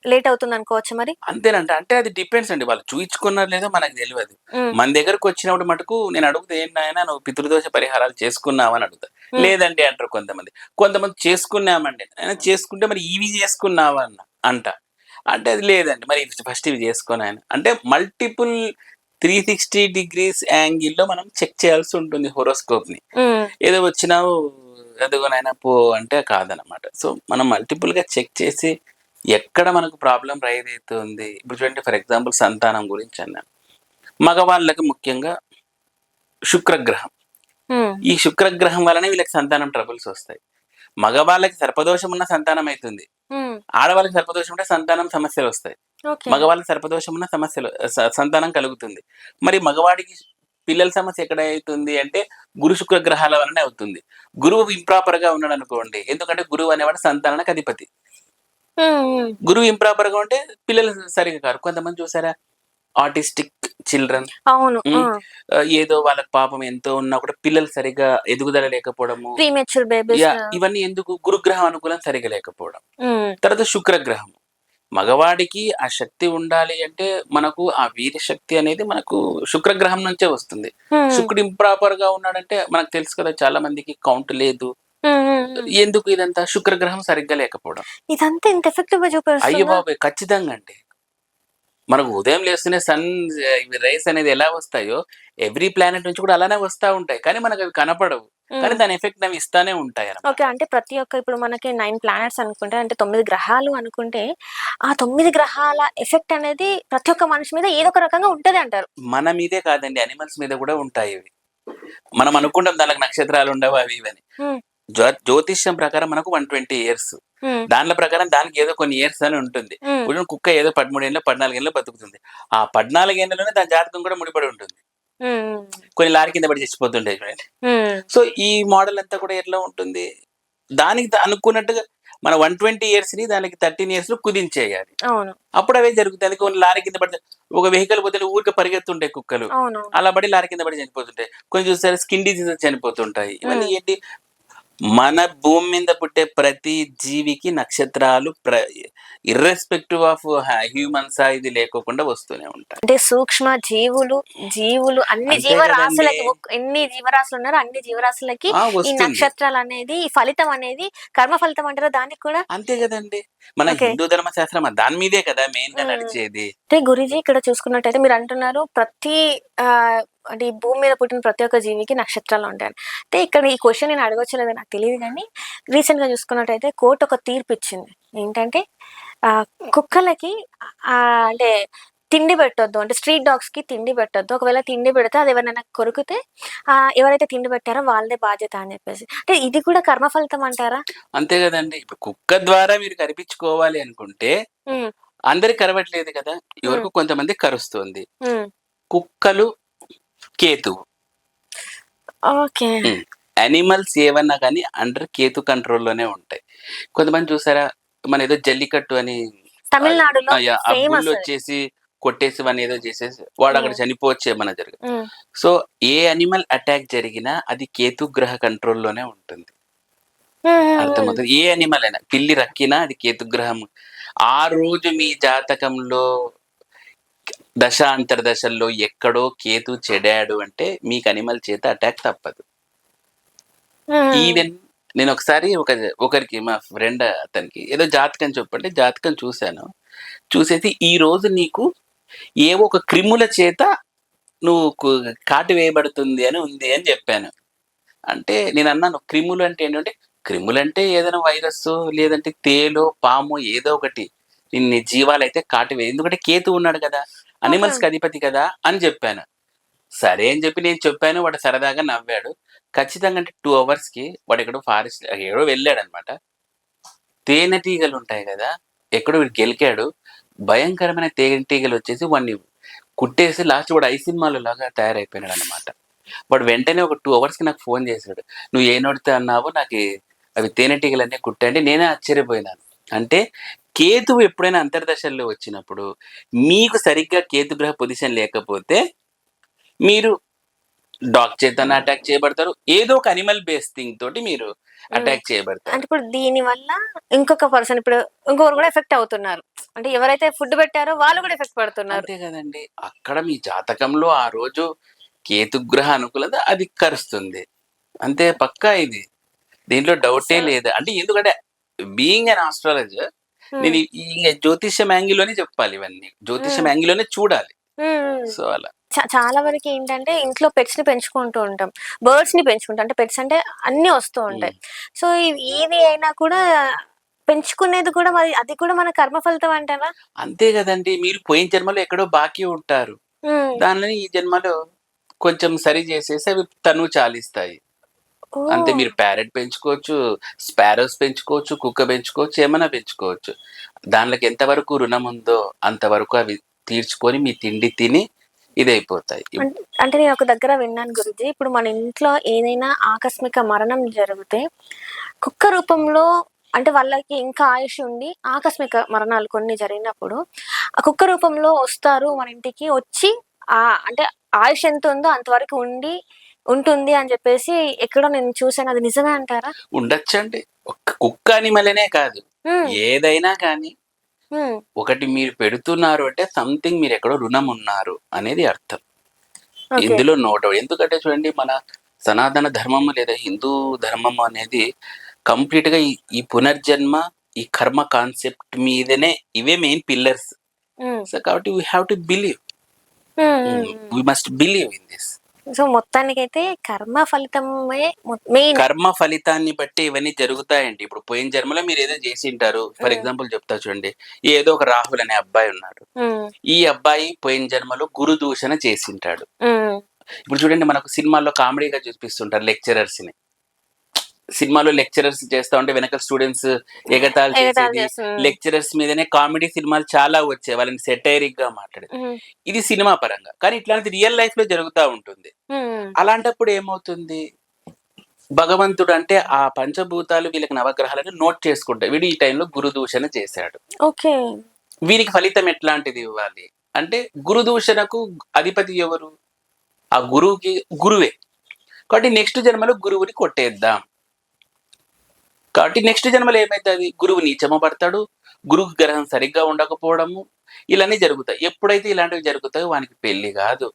లేట్ అవుతుందనుకోవచ్చా మరి? అంతేనంట. అంటే అది డిపెండ్స్ అండి. వాళ్ళు చూయించుకున్నారో లేదో మనకు తెలవదు. హ్మ్. మన దగ్గరకొచ్చినప్పుడు మటుకు నేను అడుగుతా, "ఏంటి నాయనా నువ్వు పితృదోష పరిహారాలు చేసుకున్నావా?" అని అడుగుతా. హ్మ్. లేదండి అంటారు కొంతమంది. కొంతమంది చేసుకున్నామండి. చేసుకుంటే మరి ఇవి చేసుకున్నావా అంట. అంటే అది లేదండి. మరి ఫస్ట్ ఇవి చేసుకో నాయన. అంటే మల్టిపుల్ 360 డిగ్రీస్ యాంగిల్‌లో మనం చెక్ చేయాల్సి ఉంటుంది హోరోస్కోప్‌ని. హ్మ్. ఏదో వచ్చినావు, అదిగో నాయనా పో అంటే కాదనమాట. సో మనం మల్టిపుల్‌గా చెక్ చేసి ఎక్కడ మనకు ప్రాబ్లమ్ రైజ్ అయితుంది. ఇప్పుడు చూడండి, ఫర్ ఎగ్జాంపుల్ సంతానం గురించి అన్నాను. మగవాళ్ళకి ముఖ్యంగా శుక్రగ్రహం. హ్మ్. ఈ శుక్రగ్రహం వలనే వీళ్ళకి సంతానం ట్రబుల్స్ వస్తాయి. మగవాళ్ళకి సర్పదోషం ఉన్న సంతానం అయితుంది. హ్మ్. ఆడవాళ్ళకి సర్పదోషం ఉంటే సంతానం సమస్యలొస్తాయి. ఓకే. మగవాళ్ళకి సర్పదోషం ఉన్న సమస్యలు సంతానం కలుగుతుంది. మరి మగవాడికి పిల్లల సమస్య ఎక్కడ అయితుంది అంటే గురు శుక్ర గ్రహాల వలనే అవుతుంది. గురువు ఇంప్రాపర్‌గా ఉన్నాడనుకోండి. ఎందుకంటే గురువు అనేవాడు సంతానానికి అధిపతి. హ్మ్. హ్మ్. గురువు ఇంప్రాపర్‌గా ఉంటే పిల్లలు సరిగ్గా కారు. కొంతమంది చూసారా, ఆటిస్టిక్ చిల్డ్రన్. అవును. ఆ! హ్మ్. ఏదో వాళ్ళకి పాపం ఎంతో ఉన్నా కూడా పిల్లలు సరిగ్గా ఎదుగుదల లేకపోవడము. Premature babies. ఇవన్నీ ఎందుకు? గురుగ్రహం అనుకూలం సరిగ్గా లేకపోవడం. హ్మ్. తర్వాత శుక్రగ్రహం. మగవాడికి ఆ శక్తి ఉండాలి అంటే మనకు ఆ వీర్య శక్తి అనేది మనకు శుక్రగ్రహం నుంచే వస్తుంది. హ్మ్. శుక్రుడు ఇంప్రాపర్‌గా ఉన్నాడంటే మనకు తెలుసు కదా, చాలా మందికి కౌంట్ లేదు. హ్మ్. హ్మ్. హ్మ్. ఎందుకు ఇదంతా? శుక్రగ్రహం సరిగ్గా లేకపోవడం. ఇదంతా ఇంత ఎఫెక్టివ్‌గా అయ్య చూపిస్తుందా? బాబోయ్! ఖచ్చితంగా అండి. మనకు ఉదయం లేస్తూనే రైస్ అనేది ఎలా వస్తాయో, ఎవ్రి ప్లానెట్ నుంచి కూడా అలానే వస్తా ఉంటాయి. కానీ మనకవి కనపడవు. కానీ హ్మ్. దాని ఎఫెక్ట్ అవి ఇస్తానే ఉంటాయన్నమాట. ఓకే. అంటే ప్రతి ఒక్క ఇప్పుడు మనకి 9 ప్లానెట్స్ అనుకుంటే అంటే 9 గ్రహాలు అనుకుంటే, ఆ 9 గ్రహాల ఎఫెక్ట్ అనేది ప్రతి ఒక్క మనిషి మీద ఏదో ఒక రకంగా ఉంటది అంటారు. మన మీదే కాదండి, యానిమల్స్ మీద కూడా ఉంటాయివి. మనం అనుకుంటాం దానికి నక్షత్రాలు ఉండవు అవి ఇవని. హ్మ్. జ్యోతిష్యం ప్రకారం మనకు 120 ఇయర్స్. హ్మ్. దానిల ప్రకారం దానికి ఏదో కొన్ని ఇయర్స్ అని ఉంటుంది. హ్మ్. ఇప్పుడు కుక్క ఏదో 13 ఏళ్ళో, 14 ఏళ్ళో బతుకుతుంది. ఆ 14 ఏళ్లలోనే దాని జాతకం కూడా ముడిపడి ఉంటుంది. హ్మ్. కొన్ని లారీ కింద పడి చచ్చిపోతుంటాయి చూడండి. హ్మ్. సో ఈ మోడల్ అంతా కూడా ఎట్లా ఉంటుంది? దానికి అనుకున్నట్టుగా మన 120 ఇయర్స్ ని దానికి 13 ఇయర్స్ లో కుదించేయాలి. అవును. అప్పుడు అవే జరుగుతాయి. అది కొన్ని లారీ కింద పడితే ఒక వెహికల్ పోతే ఊరికే పరిగెత్తుంటాయి కుక్కలు. అవునవును. అలా పడి లారీ కింద పడి చనిపోతుంటాయి. కొన్ని చూసారా స్కిన్ డిసీజెస్ చనిపోతుంటాయి. ఇవన్నీ హ్మ్. ఏంటి, మన భూమి మీద పుట్టే ప్రతి జీవికి నక్షత్రాలు ఇర్రెస్పెక్టివ్ ఆఫ్ హ్యూమన్సా ఇది లేకోకుండా వస్తూనే ఉంటాయి. అంటే సూక్ష్మ జీవులు, జీవులు అన్ని అంతే కదండి. జీవరాశులకి ఎన్ని జీవరాశులు ఉన్నారో అన్ని జీవరాశులకి ఈ వస్తుంది. నక్షత్రాలనేది, ఈ ఫలితం అనేది కర్మ ఫలితం అంటారా దానికి కూడా? అంతే కదండి. మన ఓకే. హిందూ ధర్మశాస్త్రం దాని మీదే కదా మెయిన్ గా హ్మ్. నడిచేది. అంటే గురూజీ ఇక్కడ చూసుకున్నట్టయితే మీరంటున్నారు ప్రతి అంటే ఈ భూమి మీద పుట్టిన ప్రతి ఒక్క జీవికి నక్షత్రాలుంటాయని. అయితే ఇక్కడ ఈ క్వెషన్ నేను అడగొచ్చో లేదో నాకు తెలీదు గానీ, రీసెంట్‌గా చూసుకున్నట్టయితే కోర్ట్ ఒక తీర్పిచ్చింది. ఏంటంటే ఆహ్, కుక్కలకి అంటే తిండి పెట్టొద్దు. అంటే స్ట్రీట్ డాగ్స్‌కి తిండి పెట్టొద్దు. ఒకవేళ తిండి పెడితే అది ఎవరినైనా కొరికితే ఎవరైతే తిండి పెట్టారో వాళ్ళదే బాధ్యత అని చెప్పేసి. అంటే ఇది కూడా కర్మ ఫలితం అంటారా? అంతే కదండి. ఇప్పుడు కుక్క ద్వారా మీరు కరిపించుకోవాలి అనుకుంటే హ్మ్. అందరికి కరవట్లేదు కదా! హ్మ్. ఎవరికో కొంతమందికి కరుస్తుంది. హ్మ్. కుక్కలు, కేతువు. ఓకే. హ్మ్. యానిమల్స్ ఏవన్నా గాని అండర్ కేతు కంట్రోల్‌లోనే ఉంటాయి. కొంతమంది చూసారా, మనేదో జల్లికట్టు అని అది తమిళనాడులో యాహ్! ఆ ఫేమస్ అది. బుల్లొచ్చేసి కొట్టేసి వాడినేదో చేసేసి వాడక్కడ హ్మ్. చనిపోవచ్చు ఏమన్నా జరగదు. హ్మ్. సో, ఏ యానిమల్ అటాక్ జరిగినా అది కేతు గ్రహ కంట్రోల్‌లోనే ఉంటుంది. హ్మ్. హ్మ్. హ్మ్. అర్థమవుతది. ఏ యానిమల్ అయినా పిల్లి రక్కినా అది కేతుగ్రహం. ఆ రోజు మీ జాతకంలో దశ అంతర్దశల్లో ఎక్కడో కేతు చెడాడు అంటే మీకు అనిమల్ చేత అటాక్ తప్పదు. హ్మ్. ఈవెన్ నేనొకసారి ఒకరికి మా ఫ్రెండ్ అతనికి ఏదో జాతకం చెప్పంటే జాతకం చూసాను. చూసేసి ఈరోజు నీకు ఏవో ఒక క్రిముల చేత నువ్వు కాటు వేయబడుతుంది అని ఉంది అని జెప్పాను. అంటే నేనన్నాను క్రిములంటే ఏంటంటే, క్రిములంటే ఏదైనా వైరస్సో, లేదంటే తేలో, పామో ఏదో ఒకటి. ఇన్ని జీవాలైతే కాటివే. ఎందుకంటే కేతువు ఉన్నాడు కదా! ఓకే. అనిమల్స్‌కి అధిపతి కదా! అని జెప్పాను. సరే అని జెప్పి నేను చెప్పాను. వాడు సరదాగా నవ్వాడు. ఖచ్చితంగా అంటే 2 అవర్స్‌కి వాడెక్కడో ఫారెస్ట్ ఎక్కడో వెళ్ళాడనమాట. తేనెటీగలుంటాయి గదా! ఎక్కడో వీడు గెలికాడు. భయంకరమైన తేనెటీగలొచ్చేసి వాడిని కుట్టేసి లాస్ట్‌కి వాడు 'ఐ' సినిమాలో లాగా తయారైపోయినాడనమాట. వాడు వెంటనే ఒక 2 అవర్స్‌కి నాకు ఫోను చేసాడు. "నువ్వు ఏ నోటితో అన్నావో అవి తేనెటీగలన్నీ కుట్టాయి" అంటే నేనే ఆశ్చర్యపోయినాను. అంటే కేతువు ఎప్పుడైనా అంతర్దశల్లో వచ్చినప్పుడు మీకు సరిగ్గా కేతు గ్రహ పొజిషన్ లేకపోతే మీరు డాగ్ చేతనా అటాక్ చేయబడతారు. ఏదో ఒక అనిమల్ బేస్ థింగ్ తోటి మీరు హ్మ్. అటాక్ అంటే చేయబడతారు. ఇప్పుడు దీని వల్ల ఇంకొక పర్సన్ ఇప్పుడు ఇంకొకరు కూడా ఎఫెక్ట్ అవుతున్నారు. అంటే ఎవరైతే ఫుడ్ పెట్టారో వాళ్ళు కూడా ఎఫెక్ట్ పడుతున్నారు. అంతే గదండీ! అక్కడ మీ జాతకంలో ఆ రోజు కేతుగ్రహ అనుకూలత అది కరుస్తుంది. అంతే పక్కా ఇది. దీంట్లో డౌటే సో లేదు. అంటే ఎందుకంటే బీయింగ్ ఎన్ ఆస్ట్రాలజర్ హ్మ్. నేను జ్యోతిష్యం యాంగిల్‌లోనే చెప్పాలి ఇవన్నీ. జ్యోతిష్యం హ్మ్. యాంగిల్‌లోనే చూడాలి. హ్మ్. హ్మ్. సో, అలా. చాలా వరకేంటంటే ఇంట్లో పెట్స్‌ని పెంచుకుంటూ ఉంటాం. బర్డ్స్‌ని పెంచుకుంటాం. అంటే పెట్స్ అంటే అన్నీ వస్తూ హ్మ్. ఉంటాయి. సో, ఏది అయినా కూడా పెంచుకునేది కూడా మరి అది కూడా మన కర్మ ఫలితం అంటారా? అంతే గదండీ! మీరు పోయిన జన్మలో ఎక్కడో బాకీ ఉంటారు. హ్మ్. దానిని ఈ జన్మలో కొంచెం సరి జేసేసి అవి తనువు చాలిస్తాయి. అంతే ఓహ్! మీరు ప్యారట్ పెంచుకోవచ్చు, స్పారోస్ పెంచుకోవచ్చు, కుక్క పెంచుకోవచ్చు, ఏమన్నా పెంచుకోవచ్చు. దానిలోకి ఎంతవరకు రుణముందో అంతవరకు అవి తీర్చుకొని మీ తిండి తిని ఇదైపోతాయి. అంటే నేను ఒక దగ్గర విన్నాను గురూజీ. ఇప్పుడు మన ఇంట్లో ఏదైనా ఆకస్మిక మరణం జరిగితే, కుక్క రూపంలో అంటే వాళ్ళకి ఇంకా ఆయుష్ ఉండి ఆకస్మిక మరణాలు కొన్ని జరిగినప్పుడు, ఆ కుక్క రూపంలో వస్తారు మన ఇంటికి. వచ్చి అంటే ఆయుష్ ఎంతుందో అంతవరకు ఉంటుంది అని చెప్పేసి ఎక్కడో నేను చూసాను. అది నిజమే అంటారా? ఉండొచ్చండి. కుక్క అనిమలనే కాదు. హ్మ్. ఏదైనా కానీ హ్మ్. ఒకటి మీరు పెడుతున్నారు అంటే సంథింగ్ మీరెక్కడో రుణమున్నారు అనేది అర్థం. ఓకే. ఇందులో నో డౌట్. ఎందుకంటే చూడండి మన సనాతన ధర్మము లేదా హిందూ ధర్మం అనేది కంప్లీట్‌గా ఈ పునర్జన్మ, ఈ కర్మ కాన్సెప్ట్ మీదనే ఇవే మెయిన్ పిల్లర్స్. హ్మ్. సో, కాబట్టి we have to believe. Hmm. Hmm. Hmm. We must believe in this. So, మొత్తానికైతే కర్మ ఫలితమే మెయిన్. కర్మ ఫలితాన్ని బట్టి ఇవన్నీ జరుగుతాయండి. ఇప్పుడు పోయిన జన్మలో మీరేదో జేసింటారు. ఫర్ హ్మ్. ఎగ్జాంపుల్ చెప్తా చూడండి. ఏదో ఒక రాహుల్ అనే అబ్బాయి ఉన్నాడు. హ్మ్. ఈ అబ్బాయి పోయిన జన్మలో గురు దూషణ చేసుంటాడు. హ్మ్. ఇప్పుడు చూడండి మనకు సినిమాల్లో కామెడీగా చూపిస్తుంటారు లెక్చరర్స్‌ని. సినిమాలో లెక్చరర్స్ చేస్తా ఉంటే వెనకాల స్టూడెంట్స్ ఎగతాళి ఎగతాళి చేసేది. చేస్తుంది. లెక్చరర్స్ మీదనే కామెడీ సినిమాలు చాలా వచ్చాయి. వాళ్ళని సెటైరిక్‌గా మాట్లాడేది. హ్మ్. ఇది సినిమా పరంగా. కానీ ఇట్లాంటిది రియల్ లైఫ్‌లో జరుగుతా ఉంటుంది. హ్మ్. అలాంటప్పుడు ఏమవుతుంది? భగవంతుడు అంటే ఆ పంచభూతాలు వీళ్ళకి నవగ్రహాలను నోట్ చేసుకుంటాయి. వీడు ఈ టైంలో గురుదూషణ చేశాడు. ఓకే. వీరికి ఫలితం ఎట్లాంటిది ఇవ్వాలి అంటే గురుదూషణకు అధిపతి ఎవరు? ఆ గురువుకి గురువే. కాబట్టి నెక్స్ట్ జన్మలో గురువుని కొట్టేద్దాం. కాబట్టి నెక్స్ట్ జన్మలో ఏమైతుంది? గురువు నీచమ పడతాడు, గురువు గ్రహం సరిగ్గా ఉండకపోవడము, ఇలానే జరుగుతాయి. ఎప్పుడైతే ఇలాంటివి జరుగుతాయో వానికి పెళ్లి కాదు,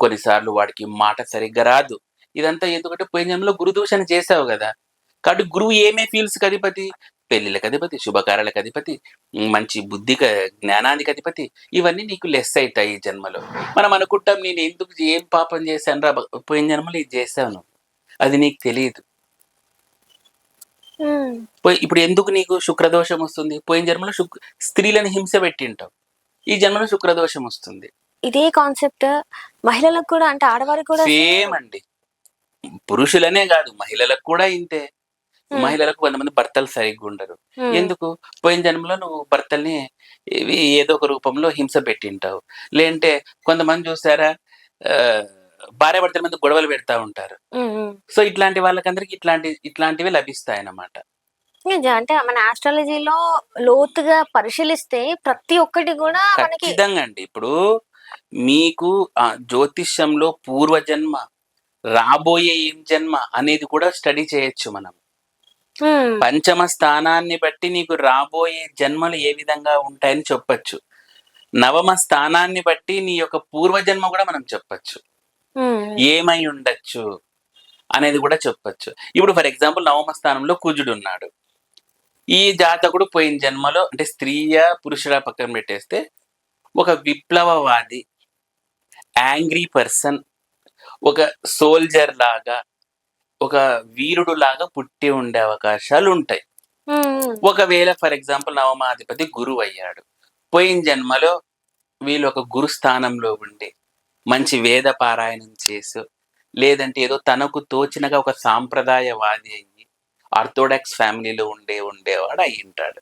కొన్నిసార్లు వాడికి మాట సరిగ్గా రాదు. ఇదంతా ఎందుకంటే పోయిన జన్మలో గురుదూషణ చేసావు కదా. కాబట్టి గురువు ఏమే ఫీల్స్కి అధిపతి? పెళ్లిళ్ళకి అధిపతి, శుభకార్యాలకు అధిపతి, మంచి బుద్ధికి జ్ఞానానికి అధిపతి. ఇవన్నీ నీకు లెస్ అవుతాయి ఈ జన్మలో. మనం అనుకుంటాం నేను ఎందుకు ఏం పాపం చేశాను రా, పోయిన జన్మలో ఇది చేశాను, అది నీకు తెలియదు. ఇప్పుడు ఎందుకు నీకు శుక్రదోషం వస్తుంది? పోయిన జన్మలో స్త్రీలను హింస పెట్టింటావు, ఈ జన్మలో శుక్రదోషం వస్తుంది. ఇదే కాన్సెప్ట్ మహిళలకు కూడా, అంటే ఆడవారికి కూడా సేమ్ అండి. పురుషులనే కాదు మహిళలకు కూడా ఇంతే. మహిళలకు కొంతమంది భర్తలు సరిగ్గా ఉండరు. ఎందుకు? పోయిన జన్మలో నువ్వు భర్తల్ని ఏదో ఒక రూపంలో హింస పెట్టింటావు. లేదంటే కొంతమంది చూసారా, భార్య భర్తల మీద గొడవలు పెడతా ఉంటారు. సో ఇట్లాంటి వాళ్ళకందరికి ఇట్లాంటివి లభిస్తాయి అన్నమాట. అంటే మన ఆస్ట్రాలజీలో లోతుగా పరిశీలిస్తే ప్రతి ఒక్కటి కూడా మనకి ఖచ్చితంగా అండి. ఇప్పుడు మీకు జ్యోతిష్యంలో పూర్వజన్మ, రాబోయే ఏం జన్మ అనేది కూడా స్టడీ చేయొచ్చు మనం. పంచమ స్థానాన్ని బట్టి నీకు రాబోయే జన్మలు ఏ విధంగా ఉంటాయని చెప్పొచ్చు. నవమ స్థానాన్ని బట్టి నీ యొక్క పూర్వజన్మ కూడా మనం చెప్పొచ్చు, ఏమై ఉండొచ్చు అనేది కూడా చెప్పొచ్చు. ఇప్పుడు ఫర్ ఎగ్జాంపుల్ నవమ స్థానంలో కుజుడు ఉన్నాడు. ఈ జాతకుడు పోయిన జన్మలో అంటే స్త్రీయ పురుషుల పక్కన పెట్టేస్తే ఒక విప్లవవాది, యాంగ్రీ పర్సన్, ఒక సోల్జర్ లాగా, ఒక వీరుడు లాగా పుట్టి ఉండే అవకాశాలు ఉంటాయి. ఒకవేళ ఫర్ ఎగ్జాంపుల్ నవమాధిపతి గురువు అయ్యాడు, పోయిన జన్మలో వీళ్ళు ఒక గురు స్థానంలో ఉండి మంచి వేద పారాయణం చేసి, లేదంటే ఏదో తనకు తోచినగా ఒక సాంప్రదాయవాది అయ్యి ఆర్థోడాక్స్ ఫ్యామిలీలో ఉండేవాడు అయి ఉంటాడు.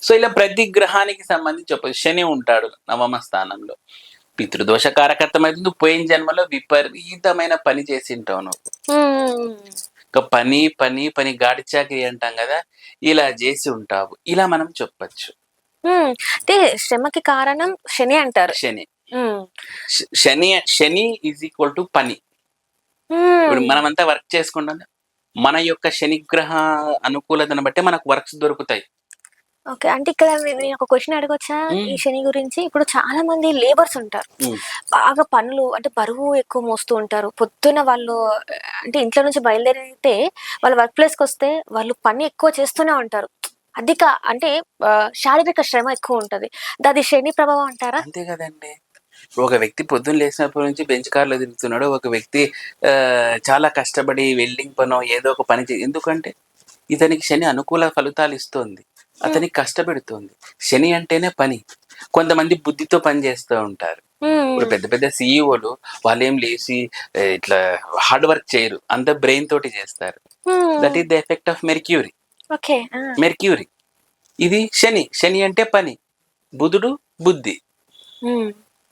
సో ఇలా ప్రతి గ్రహానికి సంబంధించి ఒక శని ఉంటాడు నవమ స్థానంలో. పితృదోష కారకత్వం అయితే పోయిన జన్మలో విపరీతమైన పని చేసి ఉంటావు నువ్వు. ఇంకా పని పని పని గాడిచాకరి అంటాం కదా, ఇలా చేసి ఉంటావు. ఇలా మనం చెప్పచ్చు. అంటే శ్రమకి కారణం శని అంటారు. శని ఈజ్ ఈక్వల్ టు పని. ఇప్పుడు మనమంతా వర్క్ చేసుకుంటాం, మన యొక్క శనిగ్రహ అనుకూలతను బట్టి మనకు వర్క్స్ దొరుకుతాయి. ఓకే. అంటే ఇక్కడ నేను ఒక క్వశ్చన్ అడగొచ్చా ఈ శని గురించి? ఇప్పుడు చాలా మంది లేబర్స్ ఉంటారు, బాగా పనులు అంటే బరువు ఎక్కువ మోస్తూ ఉంటారు. పొద్దున వాళ్ళు అంటే ఇంట్లో నుంచి బయలుదేరితే వాళ్ళ వర్క్ ప్లేస్కి వస్తే వాళ్ళు పని ఎక్కువ చేస్తూనే ఉంటారు. అధిక అంటే శారీరక శ్రమ ఎక్కువ ఉంటది. అది శని ప్రభావం అంటారా? అంతే కదండి. ఒక వ్యక్తి పొద్దున్న లేచినప్పటి నుంచి బెంచ్ కార్లో తిరుగుతున్నాడు, ఒక వ్యక్తి చాలా కష్టపడి వెల్డింగ్ పనో ఏదో ఒక పని ఎందుకంటే ఇతనికి శని అనుకూల ఫలితాలు ఇస్తుంది, అతనికి కష్టపెడుతుంది. శని అంటేనే పని. కొంతమంది బుద్ధితో పని చేస్తూ ఉంటారు. ఇప్పుడు పెద్ద పెద్ద సిఇఓలు వాళ్ళు ఏం లేచి ఇట్లా హార్డ్ వర్క్ చేయరు, అంత బ్రెయిన్ తోటి చేస్తారు. That is the effect of mercury. Mercury ఇది శని. శని అంటే పని, బుధుడు బుద్ధి.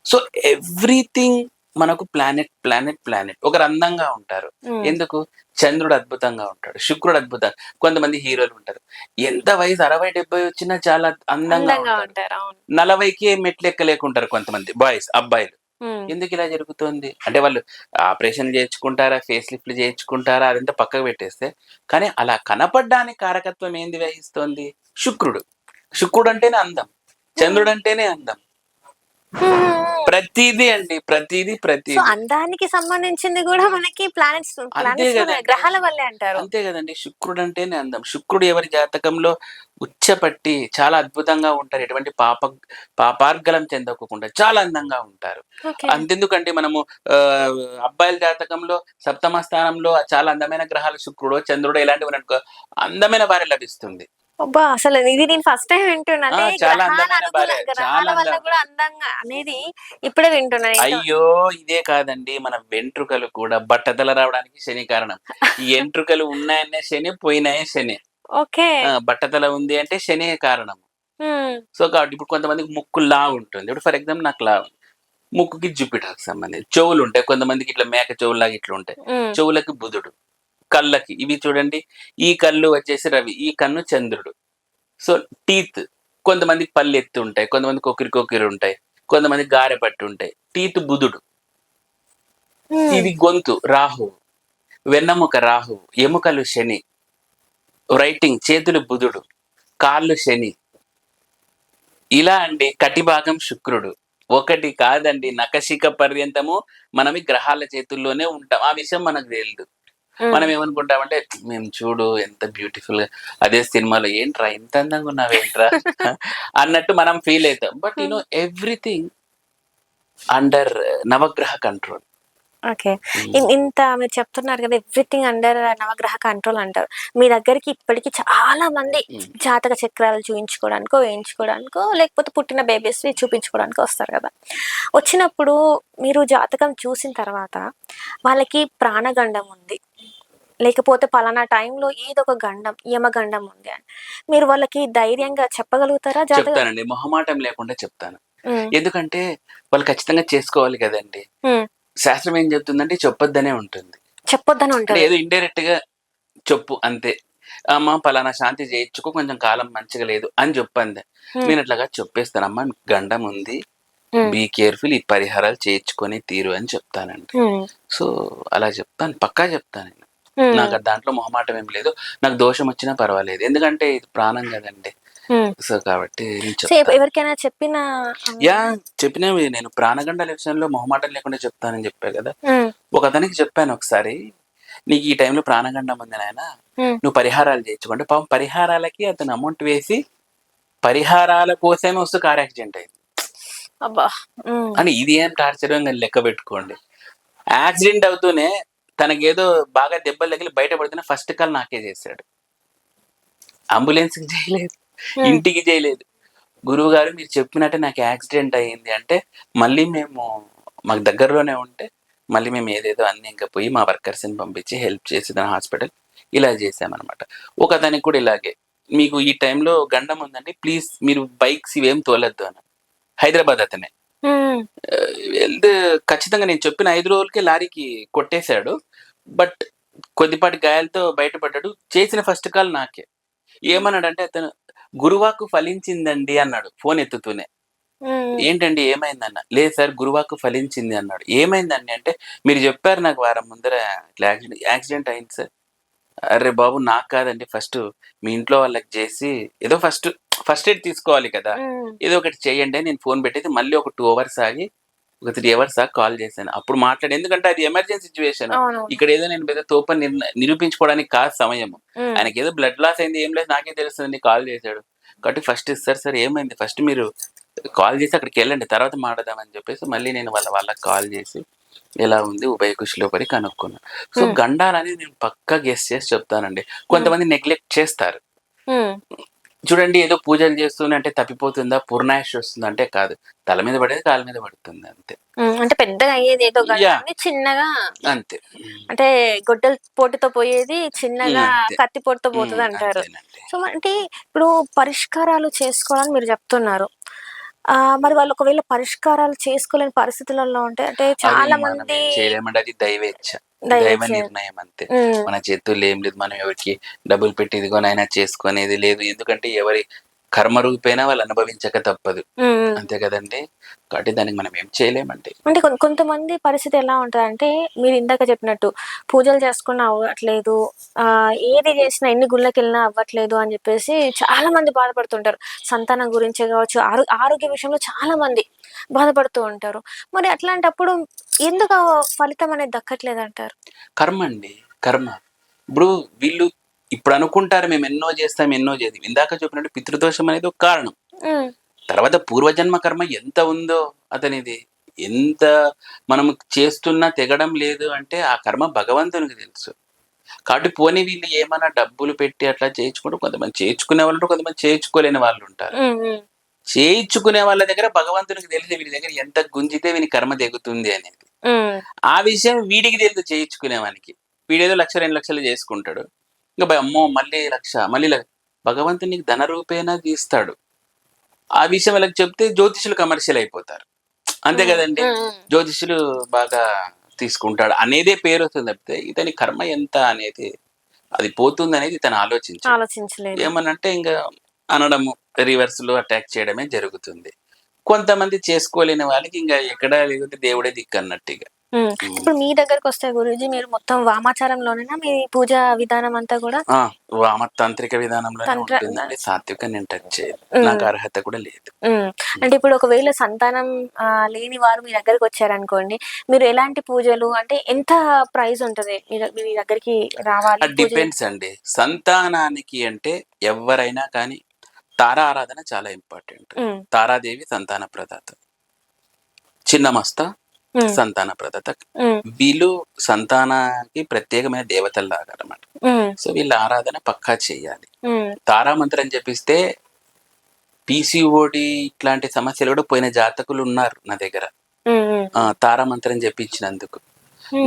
సో ఎవ్రీథింగ్ మనకు ప్లానెట్ ప్లానెట్ ప్లానెట్. ఒకరు అందంగా ఉంటారు, ఎందుకు? చంద్రుడు అద్భుతంగా ఉంటాడు, శుక్రుడు అద్భుతంగా. కొంతమంది హీరోలు ఉంటారు, ఎంత వయసు 60-70 వచ్చినా చాలా అందంగా ఉంటారు. 40కే మెట్లు ఎక్కలేకుంటారు కొంతమంది బాయ్స్, అబ్బాయిలు. ఎందుకు ఇలా జరుగుతుంది అంటే వాళ్ళు ఆపరేషన్ చేయించుకుంటారా, ఫేస్ లిఫ్ట్లు చేయించుకుంటారా, అదంతా పక్కకు పెట్టేస్తే, కానీ అలా కనపడడానికి కారకత్వం ఏంది వహిస్తోంది? శుక్రుడు. శుక్రుడు అంటేనే అందం, చంద్రుడు అంటేనే అందం. ప్రతిదీ అండి, ప్రతిదీ. అందానికి సంబంధించింది కూడా మనకి ప్లానెట్స్ గ్రహాల వల్లే అంటారు. అంతే కదండి. శుక్రుడు అంటేనే అందం. శుక్రుడు ఎవరి జాతకంలో ఉచ్చపట్టి చాలా అద్భుతంగా ఉంటారు, ఎటువంటి పాపార్గలం చెందకుండా చాలా అందంగా ఉంటారు. అంతెందుకంటే మనము అబ్బాయిల జాతకంలో సప్తమ స్థానంలో చాలా అందమైన గ్రహాలు శుక్రుడు, చంద్రుడు ఇలాంటివి అనుకో, అందమైన భార్య లభిస్తుంది. అసలు ఇది నేను ఫస్ట్ టైం వింటున్నాను. అనేది ఇప్పుడే వింటున్నాను. అయ్యో ఇదే కాదండి, మన వెంట్రుకలు కూడా బట్టతల రావడానికి శని కారణం. ఈ వెంట్రుకలు ఉన్నాయనే శని, పోయినాయే శని. ఓకే. బట్టతల ఉంది అంటే శని కారణం. సో కాబట్టి ఇప్పుడు కొంతమందికి ముక్కు లా ఉంటుంది. ఇప్పుడు ఫర్ ఎగ్జాంపుల్ నాకు లా ముక్కుకి జూపిటర్కి సంబంధించి. చెవులు ఉంటాయి కొంతమందికి, ఇట్లా మేక చెవులాగా ఇట్లా ఉంటాయి. చెవులకి బుధుడు. కళ్ళకి ఇవి చూడండి, ఈ కళ్ళు వచ్చేసి రవి, ఈ కన్ను చంద్రుడు. సో టీత్, కొంతమందికి పళ్ళు ఎత్తి ఉంటాయి, కొంతమంది కొక్కిరి ఉంటాయి, కొంతమంది గారె పట్టి ఉంటాయి. టీత్ బుధుడు. ఇది గొంతు రాహు, వెన్నెముక రాహు, ఎముకలు శని, రైటింగ్ చేతులు బుధుడు, కాళ్ళు శని. ఇలా అండి కటిభాగం శుక్రుడు. ఒకటి కాదండి, నఖశిఖ పర్యంతము మనం ఈ గ్రహాల చేతుల్లోనే ఉంటాం. ఆ విషయం మనకు తెలియదు. మనం ఏమనుకుంటామంటే మేము చూడు ఎంత బ్యూటిఫుల్ గా, అదే సినిమాలో ఏంట్రా ఇంత అందంగా ఉన్నావేంట్రా అన్నట్టు మనం ఫీల్ అవుతాం. But you know everything under నవగ్రహ కంట్రోల్. ఓకే. ఇంత మీరు చెప్తున్నారు కదా! ఎవ్రీథింగ్ అండర్ నవగ్రహ కంట్రోల్ అంటారు. మీ దగ్గరికి ఇప్పటికి చాలా మంది జాతక చక్రాలు చూయించుకోవడానికో, వేయించుకోవడానికో, లేకపోతే పుట్టిన బేబీస్‌ని చూపించుకోవడానికో వస్తారు కదా! వచ్చినప్పుడు మీరు జాతకం చూసిన తర్వాత వాళ్ళకి ప్రాణగండం ఉంది. లేకపోతే పలానా టైంలో ఏదో ఒక గండం, యమగండం ఉంది అని. మీరు వాళ్ళకి ధైర్యంగా చెప్పగలుగుతారా జాతకం? చెప్తానండి, మొహమాటం లేకుండా చెప్తాను. హ్మ్. ఎందుకంటే వాళ్ళు ఖచ్చితంగా చేసుకోవాలి కదండి. హ్మ్. శాస్త్రం ఏం చెప్తుందంటే చెప్పొద్దనే ఉంటుంది. చెప్పొద్దని అంటే ఉంటది. ఏదో ఇండైరెక్ట్ గా చెప్పు అంతే. అమ్మ పలానా శాంతి చేయించుకో, కొంచెం కాలం మంచిగా లేదు అని చెప్పండి. హ్మ్. నేను అట్లాగా చెప్పేస్తానమ్మా మీకు గండం ఉంది, హ్మ్. బీ కేర్ఫుల్, ఈ పరిహారాలు చేయించుకొని తీరు అని చెప్తానండి. హ్మ్. సో అలా చెప్తాను, పక్కా చెప్తాను నేను. హ్మ్. నాకు దాంట్లో మొహమాటం ఏం లేదు. నాకు దోషం వచ్చినా పర్వాలేదు, ఎందుకంటే ఇది ప్రాణం కదండి. హ్మ్. సో కాబట్టి నేను సో, చెప్తాను. ఎవరికైనా చెప్పిన యా చెప్పినవి నేను ప్రాణగండాల విషయంలో మొహమాటం లేకుండా చెప్తానని చెప్పా కదా. హ్మ్. ఒక అతనికి చెప్పాను ఒకసారి, నీకు ఈ టైంలో ప్రాణగండం ఉంది నాయన, హ్మ్. నువ్వు పరిహారాలు చేయించుకుంటే, పాపం పరిహారాలకి అతను అమౌంట్ వేసి పరిహారాల కోసమే వస్తూ కార్ యాక్సిడెంట్ అయింది. అబ్బా! హ్మ్. అని ఇది ఏం టార్చర్ లెక్క పెట్టుకోండి. యాక్సిడెంట్ అవుతూనే తనకేదో బాగా దెబ్బలు తగిలి బయటపడుతూనే ఫస్ట్ కాల్ నాకే చేశాడు. అంబులెన్స్కి చేయలేదు, హ్మ్. ఇంటికి చేయలేదు. గురువు గారు మీరు చెప్పినట్టే నాకు యాక్సిడెంట్ అయ్యింది అంటే, మళ్ళీ మేము మాకు దగ్గరలోనే ఉంటే మళ్ళీ మేము ఏదేదో అన్ని ఇంకా పోయి మా వర్కర్స్ని పంపించి హెల్ప్ చేసి దాని హాస్పిటల్ ఇలా చేసామన్నమాట. ఒక దానికి కూడా ఇలాగే, మీకు ఈ టైంలో గండం ఉందండి, ప్లీజ్ మీరు బైక్స్ ఇవేం తోలొద్దు అని. హైదరాబాద్ అతనే హ్మ్. వెళ్తే ఖచ్చితంగా నేను చెప్పిన 5 రోజులకే లారీకి కొట్టేశాడు. బట్ కొద్దిపాటి గాయాలతో బయటపడ్డాడు. చేసిన ఫస్ట్ కాల్ నాకే. ఏమన్నాడంటే అతను, గురువాక్కు ఫలించిందండి అన్నాడు ఫోన్ ఎత్తుతూనే. హ్మ్. ఏంటండి ఏమైందన్న? లేదు సార్ గురువాక్కు ఫలించింది అన్నాడు. ఏమైందండి అంటే, మీరు చెప్పారు నాకు వారం ముందర ఇట్లా యాక్సిడెంట్ అయింది సార్. అర్రె బాబు నాకు కాదండి, ఫస్ట్ మీ ఇంట్లో వాళ్ళకి చేసి ఏదో ఫస్ట్ ఎయిడ్ తీసుకోవాలి కదా. హ్మ్. ఏదో ఒకటి చేయండి అని నేను ఫోన్ పెట్టేసి మళ్ళీ ఒక 2 అవర్స్ ఆగి ఒక 3 అవర్స్ ఆగి కాల్ చేశాను. అప్పుడు మాట్లాడి, ఎందుకంటే అది ఎమర్జెన్సీ సిట్యుయేషన్. అవునవును. ఇక్కడ ఏదో నేను పెద్ద తోపని నిరూపించుకోవడానికి కాదు సమయం. హ్మ్. ఆయనకి ఏదో బ్లడ్ లాస్ అయింది, ఏం లేదు నాకే తెలుస్తుంది, కాల్ చేశాడు. కాబట్టి ఫస్ట్ సార్ ఏమైంది, ఫస్ట్ మీరు కాల్ చేసి అక్కడికి వెళ్ళండి, తర్వాత మాట్లాడదామని చెప్పేసి మళ్ళీ నేను వాళ్ళకి కాల్ చేసి ఎలా ఉంది ఉభయ కుషిలో పడి కనుక్కున్నా. సో హ్మ్. గండాలనేది నేను పక్కా గెస్ చేసి చెప్తానండి. హ్మ్. కొంతమంది నెగ్లెక్ట్ చేస్తారు. హ్మ్. చూడండి ఏదో పూజలు చేస్తూనే అంటే తప్పిపోతుందా, పూర్ణాయుష్ వస్తుందా అంటే కాదు. తల మీద పడేది కాళ్ళ మీద పడుతుంది అంతే. హ్మ్. అంటే పెద్దగా అయ్యేది ఏదో యాహ్! గండాన్ని చిన్నగా అంతే. అంటే గొడ్డలి పోటుతో పోయేది చిన్నగా అంతే. కత్తిపోటుతో పోతదంటారు. అంతేనండి. సో, అంటే ఇప్పుడు పరిష్కారాలు చేసుకోవాలని మీరు చెప్తున్నారు. మరి వాళ్ళు ఒకవేళ పరిష్కారాలు చేసుకోలేని పరిస్థితులలో ఉంటే అంటే అది చాలా మనం మంది ఏం చేయలేమండి. అది దైవేచ్ఛ. దైవ దైవచే నిర్ణయం అంతే. హ్మ్. మన చేతుల్లో ఏం లేదు. మనం ఎవరికీ డబ్బులు పెట్టి ఇదిగో నాయనా చేసుకునేది లేదు. ఎందుకంటే ఎవరి కర్మ రూపేణా వాళ్ళు అనుభవించక తప్పదు. హ్మ్. హ్మ్. అంతే కదండీ! కాబట్టి దానికి మనం ఏం చేయలేమండి. అంటే కొంతమంది పరిస్థితి ఎలా ఉంటదంటే, మీరిందాక చెప్పినట్టు పూజలు చేసుకున్నా అవ్వట్లేదు, ఏది చేసినా ఎన్ని గుళ్ళకెళ్ళినా అవ్వట్లేదు అని జెప్పేసి చాలా మంది బాధపడుతుంటారు. సంతానం గురించే గావచ్చు, ఆరోగ్య విషయంలో చాలా మంది బాధపడుతూ ఉంటారు. మరి అట్లాంటప్పుడు ఎందుకు ఆ ఫలితం అనేది దక్కట్లేదంటారు? కర్మ అండి. కర్మ. ఇప్పుడు వీళ్ళు ఇప్పుడు అనుకుంటారు మేము ఎన్నో చేస్తాం, ఎన్నో చేసి ఇందాక చెప్పినట్టు పితృదోషం అనేది ఒక కారణం. హ్మ్. తర్వాత పూర్వజన్మ కర్మ ఎంత ఉందో అతనిది. ఎంత మనం చేస్తున్నా తెగడం లేదు అంటే ఆ కర్మ భగవంతునికి తెలుసు. కాబట్టి పోనీ వీళ్ళు ఏమన్నా డబ్బులు పెట్టి అట్లా చేయించుకుంటూ కొంతమంది చేయించుకునే వాళ్ళుంటారు, కొంతమంది చేయించుకోలేని వాళ్ళుంటారు. హ్మ్. హ్మ్. చేయించుకునే వాళ్ళ దగ్గర భగవంతునికి తెలుసు వీళ్ళ దగ్గర ఎంత గుంజితే వీని కర్మ తెగుతుంది అనేది. హ్మ్. ఆ విషయం వీడికి తెలుసు చేయించుకునేవానికి. వీడేదో 1,00,000, 2,00,000 చేసుకుంటాడు. ఇంక అమ్మో! మళ్ళీ 1,00,000 మళ్ళీ భగవంతుడు నీకు ధన రూపేణా తీస్తాడు. ఆ విషయం వీళ్ళకి చెప్తే జ్యోతిషులు కమర్షియల్ అయిపోతారు. అంతే హ్మ్. గదండీ! హ్మ్. హ్మ్. జ్యోతిషులు బాగా తీసుకుంటాడు అనేదే పేరు వస్తుంది తప్పితే ఇతని కర్మ ఎంత అనేది అది పోతుంది అనేది ఇతను ఆలోచించాడు. ఆలోచించలేదు. ఏమనంటే ఇంకా అనడము రివర్స్ లో అటాక్ చేయడమే జరుగుతుంది. కొంతమంది చేసుకోలేని వాళ్ళకి ఇంకా ఎక్కడ లేకపోతే దేవుడే దిక్కు అన్నట్టు ఇక. ఇప్పుడు మీ దగ్గరకు వస్తే గురూజీ మీరు మొత్తం వామాచారంలోనేనా మీ పూజా విధానం అంతా కూడా? వామ తాంత్రిక విధానంలోనే తంత్ర ఉంటుందండి. సాత్విక నేను టచ్ చేయను, ఉమ్, నాకు అర్హత కూడా లేదు. అంటే ఇప్పుడు ఒకవేళ సంతానం లేని వారు మీ దగ్గరకు వచ్చారనుకోండి, మీరు ఎలాంటి పూజలు అంటే ఎంత ప్రైస్ ఉంటది మీ దగ్గరికి రావాలి పూజ? డిపెండ్స్ అండి. సంతానానికి అంటే ఎవరైనా కానీ తారా ఆరాధన చాలా ఇంపార్టెంట్. తారాదేవి సంతాన ప్రదాత, చిన్నమస్త సంతాన ప్రదాత. వీళ్ళు సంతానానికి ప్రత్యేకమైన దేవతల్లాగా అన్నమాట. సో వీళ్ళ ఆరాధన పక్కా చేయాలి. తారా మంత్రం జపిస్తే పీసీఓడి ఇట్లాంటి సమస్యలు కూడా పోయిన జాతకులు ఉన్నారు నా దగ్గర తారా మంత్రం జపించినందుకు.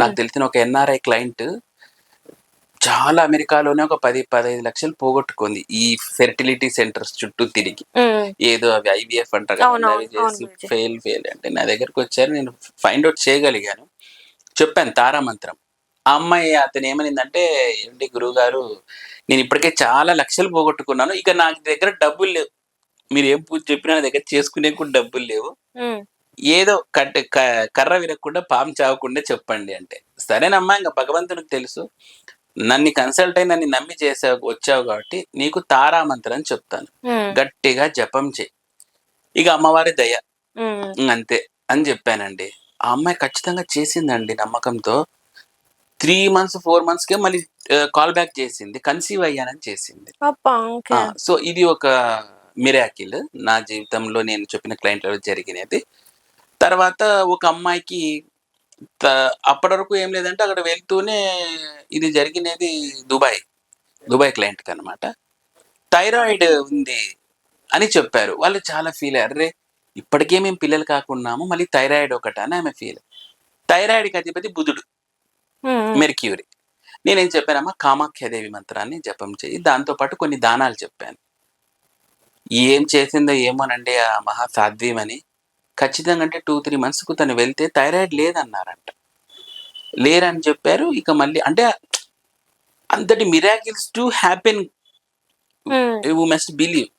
నాకు తెలిసిన ఒక ఎన్ఆర్ఐ క్లయింట్ చాలా అమెరికాలోనే ఒక 10-15 లక్షలు పోగొట్టుకుంది ఈ ఫెర్టిలిటీ సెంటర్స్ చుట్టూ తిరిగి. ఏదో అవి ఐవీఎఫ్ అంటారు కదా, అవి చేసి ఫెయిల్ అంటే నా దగ్గరకు వచ్చారు. నేను ఫైండ్ అవుట్ చేయగలిగాను, చెప్పాను తారా మంత్రం. ఆ అమ్మాయి అతను ఏమనిందంటే, ఏంటి గురువు గారు నేను ఇప్పటికే చాలా లక్షలు పోగొట్టుకున్నాను, ఇక నాకు దగ్గర డబ్బులు లేవు, మీరు ఏం పూజ చెప్పినా నా దగ్గర చేసుకునే కూడా డబ్బులు లేవు, ఏదో కర్ర విరగకుండా పాము చావకుండా చెప్పండి అంటే, సరేనమ్మా ఇంకా భగవంతునికి తెలుసు, నన్ను కన్సల్ట్ అయి నన్ను నమ్మి వచ్చావు కాబట్టి నీకు తారా మంత్రం చెప్తాను, గట్టిగా జపం చేయి, ఇక అమ్మవారి దయ అంతే అని చెప్పానండి. ఆ అమ్మాయి ఖచ్చితంగా చేసిందండి నమ్మకంతో. 3 months 4 monthsకే మళ్ళీ కాల్ బ్యాక్ చేసింది, కన్సీవ్ అయ్యానని చేసింది. సో ఇది ఒక మిరాకిల్ నా జీవితంలో నేను చెప్పిన క్లయింట్లలో జరిగినది. తర్వాత ఒక అమ్మాయికి అప్పటి వరకు ఏం లేదంటే అక్కడ వెళ్తూనే ఇది జరిగినది దుబాయ్ క్లయింట్కి అనమాట. థైరాయిడ్ ఉంది అని చెప్పారు. వాళ్ళు చాలా ఫీల్ అయ్యారు, రే ఇప్పటికే మేము పిల్లలు కాకున్నాము మళ్ళీ థైరాయిడ్ ఒకట అని ఆమె ఫీల్. థైరాయిడ్కి అధిపతి బుధుడు, మెర్క్యూరీ. నేనేం చెప్పానమ్మా, కామాఖ్యాదేవి మంత్రాన్ని జపం చేయి, దాంతోపాటు కొన్ని దానాలు చెప్పాను. ఏం చేసిందో ఏమోనండి ఆ మహా సాధ్వీమని, ఖచ్చితంగా అంటే 2-3 monthsకు తను వెళ్తే థైరాయిడ్ లేదన్నారంట, లేరని చెప్పారు. ఇక మళ్ళీ అంటే అంతటి miracles to happen, you must believe.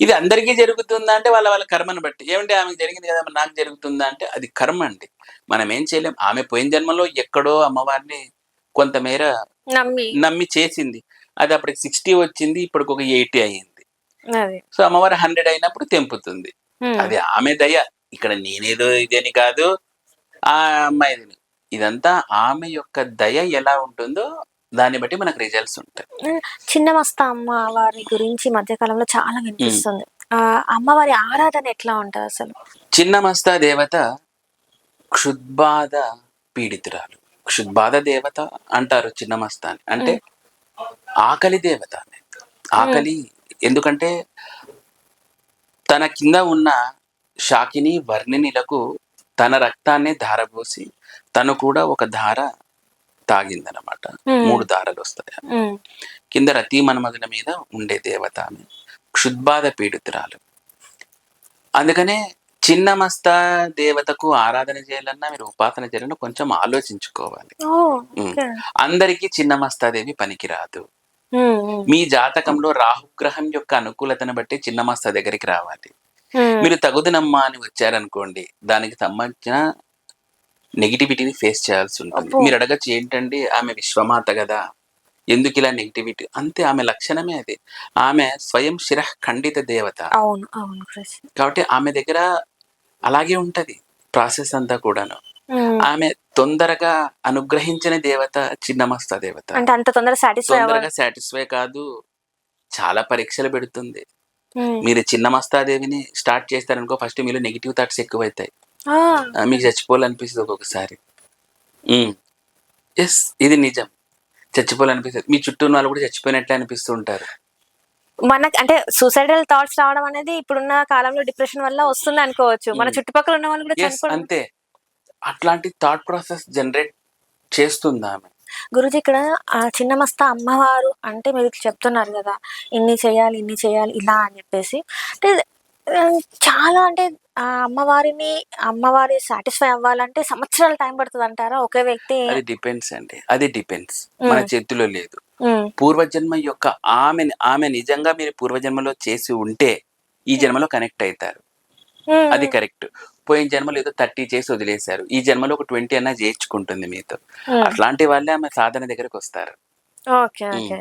ఇది అందరికీ జరుగుతుందా అంటే వాళ్ళ కర్మను బట్టి. ఏమంటే ఆమెకు జరిగింది కదా నాకు జరుగుతుందా అంటే అది కర్మ అండి, మనం ఏం చేయలేం. ఆమె పోయిన జన్మలో ఎక్కడో అమ్మవారిని కొంతమేర నమ్మి చేసింది, అది అప్పటికి 60 వచ్చింది, ఇప్పటికి ఒక 80 అయ్యింది. సో అమ్మవారు 100 అయినప్పుడు తెంపుతుంది, అది ఆమె దయ. ఇక్కడ నేనేదో ఇదని కాదు, ఆ అమ్మాయిది, ఇదంతా ఆమె యొక్క దయ ఎలా ఉంటుందో దాన్ని బట్టి మనకు రిజల్ట్స్ ఉంటాయి. చిన్నమస్త అమ్మవారి గురించి మధ్యకాలంలో చాలా వినిపిస్తుంది, అమ్మవారి ఆరాధన ఎట్లా ఉంటుంది అసలు? చిన్నమస్త దేవత క్షుద్బాధ పీడితురాలు, క్షుద్బాధ దేవత అంటారు చిన్నమస్తాని. అంటే ఆకలి దేవత, ఆకలి. ఎందుకంటే తన కింద ఉన్న శాకిని వర్ణినిలకు తన రక్తాన్ని ధారపోసి తను కూడా ఒక ధార తాగిందనమాట. 3 ధారలు వస్తాయి. కింద రతీ మన్మధుల మీద ఉండే దేవత ఆమె, క్షుద్బాధ పీడితురాలు. అందుకనే చిన్నమస్త దేవతకు ఆరాధన చేయాలన్నా మీరు ఉపాసన చేయాలన్నా కొంచెం ఆలోచించుకోవాలి. అందరికీ చిన్నమస్తాదేవి పనికిరాదు. మీ జాతకంలో రాహుగ్రహం యొక్క అనుకూలతను బట్టి చిన్నమస్త దగ్గరికి రావాలి. మీరు తగుదనమ్మా అని వచ్చారనుకోండి, దానికి సంబంధించిన నెగిటివిటీని ఫేస్ చేయాల్సి ఉంటుంది. మీరు అడగచ్చు, ఏంటండి ఆమె విశ్వమాత కదా, ఎందుకు ఇలా నెగిటివిటీ? అంతే, ఆమె లక్షణమే అది. ఆమె స్వయం శిరః ఖండిత దేవత. కాబట్టి ఆమె దగ్గర అలాగే ఉంటది ప్రాసెస్ అంతా కూడాను. ఆమె తొందరగా అనుగ్రహించిన దేవత చిన్నమస్త దేవత. అంటే అంత తొందరగా సాటిస్ఫై కాదు, చాలా పరీక్షలు పెడుతుంది. మీరు చిన్నమస్తాదేవిని స్టార్ట్ చేస్తారనుకో, ఫస్ట్ మీలో నెగిటివ్ థాట్స్ ఎక్కువైతాయి, మీకు చచ్చిపోవాలనిపిస్తుంది ఒక్కొక్కసారి. ఎస్, ఇది నిజం, చచ్చిపోవాలనిపిస్తుంది. మీ చుట్టూ ఉన్న వాళ్ళు కూడా చచ్చిపోయినట్లే అనిపిస్తూ ఉంటారు. మనకి అంటే సూసైడల్ థాట్స్ రావడం అనేది ఇప్పుడున్న కాలంలో డిప్రెషన్ వల్ల వస్తుంది అనుకోవచ్చు. మన చుట్టుపక్కల ఉన్న వాళ్ళు కూడా అంతే, అట్లాంటి థాట్ ప్రాసెస్ జనరేట్ చేస్తుంది ఆమె. గురుజీ, ఇక్కడ చిన్నమస్త అమ్మవారు అంటే మీరు చెప్తున్నారు కదా, ఇన్ని చేయాలి ఇలా అని చెప్పేసి, అంటే చాలా అంటే అమ్మవారి సాటిస్ఫై అవ్వాలంటే సంవత్సరాలు టైం పడుతదంటారా? ఒకే వ్యక్తి అది డిపెండ్స్ అండి. అది డిపెండ్స్. మన హ్మ్. చేతిలో లేదు. హ్మ్. పూర్వజన్మ యొక్క ఆమె నిజంగా మీరు పూర్వజన్మలో చేసి ఉంటే, ఈ హ్మ్. జన్మలో కనెక్ట్ అయితారు. హ్మ్. అది హ్మ్. కరెక్ట్. పోయిన జన్మలో ఏదో 30 చేసి వదిలేశారు. ఈ జన్మలో ఒక 20 అన్నా జేర్చుకుంటుంది మీతో. హ్మ్. అట్లాంటి వాళ్ళే ఆమె సాధన దగ్గరకొస్తారు. ఓకే. హ్మ్. ఓకే.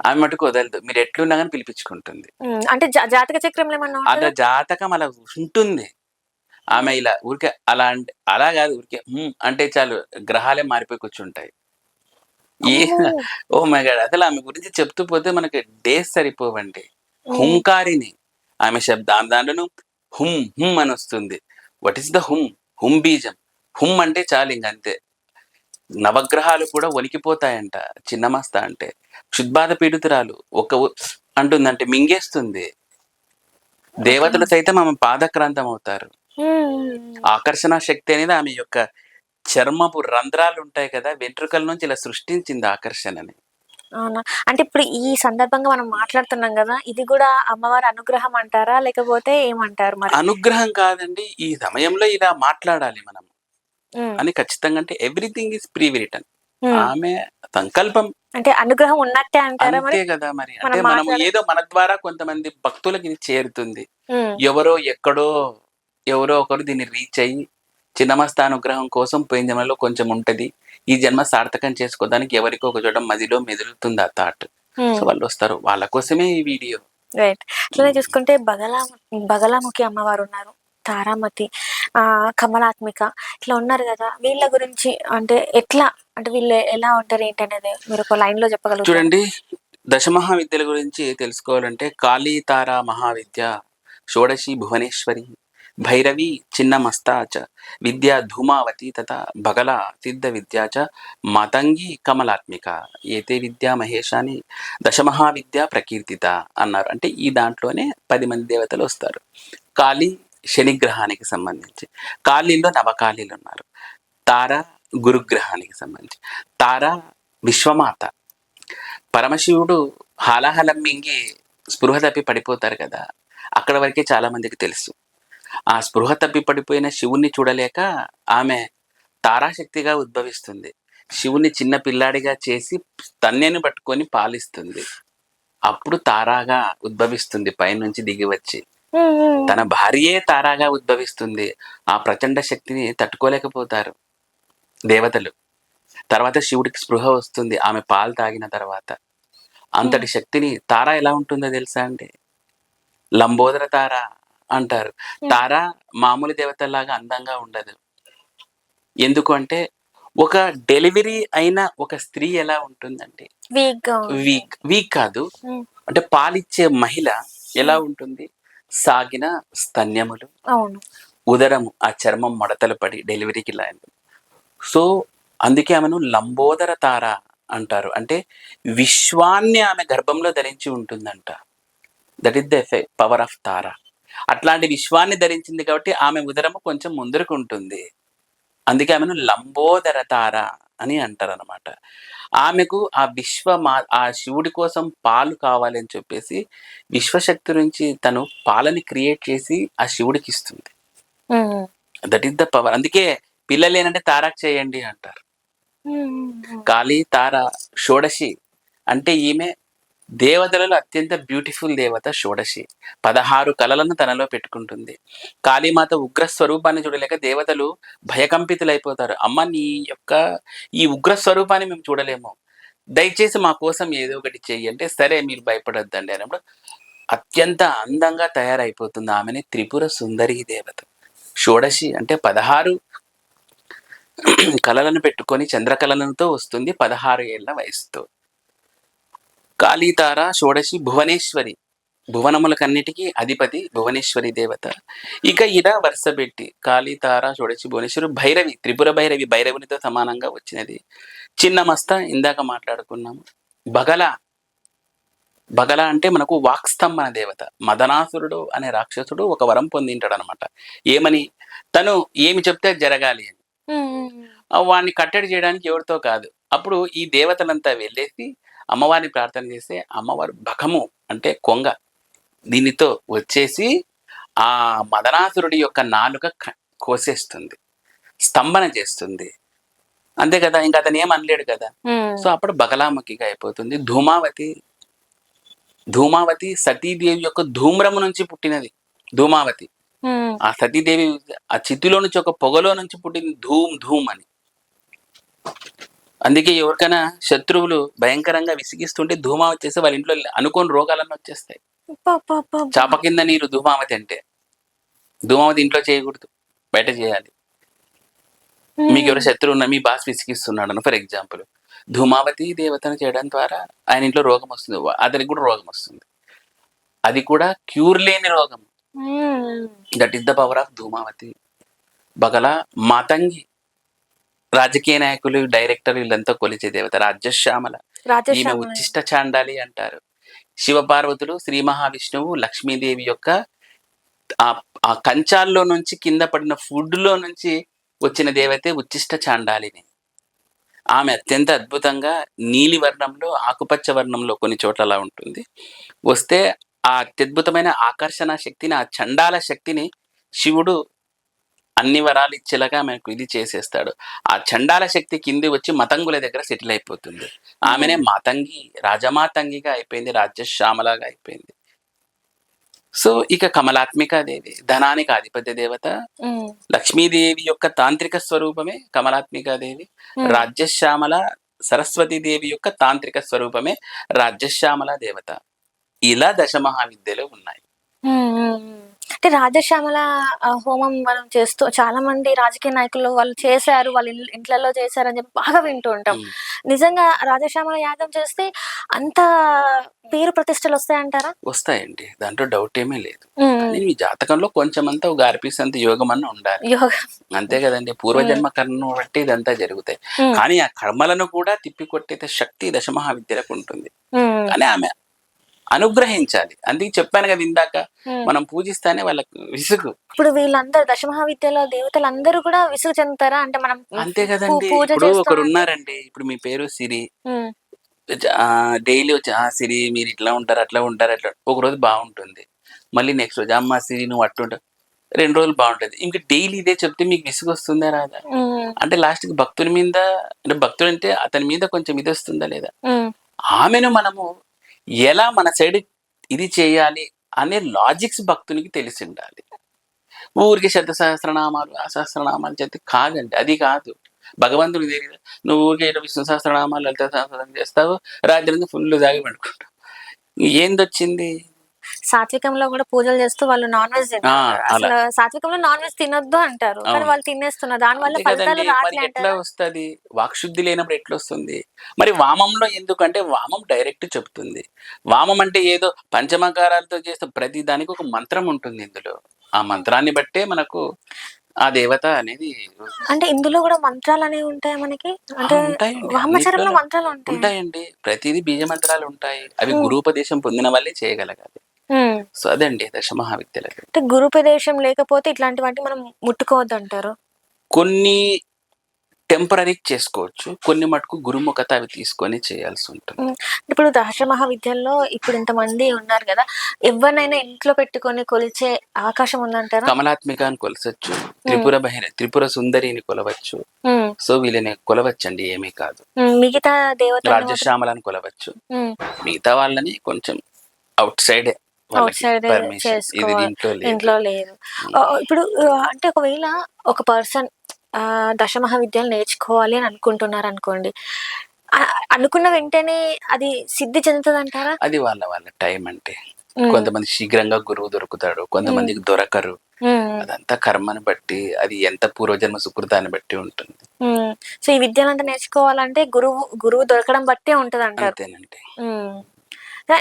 ఆమె మటుకు వదలదు. మీరు ఎట్లున్నా గాని పిలిపించుకుంటుంది. హ్మ్. అంటే జాతక చక్రంలో ఏమన్నా అలా ఉంటదా? జాతకం అలా ఉంటుంది. ఆమె హ్మ్. ఇలా ఊరికే అలా అంటే అలా గాదు ఊరికే అంటే చాలు గ్రహాలే మారిపోయి కూర్చుంటాయి. ఏ అమ్మో! Oh my God! అసలు ఆమె గురించి చెప్తూ పోతే మనకి డేస్ సరిపోవండి. హ్మ్. హుంకారిణి. ఆమె దాంట్లోను అని వస్తుంది. వాట్ ఈస్ ద హుం బీజం. అంటే చాలు ఇంకంతే. నవగ్రహాలు కూడా వణికిపోతాయంట చిన్నమస్త అంటే. క్షుద్బాధ పీడితురాలు. అంటుందంటే మింగేస్తుంది. ఓకే. దేవతలు సైతం ఆమె పాదక్రాంతమవుతారు. హ్మ్. హ్మ్. హ్మ్. ఆకర్షణ శక్తి అనేది ఆమె యొక్క చర్మపు రంధ్రాలుంటాయి కదా! వెంట్రుకల నుంచి ఇలా సృష్టించింది ఆకర్షణని. అవునా? అంటే ఇప్పుడు ఈ సందర్భంగా మనం మాట్లాడుతున్నాం గదా! ఇది గూడా అమ్మవారి అనుగ్రహం అంటారా? లేకపోతే ఏమంటారు మరి? అనుగ్రహం కాదండి. ఈ సమయంలో ఇలా మాట్లాడాలి మనం హ్మ్. అని ఖచ్చితంగా అంటే ఎవ్రీథింగ్ ఈస్ ప్రీ విరిటన్. హ్మ్. ఆమె సంకల్పం అంటే అనుగ్రహం ఉన్నట్టే అంటారా మరి? అంతే గదా మరి. అంటే మనం మనము మాట్లాడే ఏదో మన ద్వారా కొంతమంది భక్తులకి ఇది చేరుతుంది. హ్మ్. ఎవరో ఎక్కడో ఎవరో ఒకరు దీన్ని రీచ్ అయ్యి చిన్నమస్తానుగ్రహం కోసం పోయిన జన్మలో కొంచెం ఉంటది. ఈ జన్మ సార్థకం చేసుకోవడానికి ఎవరికో ఒక చోట మదిలో మెదులుతుంది ఆ థాట్. సో, హ్మ్. వాళ్ళొస్తారు. వాళ్ళ కోసమే ఈ వీడియో. రైట్. అట్లనే హ్మ్. చూసుకుంటే బగలాముఖి అమ్మవారున్నారు. తారామతి, కమలాత్మిక ఇట్లా ఉన్నారు గదా! వీళ్ళ గురించి అంటే ఎట్లా అంటే వీళ్ళు ఎలా ఉంటారు ఏంటనేది మీరొక లైన్‌లో చెప్పగలుగుతారా? చూడండి దశమహావిద్యల గురించి తెలుసుకోవాలంటే కాళీ తారా మహావిద్య, షోడశి భువనేశ్వరి, భైరవి చిన్నమస్తా చ, విద్యా ధూమావతి తథా బగల సిద్ధ విద్యా చ, మతంగి కమలాత్మిక ఏతే విద్యా మహేశాని దశమహావిద్య ప్రకీర్తిత అన్నారు. అంటే ఈ దాంట్లోనే 10 మంది దేవతలు వస్తారు. కాళీ శనిగ్రహానికి సంబంధించి, కాళీలో నవకాళీలు ఉన్నారు. తార గురుగ్రహానికి సంబంధించి, తార విశ్వమాత, పరమశివుడు హాలాహలం మింగి స్పృహ తప్పి పడిపోతారు కదా! అక్కడ వరకే చాలా మందికి తెలుసు. ఆ స్పృహ తప్పి పడిపోయిన శివుణ్ణి చూడలేక ఆమె తారాశక్తిగా ఉద్భవిస్తుంది. శివుణ్ణి చిన్న పిల్లాడిగా చేసి తన్నెను పట్టుకొని పాలిస్తుంది. అప్పుడు తారాగా ఉద్భవిస్తుంది పైనుంచి దిగి వచ్చి. హ్మ్. హ్మ్. తన భార్యే తారాగా ఉద్భవిస్తుంది. ఆ ప్రచండ శక్తిని తట్టుకోలేకపోతారు దేవతలు. తర్వాత శివుడికి స్పృహ వస్తుంది ఆమె పాలు తాగిన తర్వాత. హ్మ్. అంతటి శక్తిని తార ఎలా ఉంటుందో తెలుసా అండి? లంబోదర తార అంటారు. హ్మ్. తార మామూలు దేవతల్లాగా అందంగా ఉండదు. ఎందుకు అంటే ఒక డెలివరీ అయిన ఒక స్త్రీ ఎలా ఉంటుందంటే వీక్‌గా ఉంటుంది. వీక్ కాదు. హ్మ్. అంటే పాలిచ్చే మహిళ ఎలా హ్మ్. ఉంటుంది? సాగిన స్తన్యములు, అవును. ఉదరము ఆ చర్మం మడతలు పడి డెలివరీకి లాంటి. సో, అందుకే ఆమెను లంబోదర తార అంటారు. అంటే విశ్వాన్ని ఆమె గర్భంలో ధరించి ఉంటుందంట. That is the power of Tara. అట్లాంటి విశ్వాన్ని ధరించింది కాబట్టి ఆమె ఉదరము కొంచెం ముందరకుంటుంది. అందుకే ఆమెను లంబోదర తార అని అంటారనమాట. ఆమెకు ఆ శివుడి కోసం పాలు కావాలని చెప్పేసి విశ్వశక్తి నుంచి తను పాలని క్రియేట్ చేసి ఆ శివుడికిస్తుంది. హ్మ్. హ్మ్. That is the power. అందుకే పిల్లలేనంటే తారాకు చేయండి అంటారు. హ్మ్. హ్మ్. హ్మ్. కాళీ, తార, షోడశి అంటే ఈమె దేవతలలో అత్యంత బ్యూటిఫుల్ దేవత షోడశి. 16 కళలను తనలో పెట్టుకుంటుంది. కాళీమాత ఉగ్ర స్వరూపాన్ని చూడలేక దేవతలు భయకంపితులైపోతారు. అమ్మ నీ యొక్క ఈ ఉగ్ర స్వరూపాన్ని మేము చూడలేము. దయచేసి మా కోసం ఏదో ఒకటి చెయ్యి అంటే, సరే మీరు భయపడొద్దండి అన్నప్పుడు అత్యంత అందంగా తయారైపోతుంది. ఆమెని త్రిపుర సుందరీ దేవత. షోడశి అంటే 16 కళలను పెట్టుకొని చంద్రకళలతో వస్తుంది 16 ఏళ్ల వయసుతో. కాళీతార షోడశి భువనేశ్వరి. భువనములకన్నిటికీ అధిపతి భువనేశ్వరి దేవత. ఇక ఇలా వరుసబెట్టి కాళీతార షోడశి భువనేశ్వరి, భైరవి త్రిపుర భైరవి భైరవునితో సమానంగా వచ్చినది. చిన్నమస్త ఇందాక మాట్లాడుకున్నాము. బగల బగల అంటే మనకు వాక్స్తంభన దేవత. మదనాసురుడు అనే రాక్షసుడు ఒక వరం పొందింటాడనమాట. ఏమని? తను ఏమి చెప్తే అది జరగాలి అని. హ్మ్. హ్మ్. హ్మ్. వాడిని కట్టడి చేయడానికి ఎవరితో కాదు. అప్పుడు ఈ దేవతలంతా వెళ్ళేసి అమ్మవారిని ప్రార్థన చేస్తే అమ్మవారు బకము అంటే కొంగ దీనితో వచ్చేసి ఆ మదనాసురుడి యొక్క నాలుక కోసేస్తుంది, స్తంభన చేస్తుంది. అంతే కదా, ఇంకా అతను ఏం అనలేడు కదా. సో అప్పుడు బగలాముఖిగా అయిపోతుంది. ధూమావతి సతీదేవి యొక్క ధూమ్రము నుంచి పుట్టినది ధూమావతి. ఆ సతీదేవి ఆ చితిలో నుంచి, ఒక పొగలో నుంచి పుట్టింది ధూమ్ ధూమ్ అని. అందుకే ఎవరికైనా శత్రువులు భయంకరంగా విసిగిస్తుంటే ధూమావతి చేస్తే వాళ్ళ ఇంట్లో అనుకోని రోగాలన్నీ వచ్చేస్తాయి. చాప కింద నీరు ధూమావతి అంటే. ధూమావతి ఇంట్లో చేయకూడదు, బయట చేయాలి. మీకు ఎవరు శత్రువు ఉన్నా, మీ బాస్ విసిగిస్తున్నాడు ఫర్ ఎగ్జాంపుల్, ధూమావతి దేవతను చేయడం ద్వారా ఆయన ఇంట్లో రోగం వస్తుంది, అతనికి కూడా రోగం వస్తుంది. అది కూడా క్యూర్ లేని రోగం. That is the power of Dhumavati. Bagala Matangi, రాజకీయ నాయకులు, డైరెక్టర్, వీళ్ళంతా కొలిచే దేవత రాజశ్యామల. ఈమె ఉచ్చిష్ట చాండాలి అంటారు. శివపార్వతులు, శ్రీ మహావిష్ణువు, లక్ష్మీదేవి యొక్క ఆ కంచాల్లో నుంచి కింద పడిన ఫుడ్ లో నుంచి వచ్చిన దేవతే ఉచ్చిష్ట చాండాలిని. ఆమె అత్యంత అద్భుతంగా నీలి వర్ణంలో, ఆకుపచ్చ వర్ణంలో కొన్ని చోట్ల అలా ఉంటుంది. వస్తే ఆ అత్యద్భుతమైన ఆకర్షణ శక్తిని, ఆ చండాల శక్తిని శివుడు అన్ని వరాలు ఇచ్చేలాగా మనకు ఇది చేసేస్తాడు. ఆ చండాల శక్తి కింది వచ్చి మతంగుల దగ్గర సెటిల్ అయిపోతుంది. ఆమెనే మాతంగి, రాజమాతంగిగా అయిపోయింది, రాజ్యశ్యామలాగా అయిపోయింది. సో ఇక కమలాత్మికాదేవి, ధనానికి ఆధిపత్య దేవత. లక్ష్మీదేవి యొక్క తాంత్రిక స్వరూపమే కమలాత్మికాదేవి. రాజ్యశ్యామల సరస్వతీదేవి యొక్క తాంత్రిక స్వరూపమే రాజ్యశ్యామల దేవత. ఇలా దశమహావిద్యలు ఉన్నాయి. అంటే రాజశ్యామల హోమం మనం చేస్తూ చాలా మంది రాజకీయ నాయకులు వాళ్ళు చేశారు, వాళ్ళ ఇంట్లలో చేశారు అని చెప్పి బాగా వింటూ ఉంటాం. నిజంగా రాజశ్యామల యాగం చేస్తే అంత పేరు ప్రతిష్టలు వస్తాయంటారా? వస్తాయండి, దాంట్లో డౌట్ ఏమీ లేదు. కానీ మీ జాతకంలో కొంచెం అంతా ఒక ఆర్పీస్ అంత యోగం అన్న ఉండాలి, అంతే కదండి. పూర్వజన్మ కర్మను బట్టి ఇదంతా జరుగుతాయి. కానీ ఆ కర్మలను కూడా తిప్పికొట్టే శక్తి దశమహావిద్యలకు ఉంటుంది. కానీ ఆమె అనుగ్రహించాలి. అందుకే చెప్పాను కదా ఇందాక, మనం పూజిస్తానే వాళ్ళకు విసుగు. ఇప్పుడు వీళ్ళందరూ దశమహావిద్యలో దేవతలందరూ కూడా విసుగు చెందుతారా? అంటే మనం అంతే కదండి. ఇప్పుడు ఒకరు ఉన్నారండి, ఇప్పుడు మీ పేరు సిరి, డైలీ వచ్చి సిరి మీరు ఇట్లా ఉంటారు, అట్లా ఉంటారు, అట్లా. ఒక రోజు బాగుంటుంది, మళ్ళీ నెక్స్ట్ రోజు అమ్మ సిరి నువ్వు అట్టుంటావు, 2 రోజులు బాగుంటుంది. ఇంకా డైలీ ఇదే చెప్తే మీకు విసుగు వస్తుందా రాదా? అంటే లాస్ట్ కి భక్తుని మీద, అంటే భక్తుడు అంటే అతని మీద కొంచెం ఇది వస్తుందా లేదా? ఆమెను మనము ఎలా మన సైడ్ ఇది చేయాలి అనే లాజిక్స్ భక్తునికి తెలిసి ఉండాలి. ఊరికి శతసహస్రనామాలు, అసహస్రనామాలు చేస్తే కాదండి, అది కాదు. భగవంతుడికి తెలియదు. నువ్వు ఊరికే విష్ణు సహస్రనామాలు, లలిత సహస్రనామం చేస్తావు, రాత్రి ఫుల్ దాగి పడుకుంటావు. ఏందొచ్చింది? సాత్వికంలో కూడా పూజలు చేస్తూ వాళ్ళు నాన్ వెజ్ తింటారు. అసలు సాత్వికంలో నాన్ వెజ్ తినొద్దు అంటారు, కానీ వాళ్ళు తినేస్తున్నారు. దాని వల్ల ఫలితాలు ఎట్లా వస్తుంది? వాక్శుద్ధి లేనప్పుడు ఎట్లా వస్తుంది? మరి వామంలో ఎందుకంటే వామం డైరెక్ట్ చెప్తుంది. వామం అంటే ఏదో పంచమకారాలతో చేస్తే ప్రతి దానికి ఒక మంత్రం ఉంటుంది ఇందులో. ఆ మంత్రాన్ని బట్టే మనకు ఆ దేవత అనేది. అంటే ఇందులో కూడా మంత్రాలు అనేవి ఉంటాయి మనకి, అంటే వామాచారంలో మంత్రాలు ఉంటాయండి. ప్రతిదీ బీజ మంత్రాలు ఉంటాయి. అవి గురూపదేశం పొందిన వాళ్ళే చేయగలగాలి. సో అదండి దశమహావిద్యలకి. అంటే గురుపదేశం లేకపోతే ఇట్లాంటి వాటిని మనం ముట్టుకోవద్దు అంటారు. కొన్ని టెంపరీ చేసుకోవచ్చు, కొన్ని మటుకు గురుముఖత అవి తీసుకొని చేయాల్సి ఉంటుంది. ఇప్పుడు దశమహావిద్యల్లో ఇప్పుడు ఇంతమంది ఉన్నారు కదా, ఎవరినైనా ఇంట్లో పెట్టుకొని కొలిచే అవకాశం ఉందంటారా? కమలాత్మికాన్ని కొలవచ్చు, త్రిపుర సుందరిని కొలవచ్చు. సో వీళ్ళని కొలవచ్చండి, ఏమీ కాదు. మిగతా దేవత రాజశ్యామలని కొలవచ్చు. మిగతా వాళ్ళని కొంచెం అవుట్ సైడ్ ఇంట్లో లేదు. ఇప్పుడు అంటే ఒకవేళ ఒక పర్సన్ దశమహావిద్యలు నేర్చుకోవాలి అని అనుకుంటున్నారు అనుకోండి, అనుకున్న వెంటనే అది సిద్ధి చెందుతుంది అంటారా? అది వాళ్ళ టైం. అంటే కొంతమంది శీఘ్రంగా గురువు దొరుకుతాడు, కొంతమందికి దొరకరు. అదంతా కర్మని బట్టి, అది ఎంత పూర్వజన్మ సుకృతాన్ని బట్టి ఉంటుంది. సో ఈ విద్యలంతా నేర్చుకోవాలంటే గురువు దొరకడం బట్టే ఉంటది అంటారు. అంతేనండి.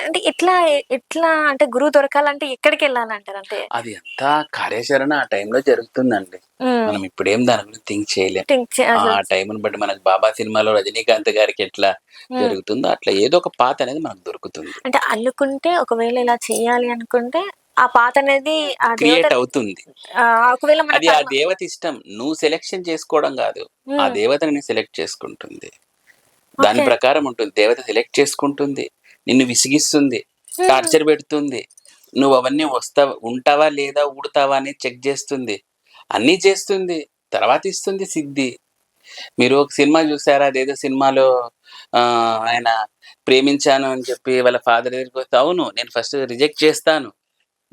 అంటే ఎట్లా అంటే గురువు దొరకాలంటే ఎక్కడికి వెళ్ళాలంటారు? అంటే అది అంతా కార్యాచరణ ఆ టైంలో జరుగుతుందండి. మనం ఇప్పుడేం దాని గురించి థింక్ చేయలేం. ఆ టైంని బట్టి మనకు బాబా సినిమాలో రజనీకాంత్ గారికి ఎట్లా జరుగుతుందో అట్లా ఏదో ఒక పాత అనేది మనకు దొరుకుతుంది. అంటే అల్లుకుంటే ఒకవేళ ఇలా చేయాలి అనుకుంటే ఆ పాత అనేది క్రియేట్ అవుతుంది. అది ఆ దేవత ఇష్టం, నువ్వు సెలెక్షన్ చేసుకోవడం కాదు, ఆ దేవతని సెలెక్ట్ చేసుకుంటుంది. దాని ప్రకారం ఉంటుంది. దేవత సెలెక్ట్ చేసుకుంటుంది, నిన్ను విసిగిస్తుంది, టార్చర్ పెడుతుంది, నువ్వు అవన్నీ ఉంటావా లేదా, ఊడతావా అనేది చెక్ చేస్తుంది. అన్నీ చేస్తుంది. తర్వాత ఇస్తుంది సిద్ధి. మీరు ఒక సినిమా చూసారా? అదేదో సినిమాలో ఆయన ప్రేమించాను అని చెప్పి వాళ్ళ ఫాదర్ దగ్గరికి వస్తే, అవును నేను ఫస్ట్ రిజెక్ట్ చేస్తాను.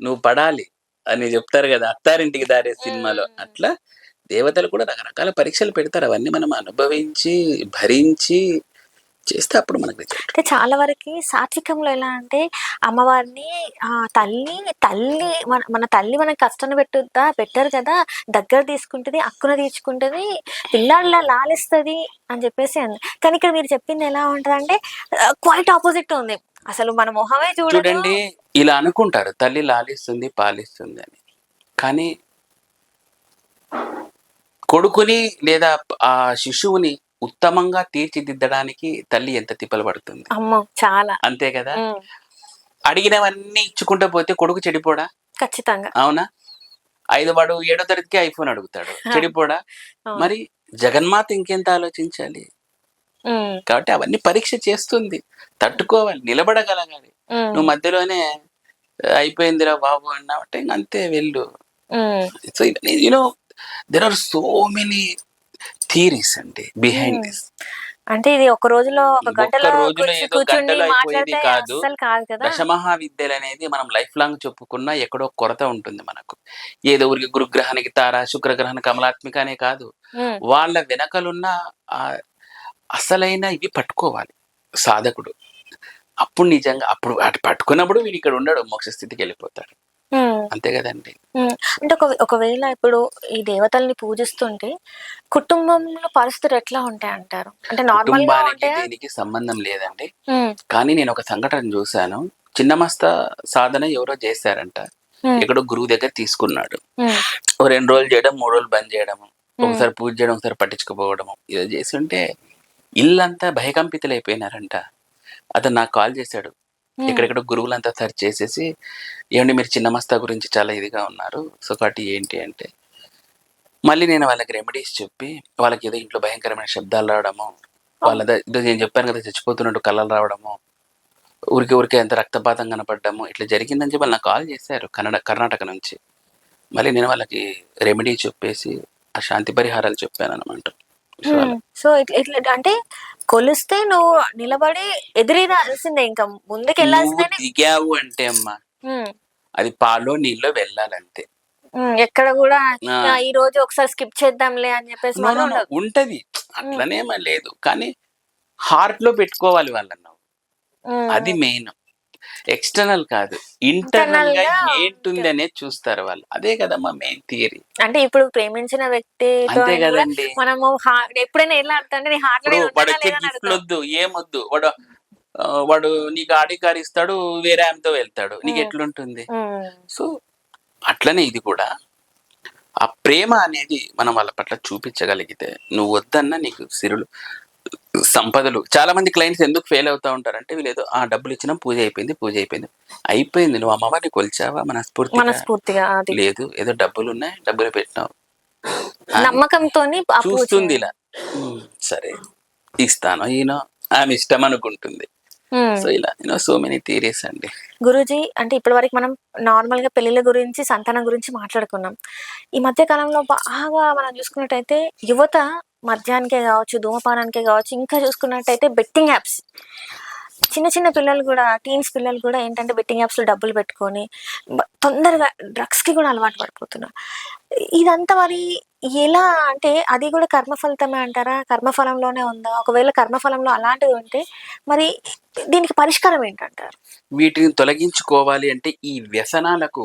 నువ్వు పడాలి అని చెప్తారు కదా! 'అత్తారింటికి దారేది' సినిమాలో. హ్మ్. అట్లా దేవతలు కూడా రకరకాల పరీక్షలు పెడతారు. అవన్నీ మనం అనుభవించి, భరించి చేస్తే అప్పుడు మనకు రిజల్ట్. అంటే చాలా వరకి సాత్వికంలో ఎలా అంటే అమ్మవారిని తల్లి తల్లి మన తల్లి మనకి కష్టం పెట్టరు కదా! దగ్గర తీసుకుంటది, అక్కున తీర్చుకుంటది, పిల్లాడిలా లాలిస్తది అని చెప్పేసి అంది. కానీ ఇక్కడ మీరు చెప్పింది ఎలా ఉంటదంటే క్వైట్ ఆపోజిట్ ఉంది. అసలు మన మొహమే చూడదు. చూడండి, ఇలా అనుకుంటారు తల్లి లాలిస్తుంది, పాలిస్తుంది అని. కానీ కొడుకుని లేదా ఆ శిశువుని ఉత్తమంగా తీర్చిదిద్దడానికి తల్లి ఎంత తిప్పలు పడుతుంది. అమ్మో! చాలా. అంతే కదా! హ్మ్. అడిగినవన్నీ ఇచ్చుకుంటూ పోతే కొడుకు చెడిపోడా? ఖచ్చితంగా. అవునా? వాడు 7వ తరగతికే ఐఫోన్ అడుగుతాడు. చెడిపోడా? అవును. మరి జగన్మాత ఇంకెంత ఆలోచించాలి? హ్మ్. కాబట్టి అవన్నీ పరీక్ష చేస్తుంది. తట్టుకోవాలి, నిలబడగలగాలి. హ్మ్. నువ్వు మధ్యలోనే అయిపోయిందిరా బాబు అన్నావంటే ఇంక అంతే వెళ్ళు. Hmm. So there are so many theories అండి బిహైండ్ హ్మ్. దిస్. అంటే ఇది ఒక రోజులో ఒక ఒక్క గంటలో రోజులో ఏదో కూర్చుండి గంటలో అయిపోయేది మాట్లాడితే కాదు. అస్సలు కాదు కదా! దశమహావిద్యలనేది మనం లైఫ్ లాంగ్ చెప్పుకున్నా ఎక్కడో కొరత ఉంటుంది మనకు. ఏదో ఊరికే గురుగ్రహానికి తార, శుక్రగ్రహానికి కమలాత్మిక అనే కాదు. హ్మ్. వాళ్ళ వెనకలున్న ఆహ్, అసలైన ఇవి పట్టుకోవాలి సాధకుడు. అప్పుడు నిజంగా అటు పట్టుకున్నప్పుడు వీడిక్కడ ఉండడు. మోక్ష స్థితికెళ్ళిపోతాడు. హ్మ్. అంతే గదండీ! హ్మ్. అంటే ఒకవేళ ఇప్పుడు ఈ దేవతల్ని పూజిస్తుంటే కుటుంబంలో పరిస్థితులు ఎట్లా ఉంటాయంటారు? అంటే నార్మల్‌గా కుటుంబానికి ఉంటాయా? దీనికి సంబంధం లేదండి. హ్మ్. కానీ నేనొక సంఘటన జూసాను. చిన్నమస్త సాధన ఎవరో జేశారంట. హ్మ్. ఎక్కడో గురువు దగ్గర తీసుకున్నాడు. హ్మ్. ఓ 2 రోజులు జేయడం, 3 రోజులు బంద్ జేయడము. హ్మ్. ఒకసారి పూజ జేయడం, ఒకసారి పట్టించుకోపోవడము. ఇలా జేస్తుంటే ఇల్లంతా భయకంపితులైపోయినారంట. అతను నాకు కాల్ జేశాడు. హ్మ్. ఎక్కడెక్కడో గురువులంతా సెర్చ్ చేసేసి, "ఏవండీ మీరు చిన్నమస్తా గురించి చాలా ఇదిగా ఉన్నారు. సో, కాబట్టి ఏంటి" అంటే, మళ్ళీ నేను వాళ్ళకి రెమెడీస్ చెప్పి, వాళ్ళకేదో ఇంట్లో భయంకరమైన శబ్దాలు రావడము, ఓహ్! ఏదో నేను చెప్పాను కదా! చచ్చిపోతున్నట్టు కలలు రావడము, ఊరికే అంత రక్తపాతం కనపడ్డము, ఇట్లా జరిగిందని చెప్పి వాళ్ళు నాకు కాల్ చేశారు కర్ణాటక నుంచి. మళ్ళీ నేను వాళ్ళకి రెమెడీ చెప్పేసి, ఆ శాంతి పరిహారాలు చెప్పాననమాట. సో, హ్మ్. అలా. సో, ఇట్లా అంటే కొలిస్తే నువ్వు నిలబడి ఎదిరీరాల్సిందే ఇంక నువ్వు ముందుకెళ్ళాల్సిందేనే. దిగావు అంటే అమ్మా, హ్మ్. అది పాలో, నీళ్ళో వెళ్ళాలంతే. హ్మ్. ఎక్కడ గూడా ఆ! ఈరోజు ఒకసారి స్కిప్ చేద్దాంలే అని జెప్పేసి నో. మాత్రం ఉండదు. ఉంటది. హ్మ్. అట్లనేమి లేదు. కానీ హార్ట్‌లో పెట్టుకోవాలి వాళ్ళని నువ్వు. అది హ్మ్. మెయిన్. ఎక్స్‌టర్నల్ కాదు. ఇంటర్నల్‌గా ఇంటర్నల్‌గా ఏంటుంది ఉంటుంది. అనేది చూస్తారు వాళ్ళు. అదే కదమ్మా మెయిన్ థియరీ. అంటే ఇప్పుడు ప్రేమించిన వ్యక్తితో అంతే అయినా గూడా గదండీ! మనము ఎప్పుడైనా ఎలా అడుగుతామంటే నీ హార్ట్‌లో ఇప్పుడు నేను ఉంటానా వాడొచ్చే లేదా అని అడుగుతాం. గిఫ్ట్‌లొద్దు, ఏమొద్దు. వాడు నీకు ఆడి కార్ ఇస్తాడు. వేరే ఆమెతో వెళ్తాడు. హ్మ్. నీకెట్లుంటుంది? హ్మ్. సో, అట్లనే ఇది కూడా. ఆ ప్రేమ అనేది మనం వాళ్ళ పట్ల చూపించగలిగితే, నువ్వు వద్దన్నా నీకు సిరులు సంపదలు. చాలా మంది క్లయింట్స్ ఎందుకు ఫెయిల్ అవుతా ఉంటారంటే, వీళ్ళేదో డబ్బులిచ్చినాం, పూజ అయిపోయింది, పూజ అయిపోయింది. అయిపోయింది. నువ్వు అమ్మవారిని కొలిచావా మనస్ఫూర్తిగా? మనస్ఫూర్తిగా అది. లేదు. ఏదో డబ్బులున్నాయి, డబ్బులు పెట్టినావు అని నమ్మకంతోని ఆ పూజ చూస్తుందిలా. చేయాలి. హ్మ్. సరే. ఇస్తానో, ఈనో ఆమె ఇష్టం అనుకుంటుంది. హ్మ్. సో, ఇలా సో మెనీ థియరీస్ అండి. గురూజీ అంటే ఇప్పటివరకు మనం నార్మల్‌గా పెళ్ళిళ్ళ గురించి, సంతానం గురించి మాట్లాడుకున్నాం. ఈ మధ్య కాలంలో బాగా మనం చూసుకున్నట్టయితే యువత మద్యానికే గావచ్చు, ధూమపానానికే గావచ్చు, ఇంకా చూసుకున్నట్టయితే బెట్టింగ్ యాప్స్. చిన్న చిన్న పిల్లలు గూడా టీన్స్ పిల్లలు కూడా ఏంటంటే బెట్టింగ్ యాప్స్‌లో డబ్బులు పెట్టుకొని తొందరగా డ్రగ్స్‌కి గూడా అలవాటు పడిపోతున్నారు. ఇదంతా మరి ఎలా అంటే అది గూడా కర్మ ఫలితమే అంటారా? కర్మఫలంలోనే ఉందా? ఒకవేళ కర్మఫలంలో అలాంటిది ఉంటే మరి దీనికి పరిష్కారం ఏంటంటారు? వీటిని తొలగించుకోవాలి అంటే ఈ వ్యసనాలకు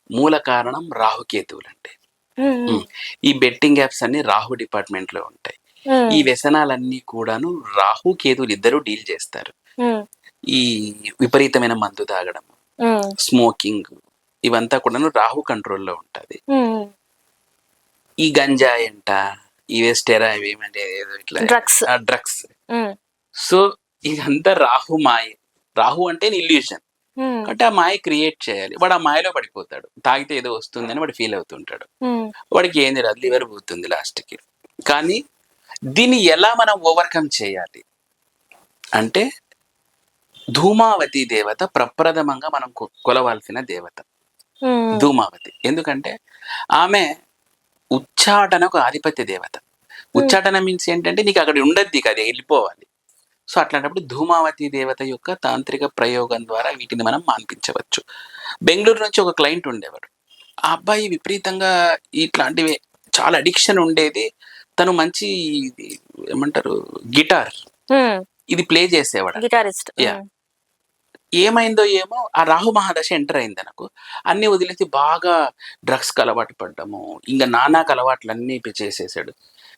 మూల కారణం రాహుకేతువులండి. హ్మ్. హ్మ్. హ్మ్. ఈ బెట్టింగ్ యాప్స్ అన్నీ రాహు డిపార్ట్‌మెంట్‌లో ఉంటాయి. ఈ హ్మ్. వ్యసనాలన్నీ కూడాను రాహు, కేతువులు ఇద్దరూ డీల్ చేస్తారు. హ్మ్. ఈ విపరీతమైన మందు తాగడం, హ్మ్. స్మోకింగ్ ఇవంతా కూడాను రాహు కంట్రోల్‌లో ఉంటది. హ్మ్. ఈ గంజాయి అంట, ఇవే ఇవేమంటే ఏదో ఇట్లా డ్రగ్స్. డ్రగ్స్. హ్మ్. సో, ఇదంతా రాహు మాయే. రాహు అంటే ఇల్యూషన్. హ్మ్. కాబట్టి ఆ మాయ క్రియేట్ చేయాలి. వాడు ఆ మాయలో పడిపోతాడు. తాగితే ఏదో వస్తుందని వాడు ఫీల్ అవుతుంటాడు. హ్మ్. వాడికి ఏం తెలీదు. లివర్ పోతుంది లాస్ట్‌కి. కానీ దీన్ని ఎలా మనం ఓవర్‌కమ్ చేయాలి? అంటే ధూమావతి దేవత ప్రప్రథమంగా మనం కొలవాల్సిన దేవత ఉమ్, ధూమావతి. ఎందుకంటే ఆమె ఉచ్చాటనకు ఆధిపత్య దేవత. ఉమ్, ఉచ్చాటన మీన్స్ ఏంటంటే నీకు అక్కడ ఉండద్ది, అది వెళ్ళిపోవాలి. సో అట్లాంటప్పుడు ధూమావతి దేవత యొక్క తాంత్రిక ప్రయోగం ద్వారా వీటిని మనం మాన్పించవచ్చు. బెంగళూరు నుంచి ఒక క్లయింట్ ఉండేవారు. ఆ అబ్బాయి విపరీతంగా ఇట్లాంటివి చాలా అడిక్షన్ ఉండేది. తను మంచి ఇది ఏమంటారు గిటార్ ఉమ్, ఇది ప్లే చేసేవాడు. గిటారిస్ట్. యా, ఏమైందో ఏమో ఆ రాహు మహాదశ ఎంటర్ అయింది నాకు. అన్ని వదిలేసి బాగా డ్రగ్స్కి అలవాటు పడ్డము, ఇంకా నానాకు అలవాట్లన్నీ చేసేసాడు.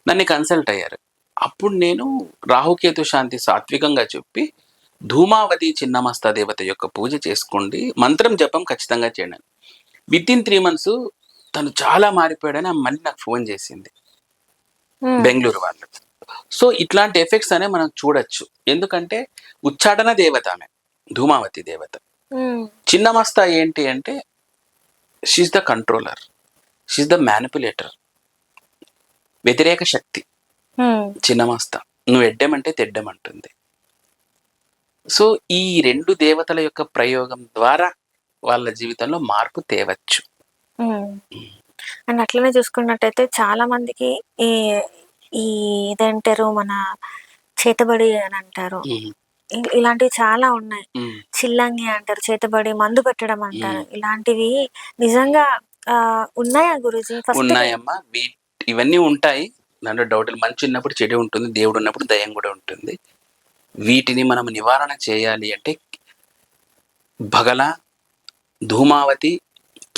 నన్ను కన్సల్ట్ అయ్యారు. అప్పుడు నేను రాహుకేతు శాంతి సాత్వికంగా చెప్పి ధూమావతి చిన్నమస్త దేవత యొక్క పూజ చేసుకోండి, మంత్రం జపం ఖచ్చితంగా చేయండి. విత్ ఇన్ 3 months తను చాలా మారిపోయాడని ఆమె మళ్ళీ నాకు ఫోన్ చేసింది, బెంగళూరు వాళ్ళు. సో ఇట్లాంటి ఎఫెక్ట్స్ అనే మనం చూడొచ్చు. ఎందుకంటే ఉచ్చాటన దేవత ఆమె ధూమావతి దేవత. చిన్నమస్త ఏంటి అంటే she the controller, she the manipulator, వ్యతిరేక శక్తి. చిన్నమస్త నువ్వు ఎడ్డమంటే తెడ్డమంటుంది. సో ఈ 2 దేవతల యొక్క ప్రయోగం ద్వారా వాళ్ళ జీవితంలో మార్పు తేవచ్చు. అండ్ అట్లనే చూసుకున్నట్టయితే చాలా మందికి ఈ ఈ ఇదంటారు మన చేతబడి అని అంటారు, ఇలాంటివి చాలా ఉన్నాయి. చిల్లంగి అంటారు, చేతబడి మందు పెట్టడం అంటారు. ఇలాంటివి నిజంగా ఉన్నాయా గురూజీ? ఉన్నాయమ్మా, ఇవన్నీ ఉంటాయి, దాంట్లో డౌట్. మంచి ఉన్నప్పుడు చెడు ఉంటుంది, దేవుడు ఉన్నప్పుడు దయ్యం కూడా ఉంటుంది. వీటిని మనం నివారణ చేయాలి అంటే భగల, ధూమావతి,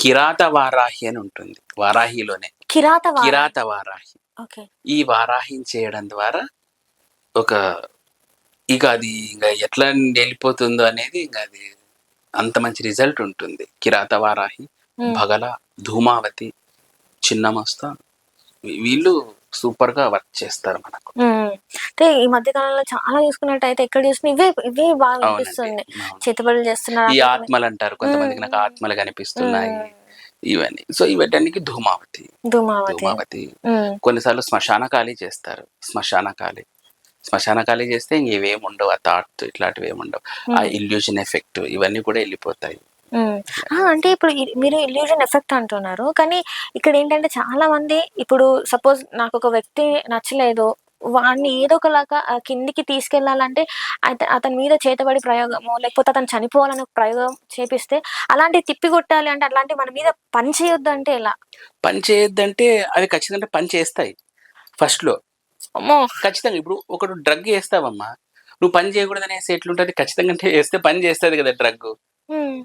కిరాత వారాహి అని ఉంటుంది. వారాహిలోనే కిరాత వారాహి. ఈ వారాహిని చేయడం ద్వారా ఒక ఇక అది ఇంకా ఎట్లా వెళ్ళిపోతుందో అనేది ఇంకా అది అంత మంచి రిజల్ట్ ఉంటుంది. కిరాత వారాహి, భగల, ధూమావతి, చిన్నమస్త వీళ్ళు సూపర్ గా వర్క్ చేస్తారు మనకు. అంటే ఈ మధ్య కాలంలో చాలా చూసుకున్నట్టయితే ఎక్కడ చూసినా ఇవే ఇవే బాగా అనిపిస్తుంది, చేతబడులు చేస్తున్నారు. ఈ ఆత్మలు అంటారు కొంతమందికి, నాకు ఆత్మలు కనిపిస్తున్నాయి ఇవన్నీ. సో ఇవన్నీ ధూమావతి. ధూమావతి కొన్నిసార్లు శ్మశానకాళి చేస్తారు. శ్మశానకాళి చేస్తే ఇంకేం ఉండవు, ఆ థాట్ ఇట్లాంటివి ఏమి ఉండవు. ఆ ఇల్యూషన్ ఎఫెక్ట్ ఇవన్నీ కూడా వెళ్ళిపోతాయి. అంటే ఇప్పుడు మీరు ఇల్యూజన్ ఎఫెక్ట్ అంటున్నారు, కానీ ఇక్కడ ఏంటంటే చాలా మంది ఇప్పుడు సపోజ్ నాకు ఒక వ్యక్తి నచ్చలేదు, వాడిని ఏదో ఒకలాగా కిందికి తీసుకెళ్లాలంటే అతని మీద చేతబడి ప్రయోగము, లేకపోతే అతను చనిపోవాలని ఒక ప్రయోగం చేపిస్తే అలాంటివి తిప్పి కొట్టాలి అంటే, అలాంటి మన మీద పని చేయొద్దు అంటే ఎలా? పని చేయొద్దంటే అవి ఖచ్చితంగా పని చేస్తాయి ఫస్ట్ లో. ఖచ్చితంగా ఇప్పుడు ఒకడు డ్రగ్ వేస్తావమ్మా, నువ్వు పని చేయకూడదు అనేసి ఎట్లుంటది, ఖచ్చితంగా వేస్తే పని చేస్తుంది కదా డ్రగ్.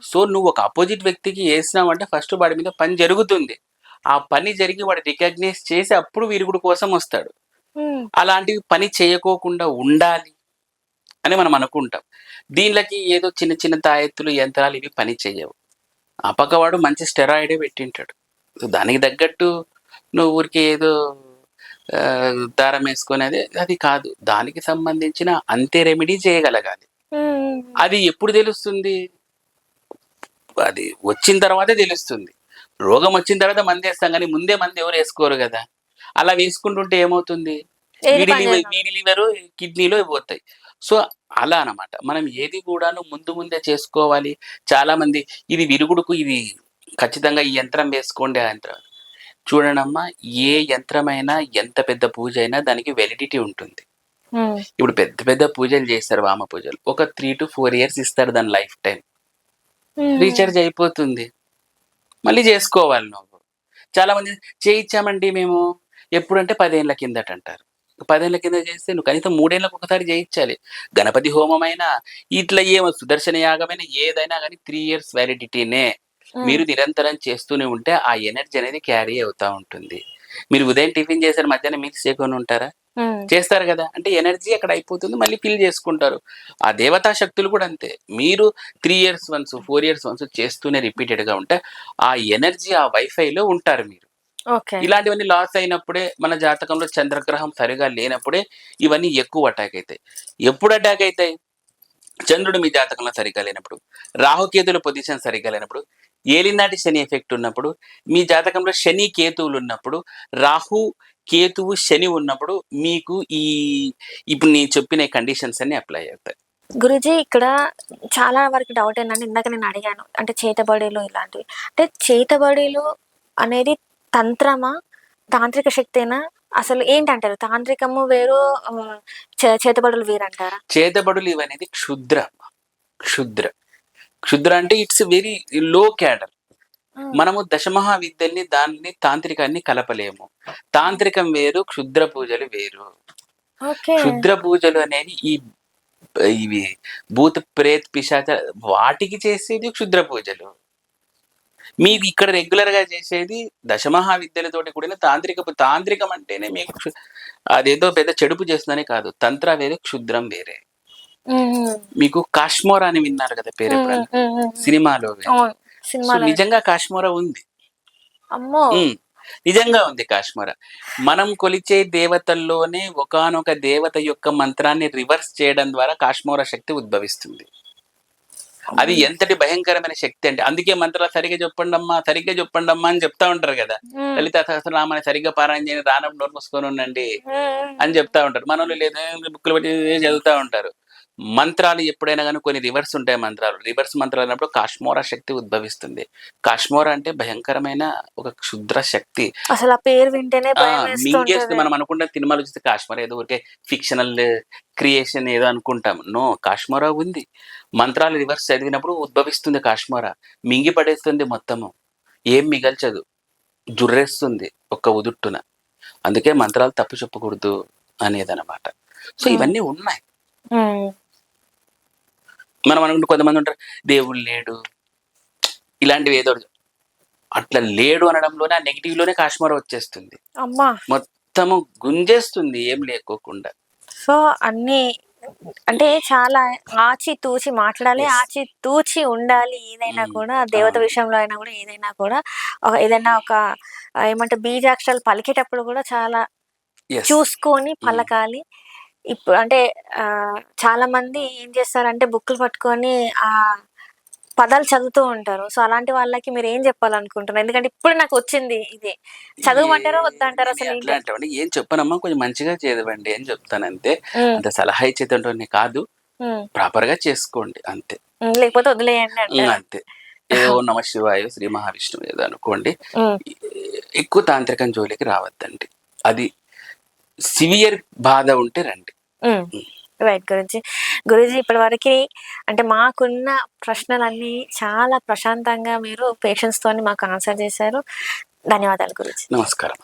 సో నువ్వు ఒక అపోజిట్ వ్యక్తికి వేసినావంటే ఫస్ట్ వాడి మీద పని జరుగుతుంది. ఆ పని జరిగి వాడు రికగ్నైజ్ చేసి అప్పుడు విరుగుడు కోసం వస్తాడు. అలాంటివి పని చేయకోకుండా ఉండాలి అని మనం అనుకుంటాం. దీనిలోకి ఏదో చిన్న చిన్న తాయెత్తులు, యంత్రాలు ఇవి పని చేయవు. ఆ పక్కవాడు మంచి స్టెరాయిడే పెట్టింటాడు. దానికి తగ్గట్టు నువ్వు ఊరికి ఏదో దారం వేసుకునేది అది కాదు. దానికి సంబంధించిన అంతే రెమెడీ చేయగలగాలి. అది ఎప్పుడు తెలుస్తుంది? అది వచ్చిన తర్వాతే తెలుస్తుంది. రోగం వచ్చిన తర్వాత మంది వేస్తాం, కానీ ముందే మంది ఎవరు వేసుకోరు కదా. అలా వేసుకుంటుంటే ఏమవుతుంది, వీడి లివరు కిడ్నీలో పోతాయి. సో అలా అన్నమాట. మనం ఏది కూడాను ముందే చేసుకోవాలి. చాలా మంది ఇది విరుగుడుకు ఇది ఖచ్చితంగా ఈ యంత్రం వేసుకోండి ఆ యంత్రం. చూడండమ్మా, ఏ యంత్రమైనా ఎంత పెద్ద పూజ అయినా దానికి వెలిడిటీ ఉంటుంది. ఇప్పుడు పెద్ద పెద్ద పూజలు చేస్తారు, వామ పూజలు, ఒక 3 to 4 years ఇస్తారు దాని లైఫ్ టైం. రీఛార్జ్ అయిపోతుంది, మళ్ళీ చేసుకోవాలి నువ్వు. చాలా మంది చేయించామండి మేము ఎప్పుడంటే 10 ఏళ్ల కిందట అంటారు. 10 ఏళ్ల కింద చేస్తే నువ్వు కనీసం 3 ఏళ్ళకు ఒకసారి చేయించాలి. గణపతి హోమమైనా ఇట్లా ఏమో సుదర్శన యాగమైనా ఏదైనా కానీ 3 years వ్యాలిడిటీనే. మీరు నిరంతరం చేస్తూనే ఉంటే ఆ ఎనర్జీ అనేది క్యారీ అవుతా ఉంటుంది. మీరు ఉదయం టిఫిన్ చేశారు, మధ్యాహ్నం మిక్స్ చేయకుండా ఉంటారా? చేస్తారు కదా. అంటే ఎనర్జీ అక్కడ అయిపోతుంది, మళ్ళీ ఫిల్ చేసుకుంటారు. ఆ దేవతా శక్తులు కూడా అంతే. మీరు 3 years once 4 years once చేస్తూనే రిపీటెడ్ గా ఉంటే ఆ ఎనర్జీ ఆ వైఫైలో ఉంటారు మీరు. ఇలాంటివన్నీ లాస్ అయినప్పుడే, మన జాతకంలో చంద్రగ్రహం సరిగా లేనప్పుడే ఇవన్నీ ఎక్కువ అటాక్ అవుతాయి. ఎప్పుడు అటాక్ అవుతాయి? చంద్రుడు మీ జాతకంలో సరిగా లేనప్పుడు, రాహుకేతుల పొజిషన్ సరిగా లేనప్పుడు, ఏలినాటి శని ఎఫెక్ట్ ఉన్నప్పుడు, మీ జాతకంలో శని కేతువులు ఉన్నప్పుడు, రాహు కేతువు శని ఉన్నప్పుడు మీకు ఇప్పుడు నేను చెప్పిన కండిషన్స్ అన్ని అప్లై అవుతాయి. గురూజీ ఇక్కడ చాలా వరకు డౌట్ ఏంటంటే ఇందాక నేను అడిగాను. అంటే చేతబడులు ఇలాంటివి. అంటే చేతబడులు అనేది తంత్రమా? తాంత్రిక శక్తేనా? అసలు ఏంటంటారు? తాంత్రికము వేరు చేతబడులు వేరంటారా? చేతబడులు ఇవనేది క్షుద్ర క్షుద్ర క్షుద్ర అంటే ఇట్స్ వెరీ లో క్యాడర్. హ్మ్. మనము దశమహా విద్యల్ని దాన్ని తాంత్రికాన్ని కలపలేము. తాంత్రికం వేరు, క్షుద్ర పూజలు వేరు. ఓకే. క్షుద్ర పూజలు అనేవి ఇవి భూత ప్రేత్ పిశాచ వాటికి చేసేది క్షుద్ర పూజలు. మీకు ఇక్కడ రెగ్యులర్ గా చేసేది దశమహా విద్యలతోటి కూడిన తాంత్రికం అంటేనే మీకు అదేదో పెద్ద చెడుపు చేస్తుందని కాదు. తంత్ర వేరే, క్షుద్రం వేరే. హ్మ్. హ్మ్. మీకు కాశ్మోరా అని విన్నారు కదా పేరు హ్మ్. ఎప్పుడన్నా? హ్మ్. హ్మ్. హ్మ్. సినిమాలో అవును. సో సినిమాలో నిజంగా కాశ్మోరా ఉంది. అమ్మో! నిజంగా ఉంది కాశ్మోరా. మనం కొలిచే దేవతల్లోనే ఒకానొక దేవత యొక్క మంత్రాన్ని రివర్స్ చేయడం ద్వారా కాశ్మోరా శక్తి ఉద్భవిస్తుంది. అది అమ్మో! ఎంతటి భయంకరమైన శక్తి అంటే, అందుకే మంత్రాలు సరిగ్గా చెప్పండమ్మా అని చెప్తా ఉంటారు కదా. హ్మ్. లలితా సహస్రనామాన్ని సరిగ్గా పారాయణ చేయండి, రానప్పుడు నోరు మూసుకొని ఉండండి హ్మ్. అని చెప్తా ఉంటారు. మనోళ్ళు లేదు బుక్కులు పెట్టి చదువుతా ఉంటారు. మంత్రాలు ఎప్పుడైనా కానీ కొన్ని రివర్స్ ఉంటాయి మంత్రాలు. రివర్స్ మంత్రాలు అన్నప్పుడు కాశ్మోరా శక్తి ఉద్భవిస్తుంది. కాశ్మోరా అంటే భయంకరమైన ఒక క్షుద్ర శక్తి. అసలు ఆ పేరు వింటేనే మింగేస్తుంది. భయమేస్తుంటది. మనం అనుకుంటాం సినిమాలు చూస్తే కాశ్మోరా ఏదో ఊరికే ఫిక్షనల్ క్రియేషన్ ఏదో అనుకుంటాం. నో, కాశ్మోరా ఉంది. మంత్రాలు రివర్స్ చదివినప్పుడు ఉద్భవిస్తుంది కాశ్మోరా. మింగి పడేస్తుంది మొత్తము. ఏం మిగల్చదు. జుర్రేస్తుంది ఒక్క ఉదుట్టున. అందుకే మంత్రాలు తప్పు చెప్పకూడదు అనేదన్నమాట. సో హ్మ్. ఇవన్నీ ఉన్నాయి. హ్మ్. మనం అనుకుంటే కొంతమంది ఉంటారు దేవుడు లేడు ఇలాంటివి ఏదో అట్లా లేడు అనడంలోనే ఆ నెగిటివ్ లోనే కాశ్మోరా వచ్చేస్తుంది. అమ్మా! మొత్తము గుంజేస్తుంది ఏం లేకోకుండా. సో, అన్నీ అంటే చాలా ఆచితూచి మాట్లాడాలి. ఎస్. ఆచితూచి ఉండాలి. ఏదైనా కూడా దేవత అవును. విషయంలో అయినా కూడా ఏదైనా కూడా ఏదైనా ఒక ఏమంటే బీజాక్షరాలు పలికేటప్పుడు కూడా చాలా ఎస్. చూసుకొని పలకాలి. ఇప్పుడు అంటే చాలామంది ఏం చేస్తారంటే బుక్కులు పట్టుకొని పదాలు చదువుతూ ఉంటారు. సో, అలాంటి వాళ్ళకి మీరేం చెప్పాలనుకుంటున్నారు? ఎందుకంటే ఇప్పుడు నాకొచ్చింది ఇది. చదవమంటారా? వద్దంటారా నేను అసలేంటి? అట్లాంటివన్నీ ఏం చెప్పనమ్మా, కొంచెం మంచిగా చదవండి అని చెప్తానంతే. హ్మ్. అంత సలహా ఇచ్చేటోడిని కాదు. హ్మ్. ప్రాపర్ గా చేసుకోండి అంతే. హ్మ్. లేకపోతే వదిలేయండి అంటారు. అంతే. ఏదో నమ శివాయ, శ్రీ మహావిష్ణువు ఏదో అనుకోండి. హ్మ్. ఎక్కువ తాంత్రికం జోలికి రావద్దండి. అది సివియర్ బాధ ఉంటే రండి. హ్మ్. రైట్ గురూజీ. గురూజీ ఇప్పటివరకి అంటే మాకున్న ప్రశ్నలన్నీ చాలా ప్రశాంతంగా మీరు పేషెన్స్‌తోని మాకు ఆన్సర్ చేశారు. ధన్యవాదాలు గురూజీ. నమస్కారం.